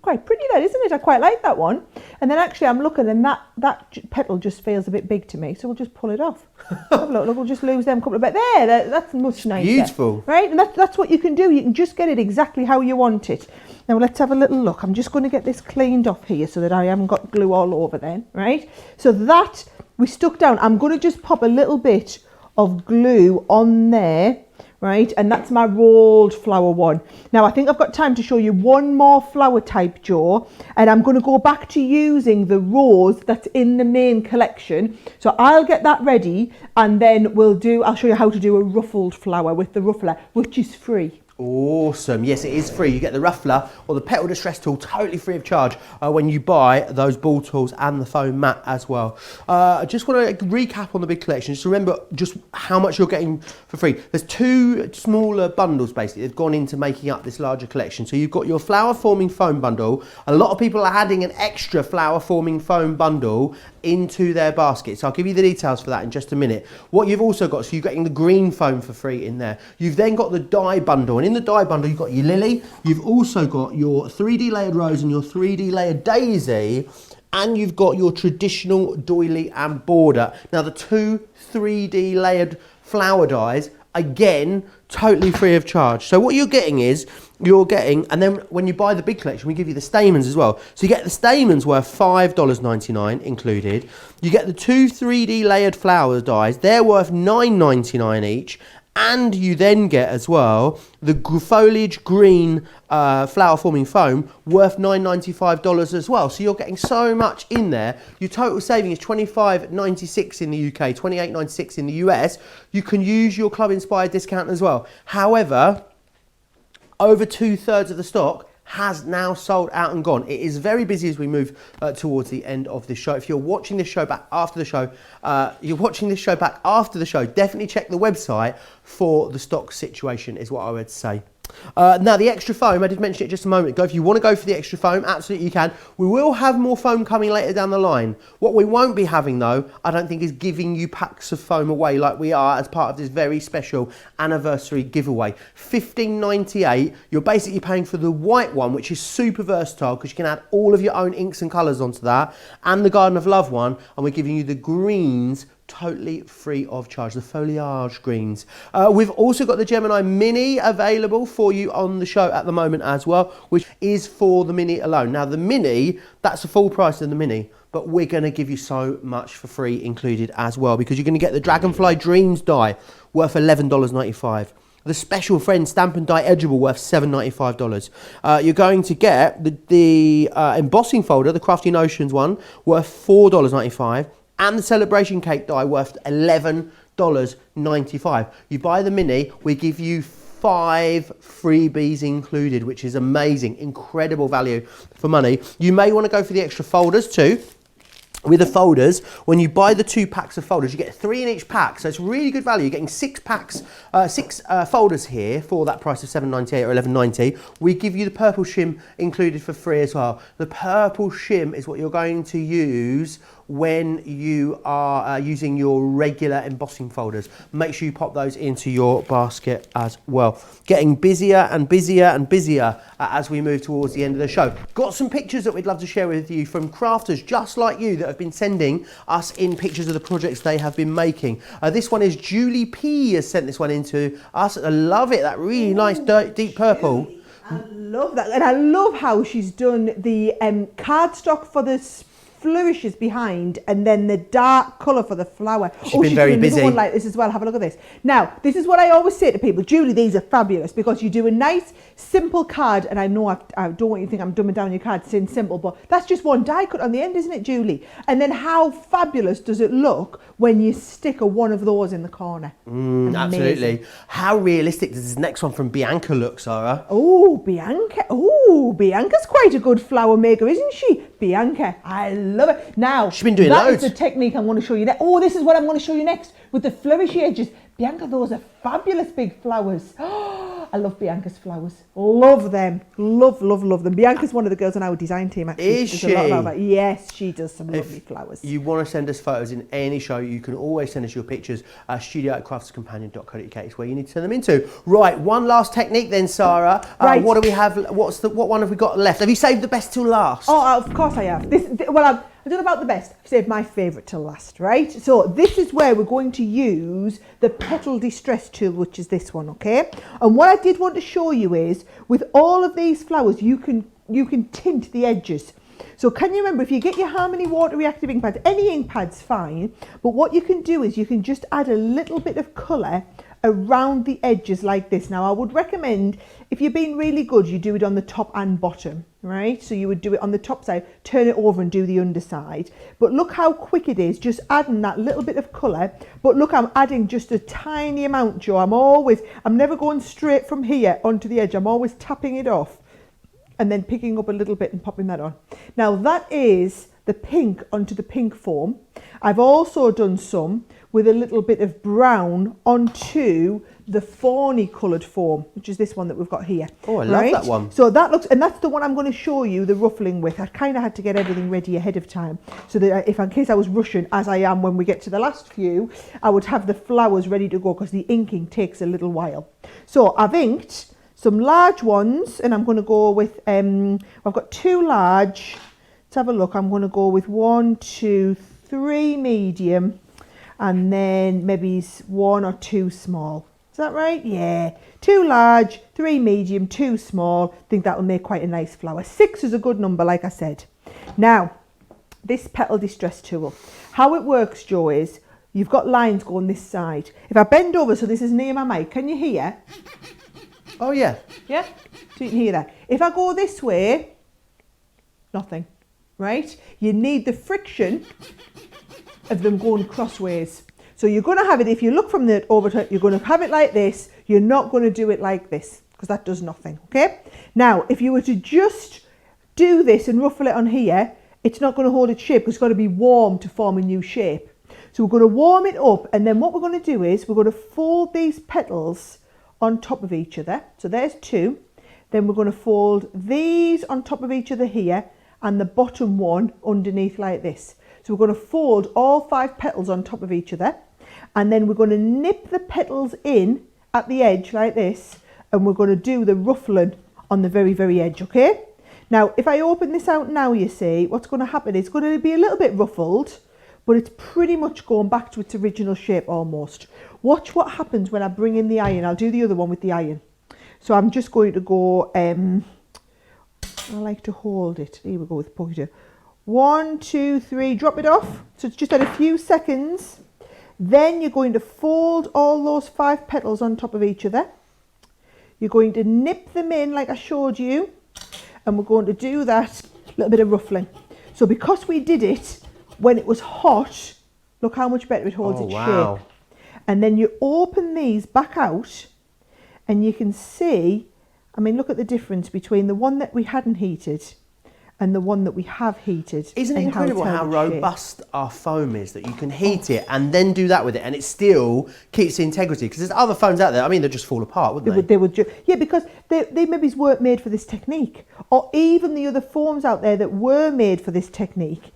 Speaker 2: Quite pretty, that, isn't it? I quite like that one. And then actually I'm looking, and that petal just feels a bit big to me, so we'll just pull it off. Have a look, we'll just lose them a couple of bit there. That's much nicer.
Speaker 1: Beautiful.
Speaker 2: Right? And that's what you can do. You can just get it exactly how you want it. Now let's have a little look. I'm just going to get this cleaned off here so that I haven't got glue all over then, right? So that we stuck down. I'm going to just pop a little bit of glue on there, right? And that's my rolled flower one. Now I think I've got time to show you one more flower type, Joe, and I'm going to go back to using the rose that's in the main collection. So I'll get that ready, and then I'll show you how to do a ruffled flower with the ruffler, which is free.
Speaker 1: Awesome. Yes, it is free. You get the ruffler or the petal distress tool totally free of charge when you buy those ball tools and the foam mat as well. I just want to recap on the big collection. Just remember just how much you're getting for free. There's two smaller bundles basically that have gone into making up this larger collection. So you've got your flower forming foam bundle. A lot of people are adding an extra flower forming foam bundle into their basket. So I'll give you the details for that in just a minute. What you've also got, so you're getting the green foam for free in there. You've then got the die bundle, and in the die bundle you've got your lily, you've also got your 3D layered rose and your 3D layered daisy, and you've got your traditional doily and border. Now the two 3D layered flower dies, again, totally free of charge. So what you're getting, and then when you buy the big collection, we give you the stamens as well. So you get the stamens worth $5.99 included. You get the two 3D layered flower dies, they're worth $9.99 each. And you then get as well the foliage green flower forming foam worth $9.95 as well. So you're getting so much in there. Your total saving is $25.96 in the UK, $28.96 in the US. You can use your club inspired discount as well. However, over 2/3 of the stock has now sold out and gone. It is very busy as we move towards the end of this show. If you're watching this show back after the show, definitely check the website for the stock situation is what I would say. Now the extra foam, I did mention it just a moment ago. If you want to go for the extra foam, absolutely you can. We will have more foam coming later down the line. What we won't be having though, I don't think, is giving you packs of foam away like we are as part of this very special anniversary giveaway. $15.98, you're basically paying for the white one, which is super versatile because you can add all of your own inks and colours onto that, and the Garden of Love one, and we're giving you the greens totally free of charge, the foliage greens. We've also got the Gemini Mini available for you on the show at the moment as well, which is for the Mini alone. Now the Mini, that's the full price of the Mini, but we're going to give you so much for free included as well, because you're going to get the Dragonfly Dreams die worth $11.95. The Special Friend Stamp and Die Edgeable worth $7.95. You're going to get the embossing folder, the Crafty Notions one, worth $4.95. And the Celebration Cake die worth $11.95. You buy the Mini, we give you 5 freebies included, which is amazing, incredible value for money. You may want to go for the extra folders too. With the folders, when you buy the 2 packs of folders, you get 3 in each pack, so it's really good value. You're getting 6 packs, 6 folders here for that price of $7.98 or $11.90. We give you the purple shim included for free as well. The purple shim is what you're going to use when you are using your regular embossing folders. Make sure you pop those into your basket as well. Getting busier and busier and busier as we move towards the end of the show. Got some pictures that we'd love to share with you from crafters just like you that have been sending us in pictures of the projects they have been making. This one is Julie P has sent this one into us. I love it, that really nice deep purple.
Speaker 2: I love that, and I love how she's done the cardstock for this flourishes behind, and then the dark colour for the flower.
Speaker 1: She's been very busy.
Speaker 2: One like this as well. Have a look at this. Now, this is what I always say to people, Julie, these are fabulous because you do a nice, simple card, and I know I don't want you to think I'm dumbing down your card saying simple, but that's just one die cut on the end, isn't it, Julie? And then how fabulous does it look when you stick one of those in the corner?
Speaker 1: Absolutely. How realistic does this next one from Bianca look, Sara?
Speaker 2: Oh, Bianca. Oh, Bianca's quite a good flower maker, isn't she? Bianca, I love it. Now,
Speaker 1: she's been doing
Speaker 2: that
Speaker 1: loads.
Speaker 2: is the technique I'm going to show you next. Oh, this is what I'm going to show you next with the flourishy edges. Bianca, those are fabulous big flowers. Oh, I love Bianca's flowers. Love them. Love them. Bianca's one of the girls on our design team, actually.
Speaker 1: Is she?
Speaker 2: Yes, she does some lovely flowers.
Speaker 1: You want to send us photos in any show, you can always send us your pictures. studio@crafterscompanion.co.uk is where you need to send them into. Right, one last technique then, Sara.
Speaker 2: Right.
Speaker 1: What do we have? What one have we got left? Have you saved the best till last?
Speaker 2: Oh, of course I have. I don't know about the best. I've saved my favourite till last, right? So this is where we're going to use the Petal Distress tool, which is this one, okay? And what I did want to show you is, with all of these flowers, you can tint the edges. So can you remember, if you get your Harmony water reactive ink pads, any ink pad's fine, but what you can do is you can just add a little bit of colour around the edges like this. Now I would recommend, if you're being really good, you do it on the top and bottom, right? So you would do it on the top side, turn it over and do the underside. But look how quick it is, just adding that little bit of colour. But look, I'm adding just a tiny amount, Joe. I'm never going straight from here onto the edge. I'm always tapping it off and then picking up a little bit and popping that on. Now that is the pink onto the pink foam. I've also done some with a little bit of brown onto the fawny coloured foam, which is this one that we've got here.
Speaker 1: Oh, I love that one.
Speaker 2: So that looks, and that's the one I'm going to show you the ruffling with. I kind of had to get everything ready ahead of time, so that if in case I was rushing, as I am when we get to the last few, I would have the flowers ready to go, because the inking takes a little while. So I've inked some large ones, and I'm going to go with, I've got 2 large. Let's have a look. I'm going to go with 1, 2, 3 medium, and then maybe 1 or 2 small. Is that right? Yeah. 2 large, 3 medium, 2 small. I think that will make quite a nice flower. 6 is a good number, like I said. Now, this petal distress tool. How it works, Joe, is you've got lines going this side. If I bend over, so this is near my mic, can you hear?
Speaker 1: Oh, yeah.
Speaker 2: Yeah? So you can hear that. If I go this way, nothing, right? You need the friction of them going crossways. So you're going to have it, if you look from the overtop, you're going to have it like this. You're not going to do it like this, because that does nothing, okay? Now, if you were to just do this and ruffle it on here, it's not going to hold its shape, because it's got to be warm to form a new shape. So we're going to warm it up, and then what we're going to do is we're going to fold these petals on top of each other. So there's 2. Then we're going to fold these on top of each other here, and the bottom one underneath like this. So we're going to fold all 5 petals on top of each other, and then we're going to nip the petals in at the edge like this, and we're going to do the ruffling on the very, very edge, okay? Now, if I open this out now, you see, what's going to happen is it's going to be a little bit ruffled, but it's pretty much going back to its original shape almost. Watch what happens when I bring in the iron. I'll do the other one with the iron. So I'm just going to go, I like to hold it. Here we go with pointer. 1, 2, 3, drop it off. So it's just at a few seconds. Then you're going to fold all those 5 petals on top of each other. You're going to nip them in like I showed you. And we're going to do that little bit of ruffling. So because we did it when it was hot, look how much better it holds its shape. And then you open these back out, and you can see, I mean, look at the difference between the one that we hadn't heated and the one that we have heated.
Speaker 1: Isn't it incredible how robust our foam is, that you can heat it and then do that with it, and it still keeps the integrity? Because there's other foams out there, I mean, they'd just fall apart, wouldn't they?
Speaker 2: They would yeah, because they maybe weren't made for this technique. Or even the other foams out there that were made for this technique,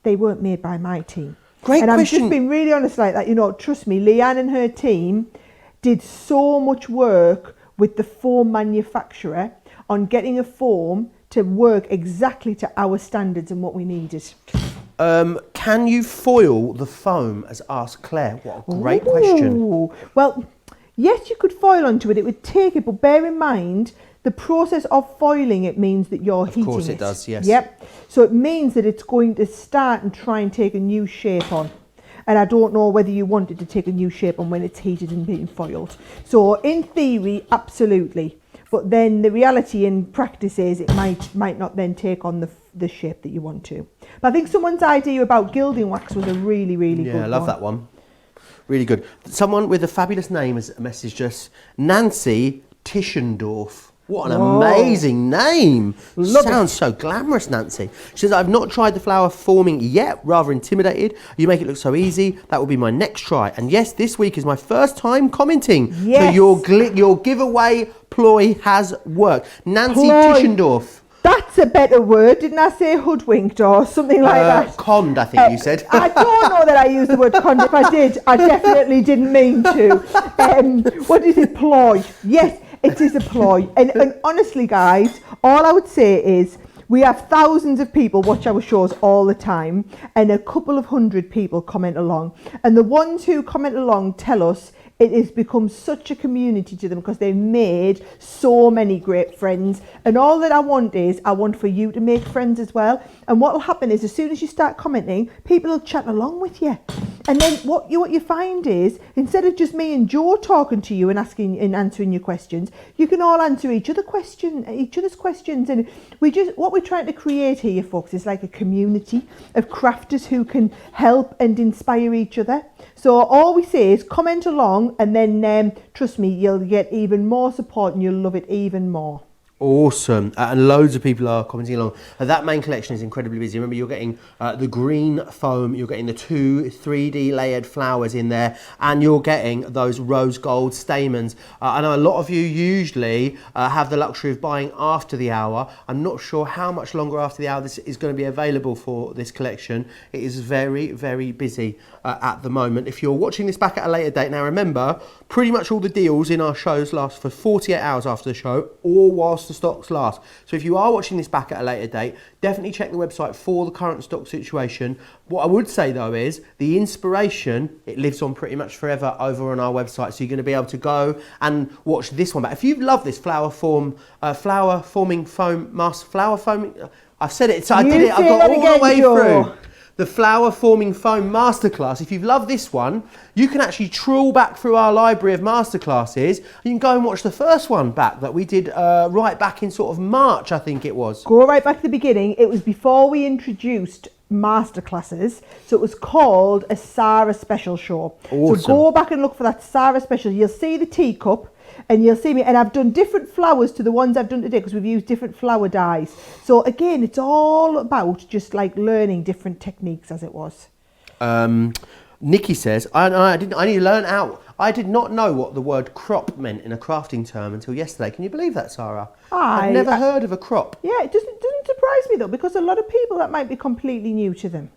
Speaker 2: they weren't made by my team.
Speaker 1: Great
Speaker 2: and
Speaker 1: question.
Speaker 2: I'm just being really honest like that. You know, trust me, Leanne and her team did so much work with the foam manufacturer on getting a foam to work exactly to our standards and what we needed.
Speaker 1: Can you foil the foam, as asked Claire? What a great question.
Speaker 2: Well, yes, you could foil onto it. It would take it, but bear in mind, the process of foiling it means that you're heating it. Of course it does, yes. Yep. So it means that it's going to start and try and take a new shape on. And I don't know whether you want it to take a new shape on when it's heated and being foiled. So in theory, absolutely. But then the reality in practice is it might not then take on the shape that you want to. But I think someone's idea about gilding wax was a really, really good one.
Speaker 1: Yeah, I love that one. Really good. Someone with a fabulous name has messaged us, Nancy Tischendorf. What an amazing name. Sounds so glamorous, Nancy. She says, I've not tried the flower forming yet, rather intimidated. You make it look so easy. That will be my next try. And yes, this week is my first time commenting.
Speaker 2: Yes.
Speaker 1: So your giveaway ploy has worked. Nancy Tischendorf.
Speaker 2: That's a better word. Didn't I say hoodwinked or something like that?
Speaker 1: Conned, I think you said.
Speaker 2: I don't know that I used the word conned. If I did, I definitely didn't mean to. What is it? Ploy. Yes. It is a ploy. And honestly, guys, all I would say is we have thousands of people watch our shows all the time, and a couple of hundred people comment along. And the ones who comment along tell us it has become such a community to them because they've made so many great friends. And all that I want for you to make friends as well. And what will happen is, as soon as you start commenting, people will chat along with you. And then what you find is, instead of just me and Joe talking to you and asking and answering your questions, you can all answer each other's questions. And what we're trying to create here, folks, is like a community of crafters who can help and inspire each other. So all we say is comment along, and then trust me, you'll get even more support and you'll love it even more.
Speaker 1: Awesome. And loads of people are commenting along. That main collection is incredibly busy. Remember, you're getting the green foam, you're getting the 2 3D layered flowers in there, and you're getting those rose gold stamens. I know a lot of you usually have the luxury of buying after the hour. I'm not sure how much longer after the hour this is going to be available for this collection. It is very, very busy at the moment. If you're watching this back at a later date, now remember, pretty much all the deals in our shows last for 48 hours after the show, or whilst the stocks last. So if you are watching this back at a later date, definitely check the website for the current stock situation. What I would say though is the inspiration, it lives on pretty much forever over on our website. So you're going to be able to go and watch this one. But if you love this flower forming foam mask, I've said it, so I did it, I got all the way through. The flower forming foam masterclass. If you've loved this one, you can actually trawl back through our library of masterclasses. You can go and watch the first one back that we did right back in sort of March, I think it was.
Speaker 2: Go right back to the beginning. It was before we introduced masterclasses, so it was called a Sara special show.
Speaker 1: Awesome.
Speaker 2: So go back and look for that Sara special. You'll see the teacup. And you'll see me, and I've done different flowers to the ones I've done today because we've used different flower dyes. So again, it's all about just like learning different techniques as it was.
Speaker 1: Nikki says, I need to learn out. I did not know what the word crop meant in a crafting term until yesterday. Can you believe that, Sara? I've never heard of a crop.
Speaker 2: Yeah, it doesn't surprise me though, because a lot of people that might be completely new to them.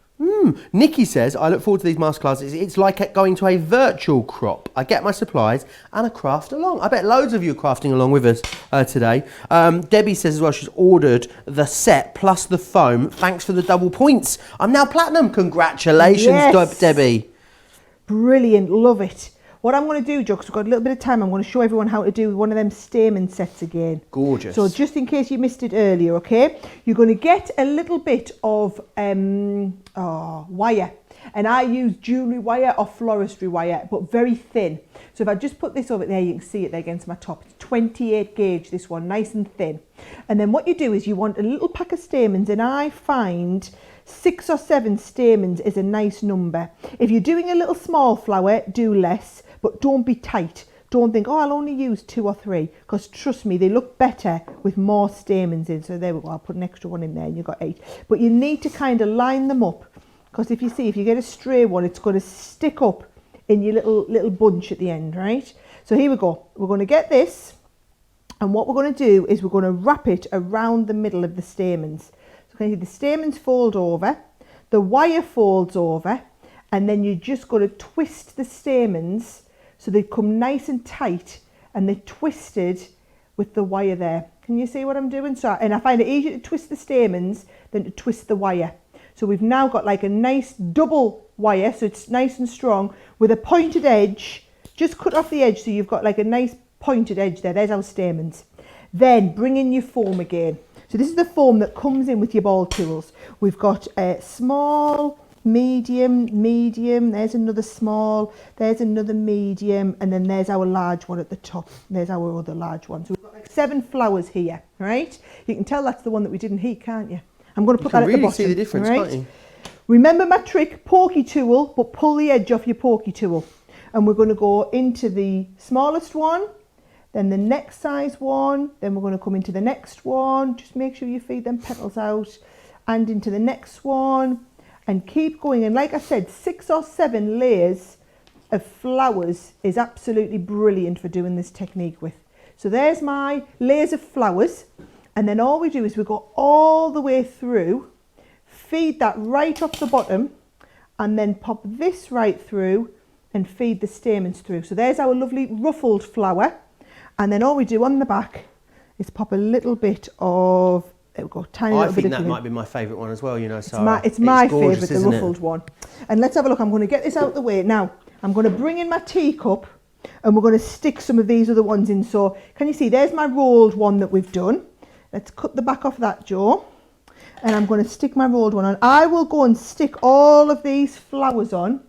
Speaker 1: Nikki says, I look forward to these masterclasses. It's like going to a virtual crop. I get my supplies and I craft along. I bet loads of you are crafting along with us today. Debbie says as well, she's ordered the set plus the foam. Thanks for the double points. I'm now platinum. Congratulations,
Speaker 2: Yes.
Speaker 1: Debbie.
Speaker 2: Brilliant, love it. What I'm going to do, Joe, because we've got a little bit of time, I'm going to show everyone how to do one of them stamen sets again.
Speaker 1: Gorgeous.
Speaker 2: So just in case you missed it earlier, okay, you're going to get a little bit of wire. And I use jewellery wire or floristry wire, but very thin. So if I just put this over there, you can see it there against my top. It's 28 gauge, this one, nice and thin. And then what you do is you want a little pack of stamens, and I find 6 or 7 stamens is a nice number. If you're doing a little small flower, do less, but don't be tight. Don't think, oh, I'll only use 2 or 3, because trust me, they look better with more stamens in. So there we go, I'll put an extra one in there and you've got 8. But you need to kind of line them up, because if you get a stray one, it's going to stick up in your little bunch at the end, right? So here we go. We're going to get this, and what we're going to do is we're going to wrap it around the middle of the stamens. So the stamens fold over, the wire folds over, and then you're just going to twist the stamens so they come nice and tight, and they're twisted with the wire there. Can you see what I'm doing? So, and I find it easier to twist the stamens than to twist the wire. So we've now got like a nice double wire, so it's nice and strong, with a pointed edge. Just cut off the edge so you've got like a nice pointed edge there. There's our stamens. Then bring in your foam again. So this is the foam that comes in with your ball tools. We've got a small, medium, there's another small, there's another medium, and then there's our large one at the top. There's our other large one. So we've got like 7 flowers here, right? You can tell that's the one that we didn't heat, can't you? I'm going to put that at the bottom. You can really see the difference, right? Can't you? Remember my trick, pokey tool, but pull the edge off your pokey tool. And we're going to go into the smallest one, then the next size one, then we're going to come into the next one. Just make sure you feed them petals out, and into the next one, and keep going. And like I said, 6 or 7 layers of flowers is absolutely brilliant for doing this technique with. So there's my layers of flowers. And then all we do is we go all the way through, feed that right off the bottom, and then pop this right through and feed the stamens through. So there's our lovely ruffled flower. And then all we do on the back is pop a little bit of, there we go, tiny little bit of glue. I think that might be my favourite one as well, you know, Sara. It's my favourite, the ruffled one. And let's have a look. I'm going to get this out of the way. Now, I'm going to bring in my teacup, and we're going to stick some of these other ones in. So can you see, there's my rolled one that we've done. Let's cut the back off that, Joe. And I'm going to stick my rolled one on. I will go and stick all of these flowers on.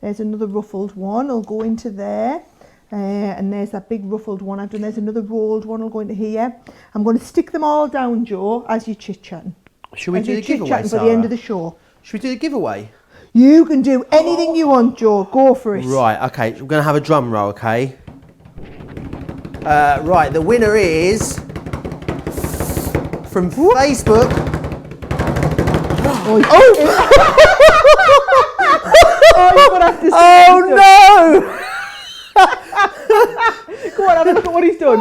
Speaker 2: There's another ruffled one, I'll go into there. And there's that big ruffled one I've done. There's another rolled one, I'll go into here. I'm going to stick them all down, Joe, as you're chit-chatting.
Speaker 1: Should we do the giveaway,
Speaker 2: for the end of the show.
Speaker 1: Should we do the giveaway?
Speaker 2: You can do anything you want, Joe. Go for it.
Speaker 1: Right, okay. We're going to have a drum roll, okay? Right, the winner is from Facebook.
Speaker 2: Oh, you're going to have to
Speaker 1: Oh, no!
Speaker 2: Go on, have a look at what he's done.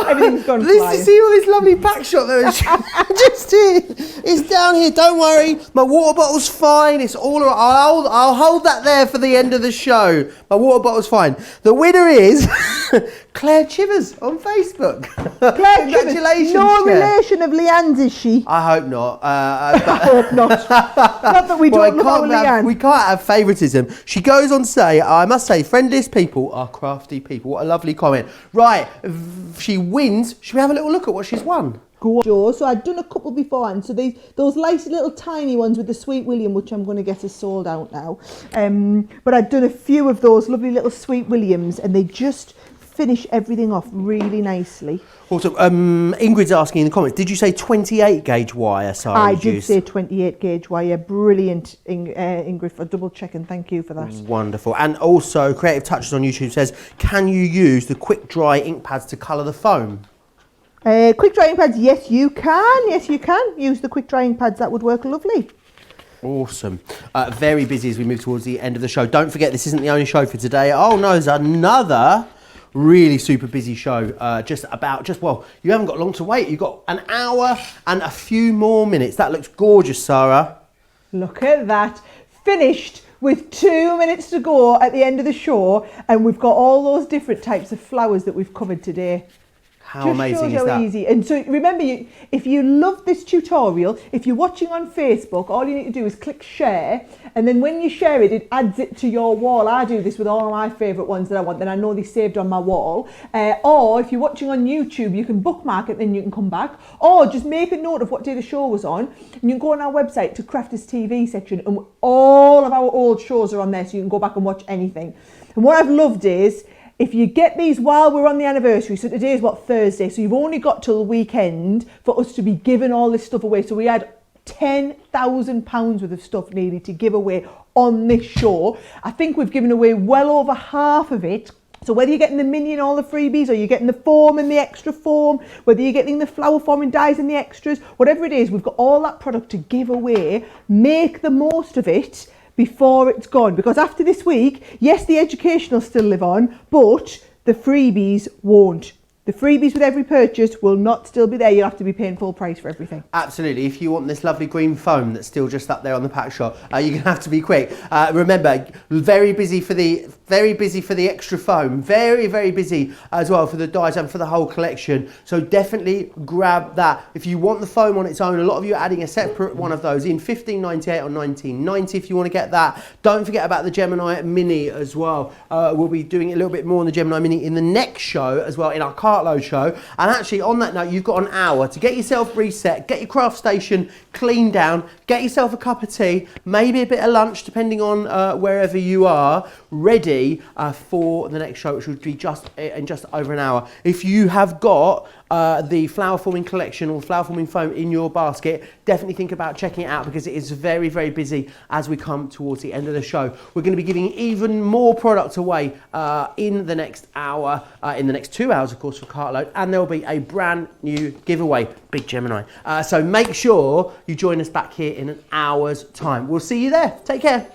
Speaker 2: Everything's gone
Speaker 1: Did
Speaker 2: flying.
Speaker 1: you see all this lovely pack shot there? Just here. It's down here. Don't worry. My water bottle's fine. It's all right. I'll hold that there for the end of the show. My water bottle's fine. The winner is Claire Chivers on Facebook.
Speaker 2: Claire
Speaker 1: Congratulations,
Speaker 2: Chivers. No
Speaker 1: Claire.
Speaker 2: relation of Leanne's, is she?
Speaker 1: I hope not.
Speaker 2: I hope not. Not that we don't love our Leanne.
Speaker 1: We can't have favouritism. She goes on to say, I must say, friendliest people are crafty people. What a lovely comment. Right, she wins. Should we have a little look at what she's won?
Speaker 2: Go on, Joe. So I'd done a couple beforehand. So those nice little tiny ones with the Sweet William, which I'm going to get is sold out now. But I'd done a few of those lovely little Sweet Williams, and they just finish everything off really nicely.
Speaker 1: Also, Ingrid's asking in the comments, did you say 28 gauge wire, Sara?
Speaker 2: I did say 28 gauge wire. Brilliant, Ingrid, for double checking. Thank you for that.
Speaker 1: Wonderful. And also, Creative Touches on YouTube says, can you use the quick dry ink pads to colour the foam?
Speaker 2: Quick drying pads, yes you can. Yes you can. Use the quick drying pads, that would work lovely.
Speaker 1: Awesome. Very busy as we move towards the end of the show. Don't forget, this isn't the only show for today. Oh no, there's another really super busy show. Well, you haven't got long to wait. You've got an hour and a few more minutes. That looks gorgeous, Sara.
Speaker 2: Look at that. Finished with 2 minutes to go at the end of the show, and we've got all those different types of flowers that we've covered today.
Speaker 1: How amazing is that?
Speaker 2: Just shows how easy. And so remember, if you love this tutorial, if you're watching on Facebook, all you need to do is click share, and then when you share it, it adds it to your wall. I do this with all of my favourite ones that I want, that I know they saved on my wall. Or if you're watching on YouTube, you can bookmark it, then you can come back. Or just make a note of what day the show was on, and you can go on our website to Crafters TV section, and all of our old shows are on there, so you can go back and watch anything. And what I've loved is, if you get these while we're on the anniversary, so today is Thursday, so you've only got till the weekend for us to be giving all this stuff away. So we had £10,000 worth of stuff needed to give away on this show. I think we've given away well over half of it. So whether you're getting the mini and all the freebies, or you're getting the foam and the extra foam, whether you're getting the flower foam and dies and the extras, whatever it is, we've got all that product to give away. Make the most of it before it's gone, because after this week, yes, the education will still live on, but the freebies won't. The freebies with every purchase will not still be there. You'll have to be paying full price for everything.
Speaker 1: Absolutely. If you want this lovely green foam that's still just up there on the pack shot, you're going to have to be quick. Remember, very busy for the extra foam. Very, very busy as well for the dies and for the whole collection. So definitely grab that. If you want the foam on its own, a lot of you are adding a separate one of those in $15.98 or $19.90 if you want to get that. Don't forget about the Gemini Mini as well. We'll be doing a little bit more on the Gemini Mini in the next show as well, in our cartload show. And actually, on that note, you've got an hour to get yourself reset, get your craft station cleaned down, get yourself a cup of tea, maybe a bit of lunch, depending on wherever you are, ready for the next show, which will be in just over an hour. If you have got the flower forming collection or flower forming foam in your basket, definitely think about checking it out, because it is very, very busy as we come towards the end of the show. We're going to be giving even more products away in the next hour, in the next 2 hours, of course, for Cartload, and there will be a brand new giveaway, Big Gemini. So make sure you join us back here in an hour's time. We'll see you there. Take care.